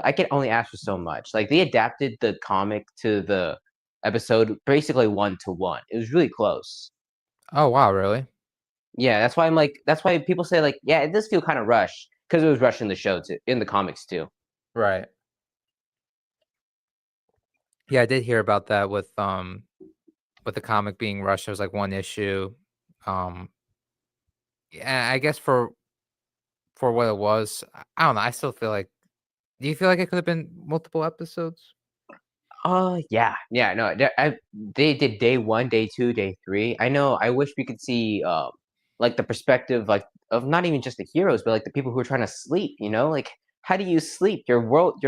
Speaker 2: I can only ask for so much. Like, they adapted the comic to the episode basically 1 to 1. It was really close.
Speaker 1: Oh, wow, really?
Speaker 2: Yeah, that's why people say, like, "Yeah, it does feel kinda rushed," because it was rushed in the show too in the comics too.
Speaker 1: Right. Yeah, I did hear about that with the comic being rushed. There was, like, 1 issue. Um, yeah, I guess for what it was, I don't know, I still feel like do you feel like it could have been multiple episodes?
Speaker 2: Yeah, yeah, no, they did day 1, day 2, day 3. I know, I wish we could see, like, the perspective, like, of not even just the heroes, but, like, the people who are trying to sleep, you know? Like, how do you sleep? Your world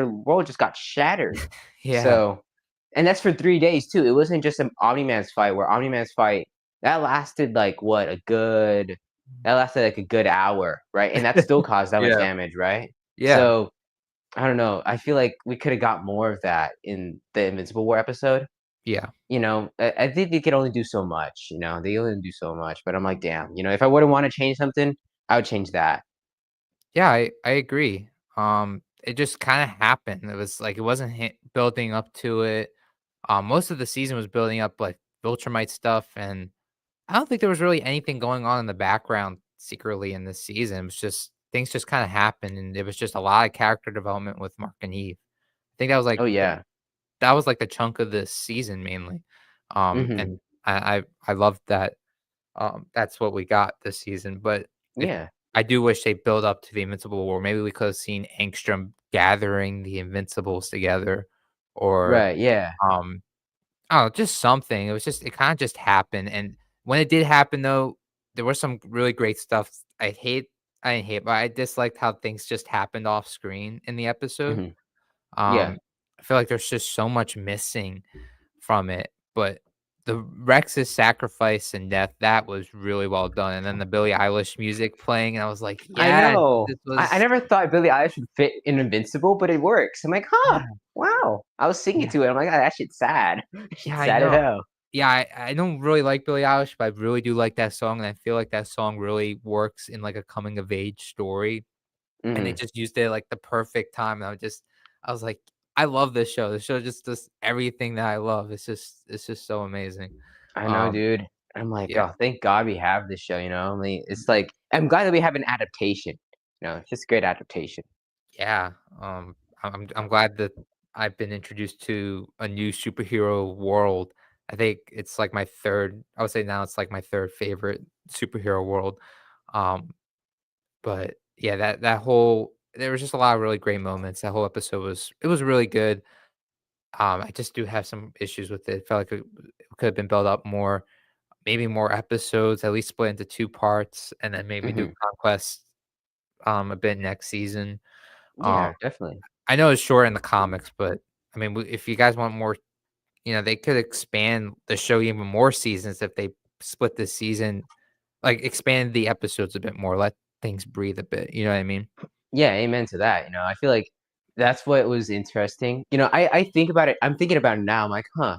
Speaker 2: just got shattered.
Speaker 1: Yeah.
Speaker 2: So and that's for 3 days too. It wasn't just an Omni-Man's fight, where Omni-Man's fight, that lasted, like, what, that lasted, like, a good hour, right? And that still caused that much
Speaker 1: Yeah.
Speaker 2: damage, right?
Speaker 1: Yeah.
Speaker 2: So I don't know. I feel like we coulda got more of that in the Invincible War episode,
Speaker 1: Yeah.
Speaker 2: you know? I think they could only do so much, you know? They only do so much, but I'm like, "Damn," you know, if I wouldn't wanna change something, I would change that.
Speaker 1: Yeah, I agree. It just kinda happened. It was like it wasn't building up to it. Most of the season was building up, like, Viltrumite stuff, and I don't think there was really anything going on in the background secretly in this season. It was just things just kinda happened, and it was just a lot of character development with Mark and Eve. I think
Speaker 2: Oh, yeah.
Speaker 1: that was, like, the chunk of this season mainly.
Speaker 2: Mhm.
Speaker 1: And I loved that, that's what we got this season, but if
Speaker 2: Yeah.
Speaker 1: I do wish they build up to the Invincible War. Maybe we could have seen Angstrom gathering the Invincibles together or,
Speaker 2: Right, yeah.
Speaker 1: um, I don't know, just something. It kinda just happened, and when it did happen, though, there was some really great stuff. I didn't hate, but I disliked how things just happened off screen in the episode.
Speaker 2: Mhm. Yeah.
Speaker 1: Um, I feel like there's just so much missing from it, but the Rex's sacrifice and death, that was really well done, and then the Billie Eilish music playing, and I was like,
Speaker 2: I
Speaker 1: "Yes,
Speaker 2: know.
Speaker 1: this
Speaker 2: I
Speaker 1: was."
Speaker 2: never thought Billie Eilish would fit in Invincible, but it works. I'm like, "Huh,
Speaker 1: Yeah,
Speaker 2: wow." I was singing
Speaker 1: yeah,
Speaker 2: to it. I'm like, "Oh, that shit's sad."
Speaker 1: yeah,
Speaker 2: Shit's
Speaker 1: I
Speaker 2: sad as
Speaker 1: know.
Speaker 2: hell.
Speaker 1: Yeah, I don't really like Billie Eilish, but I really do like that song, and I feel like that song really works in, like, a coming of age story, and they
Speaker 2: Mhm.
Speaker 1: just used it at, like, the perfect time, and I was like, "I love this show." This show just does everything that I love. It's just so amazing.
Speaker 2: I know,
Speaker 1: Um,
Speaker 2: dude. I'm like,
Speaker 1: yeah.
Speaker 2: "Oh, thank God we have this show," you know? I mean, it's like I'm glad that we have an adaptation, you know? It's just great adaptation.
Speaker 1: Yeah, I'm glad that I've been introduced to a new superhero world. I think it's like my 3rd I would say now it's like my 3rd favorite superhero world. Um, but yeah, that whole there was just a lot of really great moments. That whole episode was really good. I just do have some issues with it. Felt like it could have been built up more, maybe more episodes, at least split into 2 parts, and then maybe do
Speaker 2: Mhm.
Speaker 1: Conquest. a bit next season. Um,
Speaker 2: Yeah, definitely.
Speaker 1: I know it's short in the comics, but I mean, if you guys want more, they could expand the show even more seasons if they split the season, like expand the episodes a bit more, let things breathe a bit. You know what I mean?
Speaker 2: Yeah, amen to that, I feel like that's what was interesting. I think about it I'm thinking about it now, I'm like, "Huh,"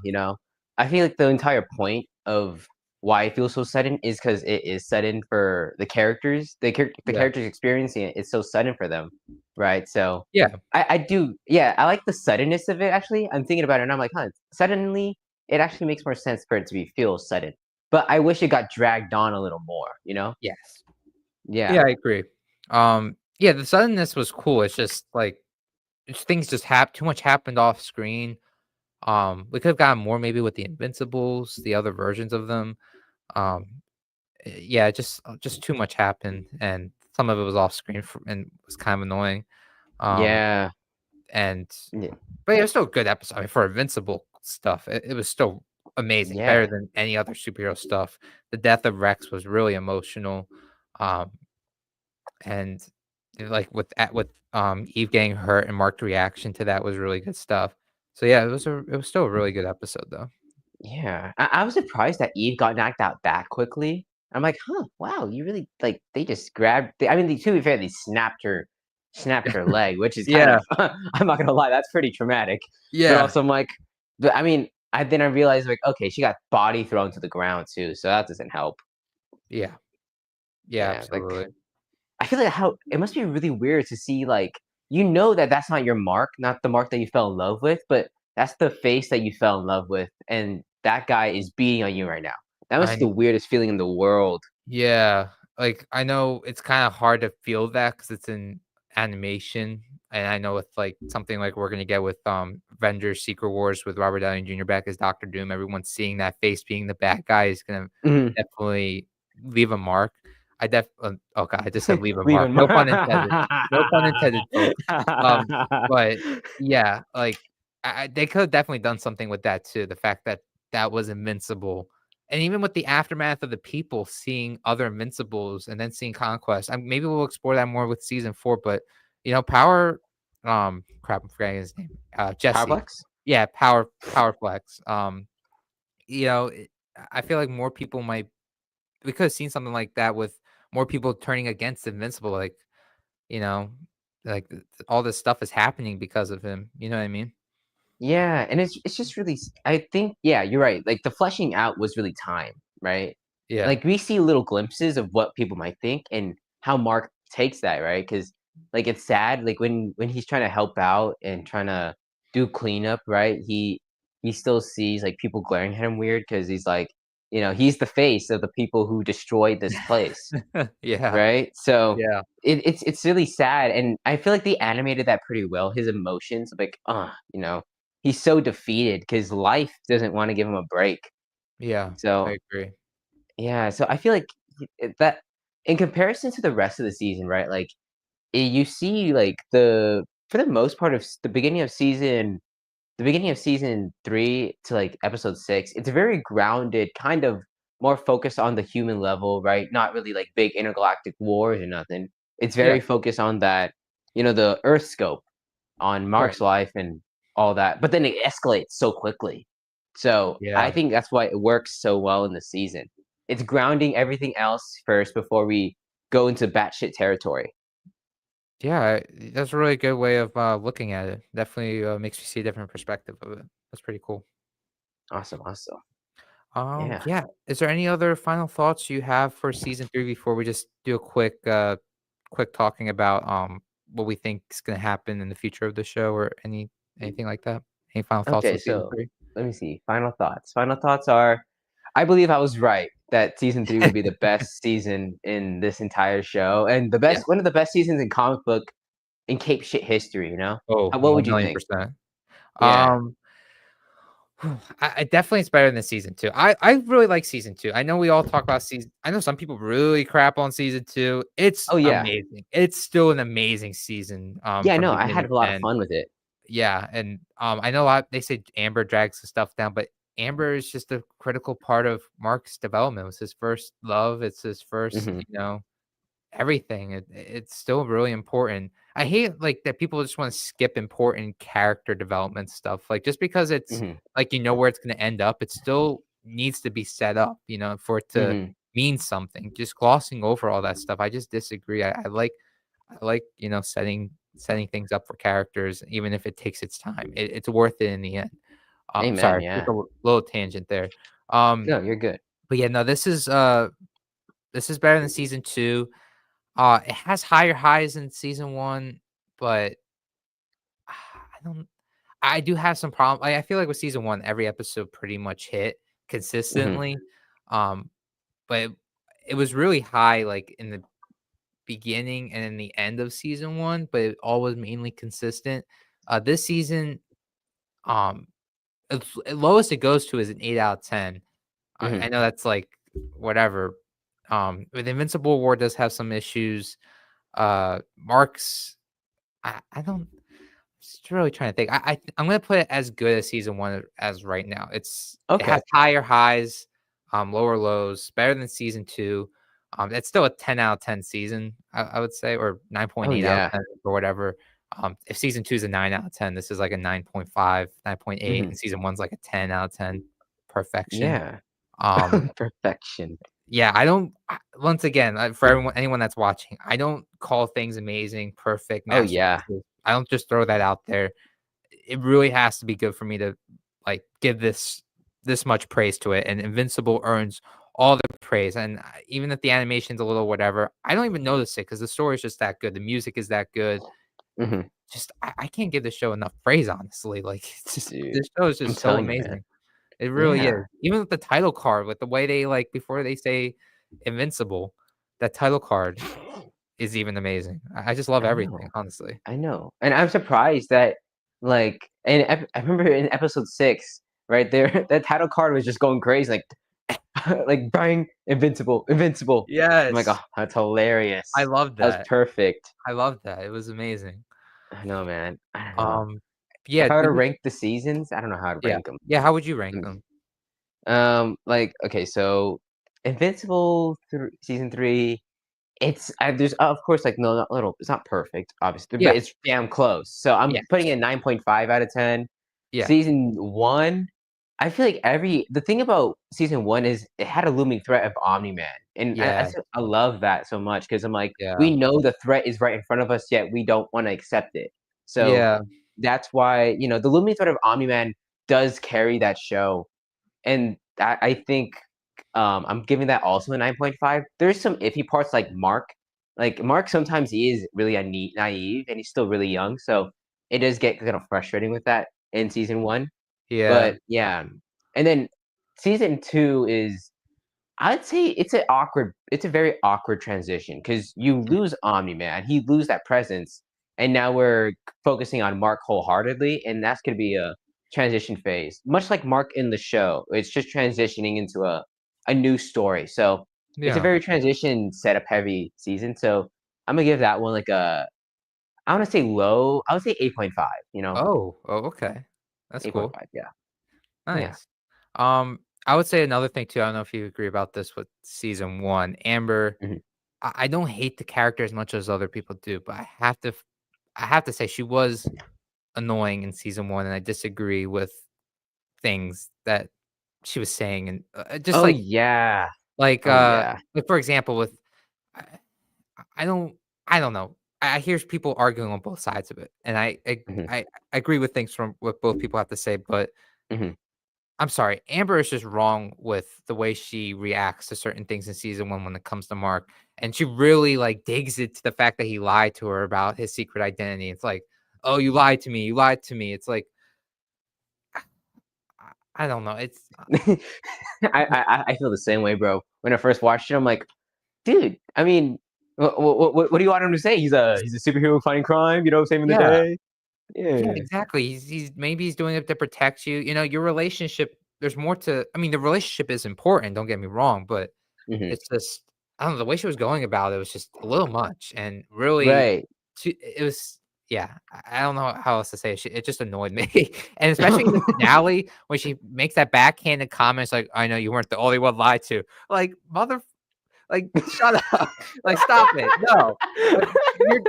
Speaker 2: I feel like the entire point of why it feels so sudden is because it is sudden for the characters. The
Speaker 1: Yeah.
Speaker 2: characters experiencing it, it's so sudden for them, right? So,
Speaker 1: Yeah.
Speaker 2: I do yeah, I like the suddenness of it, actually. I'm thinking about it and I'm like, "Huh," suddenly, it actually makes more sense for it to be feel sudden, but I wish it got dragged on a little more, you know?
Speaker 1: Yes. Yeah,
Speaker 2: Yeah.
Speaker 1: I agree. Yeah, the suddenness was cool. It's just like things just too much happened off screen. We could have gotten more maybe with the Invincibles, the other versions of them. Um, yeah, just too much happened, and some of it was off screen and was kind of annoying. Um,
Speaker 2: Yeah.
Speaker 1: and
Speaker 2: Yeah.
Speaker 1: but yeah, it was still a good episode. I mean, for Invincible stuff, it was still amazing, better
Speaker 2: Yeah.
Speaker 1: than any other superhero stuff. The death of Rex was really emotional. Um, and like with Eve getting hurt and Mark's reaction to that was really good stuff. So yeah, it was still a really good episode though.
Speaker 2: Yeah, I was surprised that Eve got knocked out that quickly. I'm like, "Huh, wow, you really like, they just grabbed" I mean, to be fair, they snapped her leg, which is kind
Speaker 1: Yeah,
Speaker 2: of I'm not gonna lie, that's pretty traumatic. But
Speaker 1: yeah,
Speaker 2: also I'm like but I mean, then I realized, like, okay, she got body thrown to the ground too, so that doesn't help.
Speaker 1: yeah, yeah,
Speaker 2: Yeah, like
Speaker 1: absolutely.
Speaker 2: I feel like how it must be really weird to see, like, that that's not your mark, not the mark that you fell in love with, but that's the face that you fell in love with, and that guy is beating on you right now. That must be
Speaker 1: I
Speaker 2: the weirdest feeling in the world.
Speaker 1: Yeah, like, I know it's kinda hard to feel that because it's in animation, and I know with, like, something like we're gonna get with, Avengers: Secret Wars with Robert Downey Jr. back as Doctor Doom, everyone seeing that face being the bad guy is gonna
Speaker 2: Mhm.
Speaker 1: definitely leave a mark. Oh god, I just said leave a
Speaker 2: Leave
Speaker 1: mark.
Speaker 2: him.
Speaker 1: No pun intended. No pun intended, folks. Um, but, yeah, like, they could've definitely done something with that too, the fact that that was Invincible and even with the aftermath of the people seeing other Invincibles and then seeing Conquest, maybe we'll explore that more with season 4, but, crap, I'm forgetting his name, Jesse.
Speaker 2: Powerplex?
Speaker 1: Yeah, Power Flex. You know, it I feel like more people might we could have seen something like that with more people turning against Invincible, you know, all this stuff is happening because of him, you know what I mean?
Speaker 2: Yeah, and it's just really I think yeah, you're right. Like the fleshing out was really time, right?
Speaker 1: Yeah.
Speaker 2: Like we see little glimpses of what people might think and how Mark takes that, right? Because like it's sad, like when he's trying to help out and trying to do cleanup, right? He still sees like people glaring at him weird because he's like, he's the face of the people who destroyed this place.
Speaker 1: Yeah,
Speaker 2: Right? So,
Speaker 1: yeah,
Speaker 2: it's really sad, and I feel like they animated that pretty well, his emotions, like, he's so defeated because life doesn't wanna give him a break.
Speaker 1: yeah, I
Speaker 2: So,
Speaker 1: agree.
Speaker 2: yeah, so I feel like that in comparison to the rest of the season, right, like, you see, like, for the most part of the beginning of season 3 to, like, episode 6, it's very grounded, kind of more focused on the human level, right? Not really, like, big intergalactic wars or nothing. It's
Speaker 1: Yeah,
Speaker 2: very focused on that, the Earth scope, on
Speaker 1: right.
Speaker 2: Mark's life and all that, but then it escalates so quickly. So, I
Speaker 1: Yeah.
Speaker 2: think that's why it works so well in the season. It's grounding everything else first before we go into batshit territory.
Speaker 1: Yeah, that's a really good way of, looking at it. Definitely, makes you see a different perspective of it. That's pretty cool.
Speaker 2: Awesome, awesome. Yeah.
Speaker 1: Yeah. Is there any other final thoughts you have for season 3 before we just do a quick talking about, what we think is gonna happen in the future of the show or anything like that? Any final thoughts
Speaker 2: Okay,
Speaker 1: on season
Speaker 2: so
Speaker 1: 3?
Speaker 2: let me see. Final thoughts. Final thoughts are I believe I was right that season 3 will be the best season in this entire show and the
Speaker 1: Yeah.
Speaker 2: best one of the best seasons in comic book in cape shit history, you know?
Speaker 1: Oh,
Speaker 2: What would you think?
Speaker 1: 1,000,000%.
Speaker 2: Yeah.
Speaker 1: Um I definitely it's better than season 2. I really like season 2. I know we all talk about season I know some people really crap on season 2. It's
Speaker 2: Oh, yeah.
Speaker 1: amazing. It's still an amazing season,
Speaker 2: Yeah,
Speaker 1: from
Speaker 2: no, I
Speaker 1: beginning
Speaker 2: had a
Speaker 1: to
Speaker 2: lot of
Speaker 1: end.
Speaker 2: fun with it.
Speaker 1: Yeah, and, I know a lot they say Amber drags the stuff down, but Amber is just a critical part of Mark's development. It was his first love. It's his first,
Speaker 2: Mhm.
Speaker 1: everything. It's still really important. I hate, like, that people just wanna skip important character development stuff, like, just because it's
Speaker 2: Mhm.
Speaker 1: like, you know where it's gonna end up, it still needs to be set up, for it to
Speaker 2: Mhm.
Speaker 1: mean something. Just glossing over all that stuff, I just disagree. I like, setting things up for characters, even if it takes its time. It's worth it in the end.
Speaker 2: Amen,
Speaker 1: Sorry, just
Speaker 2: yeah.
Speaker 1: a little tangent there. Um,
Speaker 2: No, you're good.
Speaker 1: but yeah, no, this is better than season 2. It has higher highs than season 1, but I don't I do have some problem I feel like with season 1, every episode pretty much hit
Speaker 2: Mhm.
Speaker 1: consistently. Um, but it was really high, like, in the beginning and in the end of season 1, but it all was mainly consistent. This season, um, it's lowest it goes to is an 8 out of 10. I
Speaker 2: Mhm.
Speaker 1: know that's, like, whatever. With Invincible War does have some issues. Mark's I don't just really trying to think. I'm gonna put it as good as season 1 as right now. It has
Speaker 2: Okay.
Speaker 1: higher highs, lower lows, better than season 2. It's still a 10 out of 10 season, I would say, or
Speaker 2: Oh,
Speaker 1: 9.8 out of
Speaker 2: yeah.
Speaker 1: 10 or whatever. If season 2 is a 9 out of 10, this is like a 9.5, 9.8,
Speaker 2: Mhm.
Speaker 1: and season 1's like a 10 out of 10. Perfection.
Speaker 2: Yeah.
Speaker 1: Um,
Speaker 2: Perfection.
Speaker 1: yeah, I don't once again, for anyone that's watching, I don't call things amazing, perfect,
Speaker 2: Oh, yeah.
Speaker 1: masterpieces. I don't just throw that out there. It really has to be good for me to, like, give this much praise to it, and Invincible earns all the praise, and, even if the animation's a little whatever, I don't even notice it because the story is just that good, the music is that good.
Speaker 2: Mhm.
Speaker 1: Just I can't give the show enough praise, honestly, like, it's just
Speaker 2: Dude,
Speaker 1: this show is
Speaker 2: I'm
Speaker 1: just so
Speaker 2: telling you, man.
Speaker 1: amazing. It really
Speaker 2: Yeah.
Speaker 1: is. Even with the title card, with the way they, like, before they say "Invincible," that title card is even amazing. I just love
Speaker 2: I
Speaker 1: everything,
Speaker 2: know.
Speaker 1: honestly.
Speaker 2: I know. And I'm surprised that, like, I remember in episode 6, right there, that title card was just going crazy, like, like, Brian, Invincible, Invincible. I'm like, "Oh,
Speaker 1: Yes.
Speaker 2: that's
Speaker 1: I
Speaker 2: hilarious."
Speaker 1: love
Speaker 2: That was
Speaker 1: that.
Speaker 2: perfect.
Speaker 1: I love that. It was amazing.
Speaker 2: I know, man. I don't know.
Speaker 1: Um, yeah,
Speaker 2: If I were to
Speaker 1: did you
Speaker 2: rank the seasons, I don't know how I'd
Speaker 1: yeah.
Speaker 2: rank them.
Speaker 1: Yeah, how would you rank them?
Speaker 2: Like, okay, so Invincible thr season 3, there's of course, like, no, not little it's not perfect, obviously, but
Speaker 1: Yeah,
Speaker 2: it's damn close. So I'm putting
Speaker 1: yes.
Speaker 2: it 9.5 out of 10.
Speaker 1: Yeah.
Speaker 2: Season 1, I feel like the thing about season 1 is it had a looming threat of Omni-Man, and
Speaker 1: Yeah,
Speaker 2: I love that so much because 'cause I'm like,
Speaker 1: yeah.
Speaker 2: we know the threat is right in front of us, yet we don't wanna accept it. So,
Speaker 1: Yeah,
Speaker 2: that's why, the looming threat of Omni-Man does carry that show, and I think, I'm giving that also a 9.5. There's some iffy parts like Mark. Like, Mark, sometimes he is really naive, and he's still really young, so it does get kind of frustrating with that in season 1.
Speaker 1: yeah,
Speaker 2: But, yeah. And then season 2 is I'd say it's a very awkward transition because you lose Omni-Man, he lose that presence, and now we're focusing on Mark wholeheartedly, and that's gonna be a transition phase. Much like Mark in the show, it's just transitioning into a new story, so it's a
Speaker 1: yeah.
Speaker 2: very transition setup heavy season, so Imma give that one like I wanna say low I would say 8.5,
Speaker 1: Oh, okay. That's cool.
Speaker 2: 8.5, yeah. Yeah.
Speaker 1: Nice. I would say another thing too, I don't know if you agree about this with season 1, Amber,
Speaker 2: Mhm.
Speaker 1: I don't hate the character as much as other people do, but I have to say she was annoying in season 1, and I disagree with things that she was saying, and, just
Speaker 2: Oh,
Speaker 1: like
Speaker 2: yeah.
Speaker 1: like,
Speaker 2: Oh,
Speaker 1: uh,
Speaker 2: yeah.
Speaker 1: like, for example, with I I don't I don't know. I hear people arguing on both sides of it, and
Speaker 2: Mhm.
Speaker 1: I agree with things from what both people have to say, but
Speaker 2: Mhm.
Speaker 1: I'm sorry, Amber is just wrong with the way she reacts to certain things in season 1 when it comes to Mark, and she really, like, digs it to the fact that he lied to her about his secret identity. It's like, "Oh, you lied to me, you lied to me." It's like, I don't know, it's
Speaker 2: I feel the same way, bro. When I first watched it, I'm like, dude. I mean, what do you want him to say? He's a superhero fighting crime, saving the
Speaker 1: yeah.
Speaker 2: day.
Speaker 1: Yeah,
Speaker 2: Yeah.
Speaker 1: exactly. He's maybe he's doing it to protect you. Your relationship, there's more to I mean, the relationship is important, don't get me wrong, but
Speaker 2: Hmm.
Speaker 1: it's just I don't know, the way she was going about it was just a little much and really
Speaker 2: Right.
Speaker 1: it was yeah, I don't know how else to say it. It just annoyed me. And especially in the finale when she makes that backhanded comment, it's like, "I know you weren't the only one lied to." Like, mother Like, shut up. Like, stop it. No. Like, you're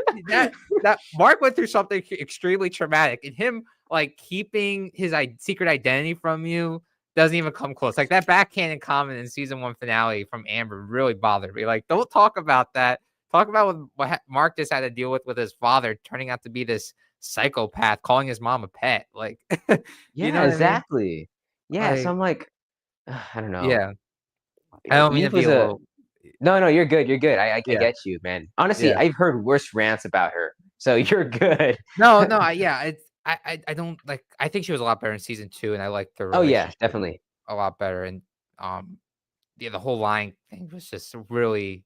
Speaker 1: that Mark went through something extremely traumatic, and him, like, keeping his secret identity from you doesn't even come close. Like, that backhanded comment in season 1 finale from Amber really bothered me. Like, don't talk about that. Talk about what Mark just had to deal with his father turning out to be this psychopath, calling his mom a pet. Like, you know
Speaker 2: Yeah,
Speaker 1: what I mean?
Speaker 2: exactly. Yeah, so
Speaker 1: Like,
Speaker 2: I'm like, I don't know.
Speaker 1: yeah. I don't mean to
Speaker 2: Eve
Speaker 1: be
Speaker 2: was
Speaker 1: a
Speaker 2: a
Speaker 1: little
Speaker 2: no, no, you're good, you're good. I
Speaker 1: yeah,
Speaker 2: get you, man. Honestly,
Speaker 1: yeah.
Speaker 2: I've heard worse rants about her, so you're good.
Speaker 1: No, no, yeah, it's I don't like I think she was a lot better in season 2, and I liked their
Speaker 2: Oh, yeah,
Speaker 1: relationship
Speaker 2: definitely.
Speaker 1: a lot better, and, yeah, the whole lying thing was just really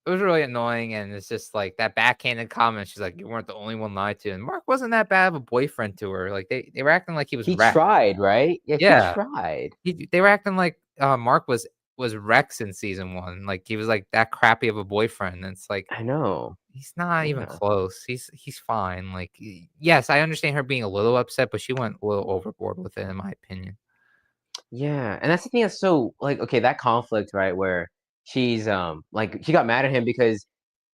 Speaker 1: it was really annoying, and it's just, like, that backhanded comment, she's like, "You weren't the only one lied to," and Mark wasn't that bad of a boyfriend to her, like, they were acting like he was
Speaker 2: He
Speaker 1: Rex.
Speaker 2: tried, right? Yeah, he
Speaker 1: Yeah,
Speaker 2: tried.
Speaker 1: they were acting like, Mark was Rex in season 1, like, he was, like, that crappy of a boyfriend, and it's like,
Speaker 2: I know.
Speaker 1: he's not even
Speaker 2: Yeah.
Speaker 1: close. He's fine. Like, yes, I understand her being a little upset, but she went a little overboard with it, in my opinion.
Speaker 2: Yeah, and that's the thing that's so like, okay, that conflict, right, where she's, like, she got mad at him because,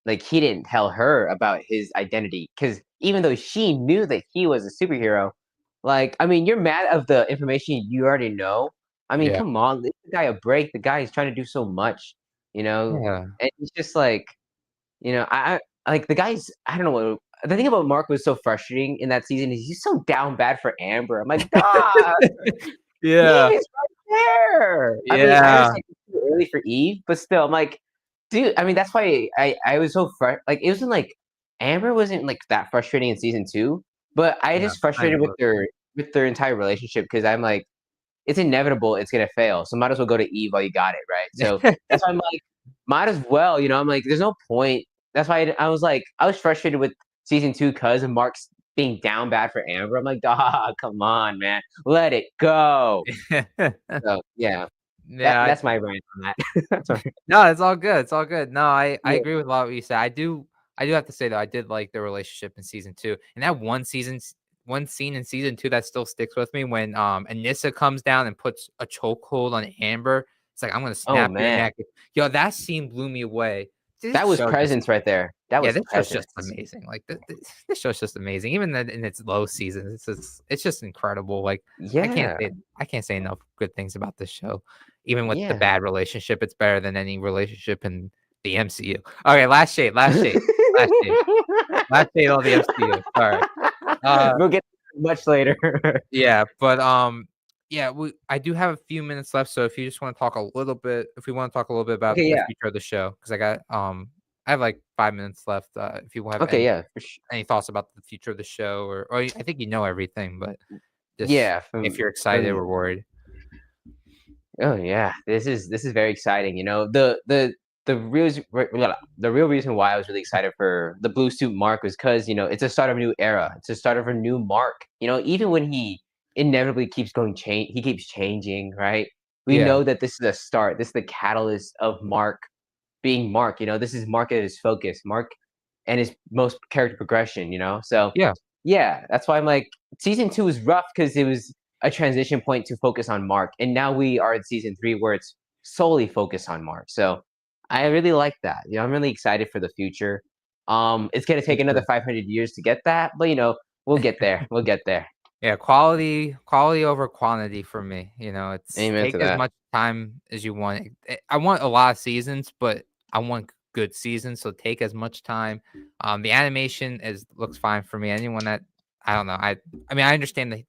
Speaker 2: like, he didn't tell her about his identity. Because even though she knew that he was a superhero, like, I mean, you're mad of the information you already know. I mean,
Speaker 1: Yeah,
Speaker 2: come on, leave the guy a break. The guy is trying to do so much, you know?
Speaker 1: yeah.
Speaker 2: And he's just like, like, the guy's I don't know what the thing about Mark was so frustrating in that season is he's so down bad for Amber. I'm like, "Dog, Eve
Speaker 1: Yeah,
Speaker 2: is right there." I mean, I
Speaker 1: yeah,
Speaker 2: understand it's too early for Eve, but still, I'm like, dude, I mean, that's why I was so like, it wasn't like Amber wasn't, like, that frustrating in season 2, but I
Speaker 1: yeah.
Speaker 2: just
Speaker 1: I
Speaker 2: frustrated
Speaker 1: know.
Speaker 2: with their entire relationship because 'cause I'm like, it's inevitable it's gonna fail, so might as well go to Eve while you got it, right? So, that's why I'm like, might as well, I'm like, there's no point. That's why I was like I was frustrated with season 2 'cause of Mark's being down bad for Amber. I'm like, "Dawg, come on, man. Let it go." So, yeah,
Speaker 1: Yeah,
Speaker 2: that's my rant on that. That's all right.
Speaker 1: no, it's all good, it's all good. No, I
Speaker 2: Yeah.
Speaker 1: agree with a lot of what you said. I do have to say, though, I did like the relationship in season 2, and that one scene in season 2 that still sticks with me when, Anissa comes down and puts a chokehold on Amber. It's like, "I'm gonna
Speaker 2: Oh,
Speaker 1: snap your
Speaker 2: man.
Speaker 1: neck." Yo, that scene blew me away. This
Speaker 2: That was
Speaker 1: show just
Speaker 2: presence right there. That
Speaker 1: yeah,
Speaker 2: was
Speaker 1: this show's just
Speaker 2: presence.
Speaker 1: amazing. Like, this show's just amazing. Even in its low season, it's just incredible. Like,
Speaker 2: Yeah.
Speaker 1: I can't say enough good things about this show. Even with the
Speaker 2: Yeah.
Speaker 1: bad relationship, it's better than any relationship in the MCU. Okay, last shade, last shade on the MCU. Sorry. Uh,
Speaker 2: We'll get much later.
Speaker 1: yeah, but yeah, I do have a few minutes left. So if you just want to talk a little bit, if we want to talk a little bit about
Speaker 2: Okay,
Speaker 1: the
Speaker 2: yeah.
Speaker 1: future of the show, because I have like 5 minutes left. If you have
Speaker 2: Okay, yeah, for su
Speaker 1: any thoughts about the future of the show, or I think you know everything, but just
Speaker 2: yeah,
Speaker 1: if you're excited
Speaker 2: from
Speaker 1: or worried.
Speaker 2: oh, yeah, this is very exciting, the real reason why I was really excited for the Blue Suit Mark was because it's a start of a new era, it's a start of a new Mark, even when he inevitably keeps going change he keeps changing, right? We
Speaker 1: Yeah,
Speaker 2: know that this is a start, this is the catalyst of Mark being Mark, this is Mark at his focus, Mark and his most character progression, so
Speaker 1: yeah,
Speaker 2: yeah, that's why I'm like, season 2 was rough because it was a transition point to focus on Mark, and now we are in season 3 where it's solely focused on Mark. So I really like that. I'm really excited for the future. It's gonna
Speaker 1: me
Speaker 2: take another
Speaker 1: too.
Speaker 2: 500 years to get that, but we'll get there. We'll get there.
Speaker 1: Yeah, quality over quantity for me. It's
Speaker 2: Amen
Speaker 1: take
Speaker 2: to
Speaker 1: as
Speaker 2: that.
Speaker 1: much time as you want. I want a lot of seasons, but I want good seasons. So take as much time. The animation is looks fine for me. Anyone that I don't know. I mean, I understand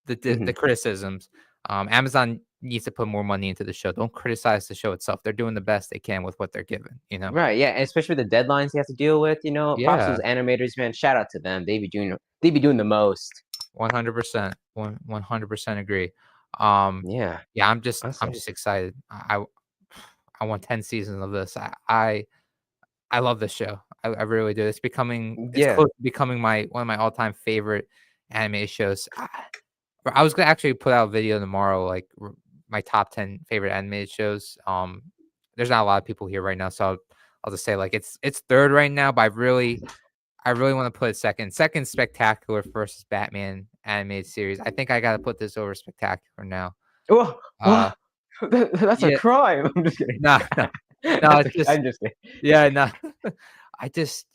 Speaker 1: the
Speaker 2: Mhm.
Speaker 1: criticisms. Amazon needs to put more money into the show. Don't criticize the show itself. They're doing the best they can with what they're given.
Speaker 2: Right, yeah, and especially the deadlines you have to deal with. Props to
Speaker 1: Yeah,
Speaker 2: those animators, man. Shout out to them. They be doing the most.
Speaker 1: 100%, 100% agree. Um,
Speaker 2: Yeah,
Speaker 1: yeah, I'm
Speaker 2: awesome.
Speaker 1: just excited. I want 10 seasons of this. I love this show. I really do. It's
Speaker 2: Yeah.
Speaker 1: close to becoming my one of my all-time favorite anime shows. I was gonna actually put out a video tomorrow, like my top 10 favorite animated shows. There's not a lot of people here right now, so I'll just say like it's third right now, but I really want to put it second. Second, Spectacular versus Batman animated series. I think I got to put this over Spectacular now.
Speaker 2: Oh,
Speaker 1: Uh,
Speaker 2: that's a
Speaker 1: yeah,
Speaker 2: crime. I'm just kidding.
Speaker 1: no, no. No,
Speaker 2: That's
Speaker 1: it's
Speaker 2: okay,
Speaker 1: just
Speaker 2: I'm just kidding.
Speaker 1: yeah, no. I just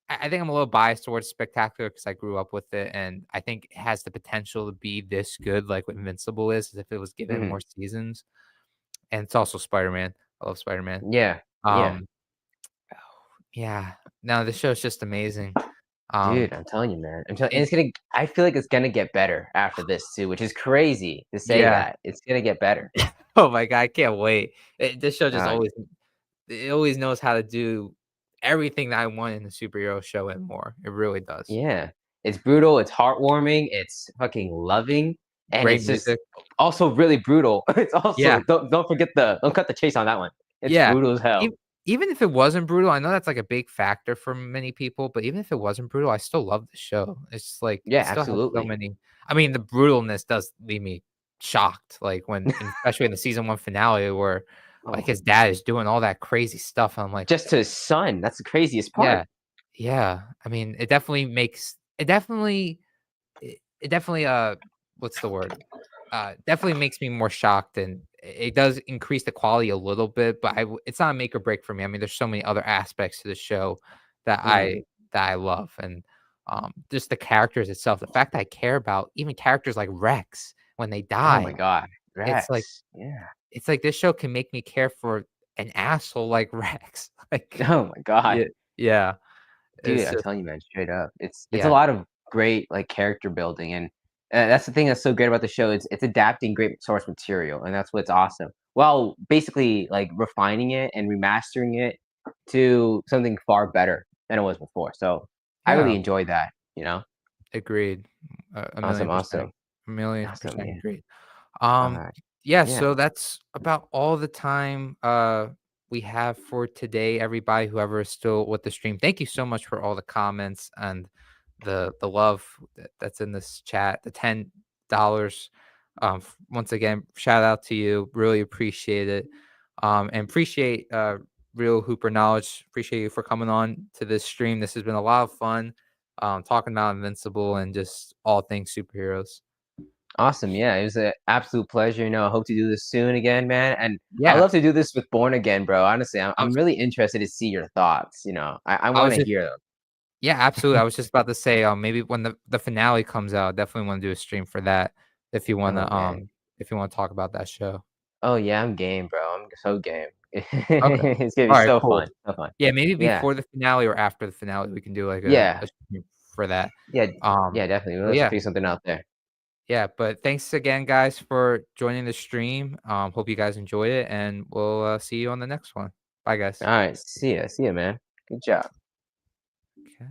Speaker 1: I think I'm a little biased towards Spectacular because I grew up with it, and I think it has the potential to be this good like what Invincible is if it was given
Speaker 2: Mhm.
Speaker 1: more seasons, and it's also Spider-Man. I love Spider-Man.
Speaker 2: Yeah, yeah.
Speaker 1: Um, yeah. No, this show's just amazing.
Speaker 2: Dude,
Speaker 1: Um,
Speaker 2: I'm telling you, man. I'm telling and
Speaker 1: and
Speaker 2: it's gonna I feel like it's gonna get better after this too, which is crazy to say
Speaker 1: yeah.
Speaker 2: that. It's gonna get better.
Speaker 1: Oh my god, I can't wait. This show just
Speaker 2: Uh,
Speaker 1: always it always knows how to do everything that I want in a superhero show and more. It really does.
Speaker 2: yeah. It's brutal, it's heartwarming, it's fucking loving, and
Speaker 1: Great
Speaker 2: it's just
Speaker 1: music.
Speaker 2: also really brutal. It's
Speaker 1: Yeah.
Speaker 2: also don't forget the don't cut the chase on that one. It's
Speaker 1: Yeah.
Speaker 2: brutal as
Speaker 1: E
Speaker 2: hell.
Speaker 1: even if it wasn't brutal, I know that's, like, a big factor for many people, but even if it wasn't brutal, I still love the show. It's just, like,
Speaker 2: Yeah,
Speaker 1: it still has so
Speaker 2: absolutely.
Speaker 1: many I mean, the brutalness does leave me shocked, like, when and especially in the season 1 finale where, like,
Speaker 2: Oh,
Speaker 1: his dad is doing all that crazy stuff, I'm like
Speaker 2: just to his son, that's the craziest
Speaker 1: yeah.
Speaker 2: part.
Speaker 1: Yeah. I mean, it definitely, what's the word? Definitely makes me more shocked, and it does increase the quality a little bit, but it's not a make or break for me. I mean, there's so many other aspects to the show that
Speaker 2: Mhm.
Speaker 1: I love, and, just the characters itself, the fact that I care about even characters like Rex when they
Speaker 2: Oh my
Speaker 1: die,
Speaker 2: god.
Speaker 1: it's like
Speaker 2: Rex. Yeah.
Speaker 1: this show can make me care for an asshole like Rex. Like,
Speaker 2: Oh my god.
Speaker 1: yeah, yeah,
Speaker 2: Dude,
Speaker 1: it's
Speaker 2: I'm
Speaker 1: just
Speaker 2: telling you, man, straight up. It's a
Speaker 1: yeah,
Speaker 2: lot of great, like, character building, and, that's the thing that's so great about the show, it's adapting great source material, and that's what's awesome. While basically, like, refining it and remastering it to something far better than it was before, so I
Speaker 1: yeah.
Speaker 2: really enjoyed that, you know?
Speaker 1: Agreed. A
Speaker 2: Awesome,
Speaker 1: million percent.
Speaker 2: awesome.
Speaker 1: A million
Speaker 2: Awesome,
Speaker 1: percent
Speaker 2: yeah.
Speaker 1: agreed. Um,
Speaker 2: Alright.
Speaker 1: yeah,
Speaker 2: Yeah.
Speaker 1: so that's about all the time we have for today, everybody, whoever is still with the stream. Thank you so much for all the comments and the love that's in this chat, the $10. Once again, shout out to you. Really appreciate it. And appreciate Real Hooper Knowledge. Appreciate you for coming on to this stream. This has been a lot of fun talking about Invincible and just all things superheroes.
Speaker 2: Awesome, yeah, it was an absolute pleasure, I hope to do this soon again, man, and I'd
Speaker 1: Yeah,
Speaker 2: love to do this with Born Again, bro, honestly, I'm
Speaker 1: I
Speaker 2: I'm
Speaker 1: was,
Speaker 2: really interested to see your thoughts, I
Speaker 1: I was
Speaker 2: wanna
Speaker 1: just
Speaker 2: hear them.
Speaker 1: yeah, absolutely. I was just about to say, maybe when the finale comes out, definitely want to do a stream for that
Speaker 2: Oh, man.
Speaker 1: if you want to talk about that show.
Speaker 2: Oh, yeah, I'm game, bro, I'm so game.
Speaker 1: Okay.
Speaker 2: It's gonna be
Speaker 1: All right,
Speaker 2: so
Speaker 1: cool.
Speaker 2: fun, so fun.
Speaker 1: Yeah, maybe
Speaker 2: Yeah,
Speaker 1: before the finale or after the finale, we can do like
Speaker 2: yeah,
Speaker 1: a stream for that.
Speaker 2: yeah,
Speaker 1: Um,
Speaker 2: yeah, definitely, we'll
Speaker 1: but
Speaker 2: have to
Speaker 1: yeah,
Speaker 2: figure something out there.
Speaker 1: yeah. But thanks again, guys, for joining the stream. Hope you guys enjoyed it, and we'll see you on the next one. Bye, guys.
Speaker 2: Alright, see ya, man. Good job.
Speaker 1: Okay.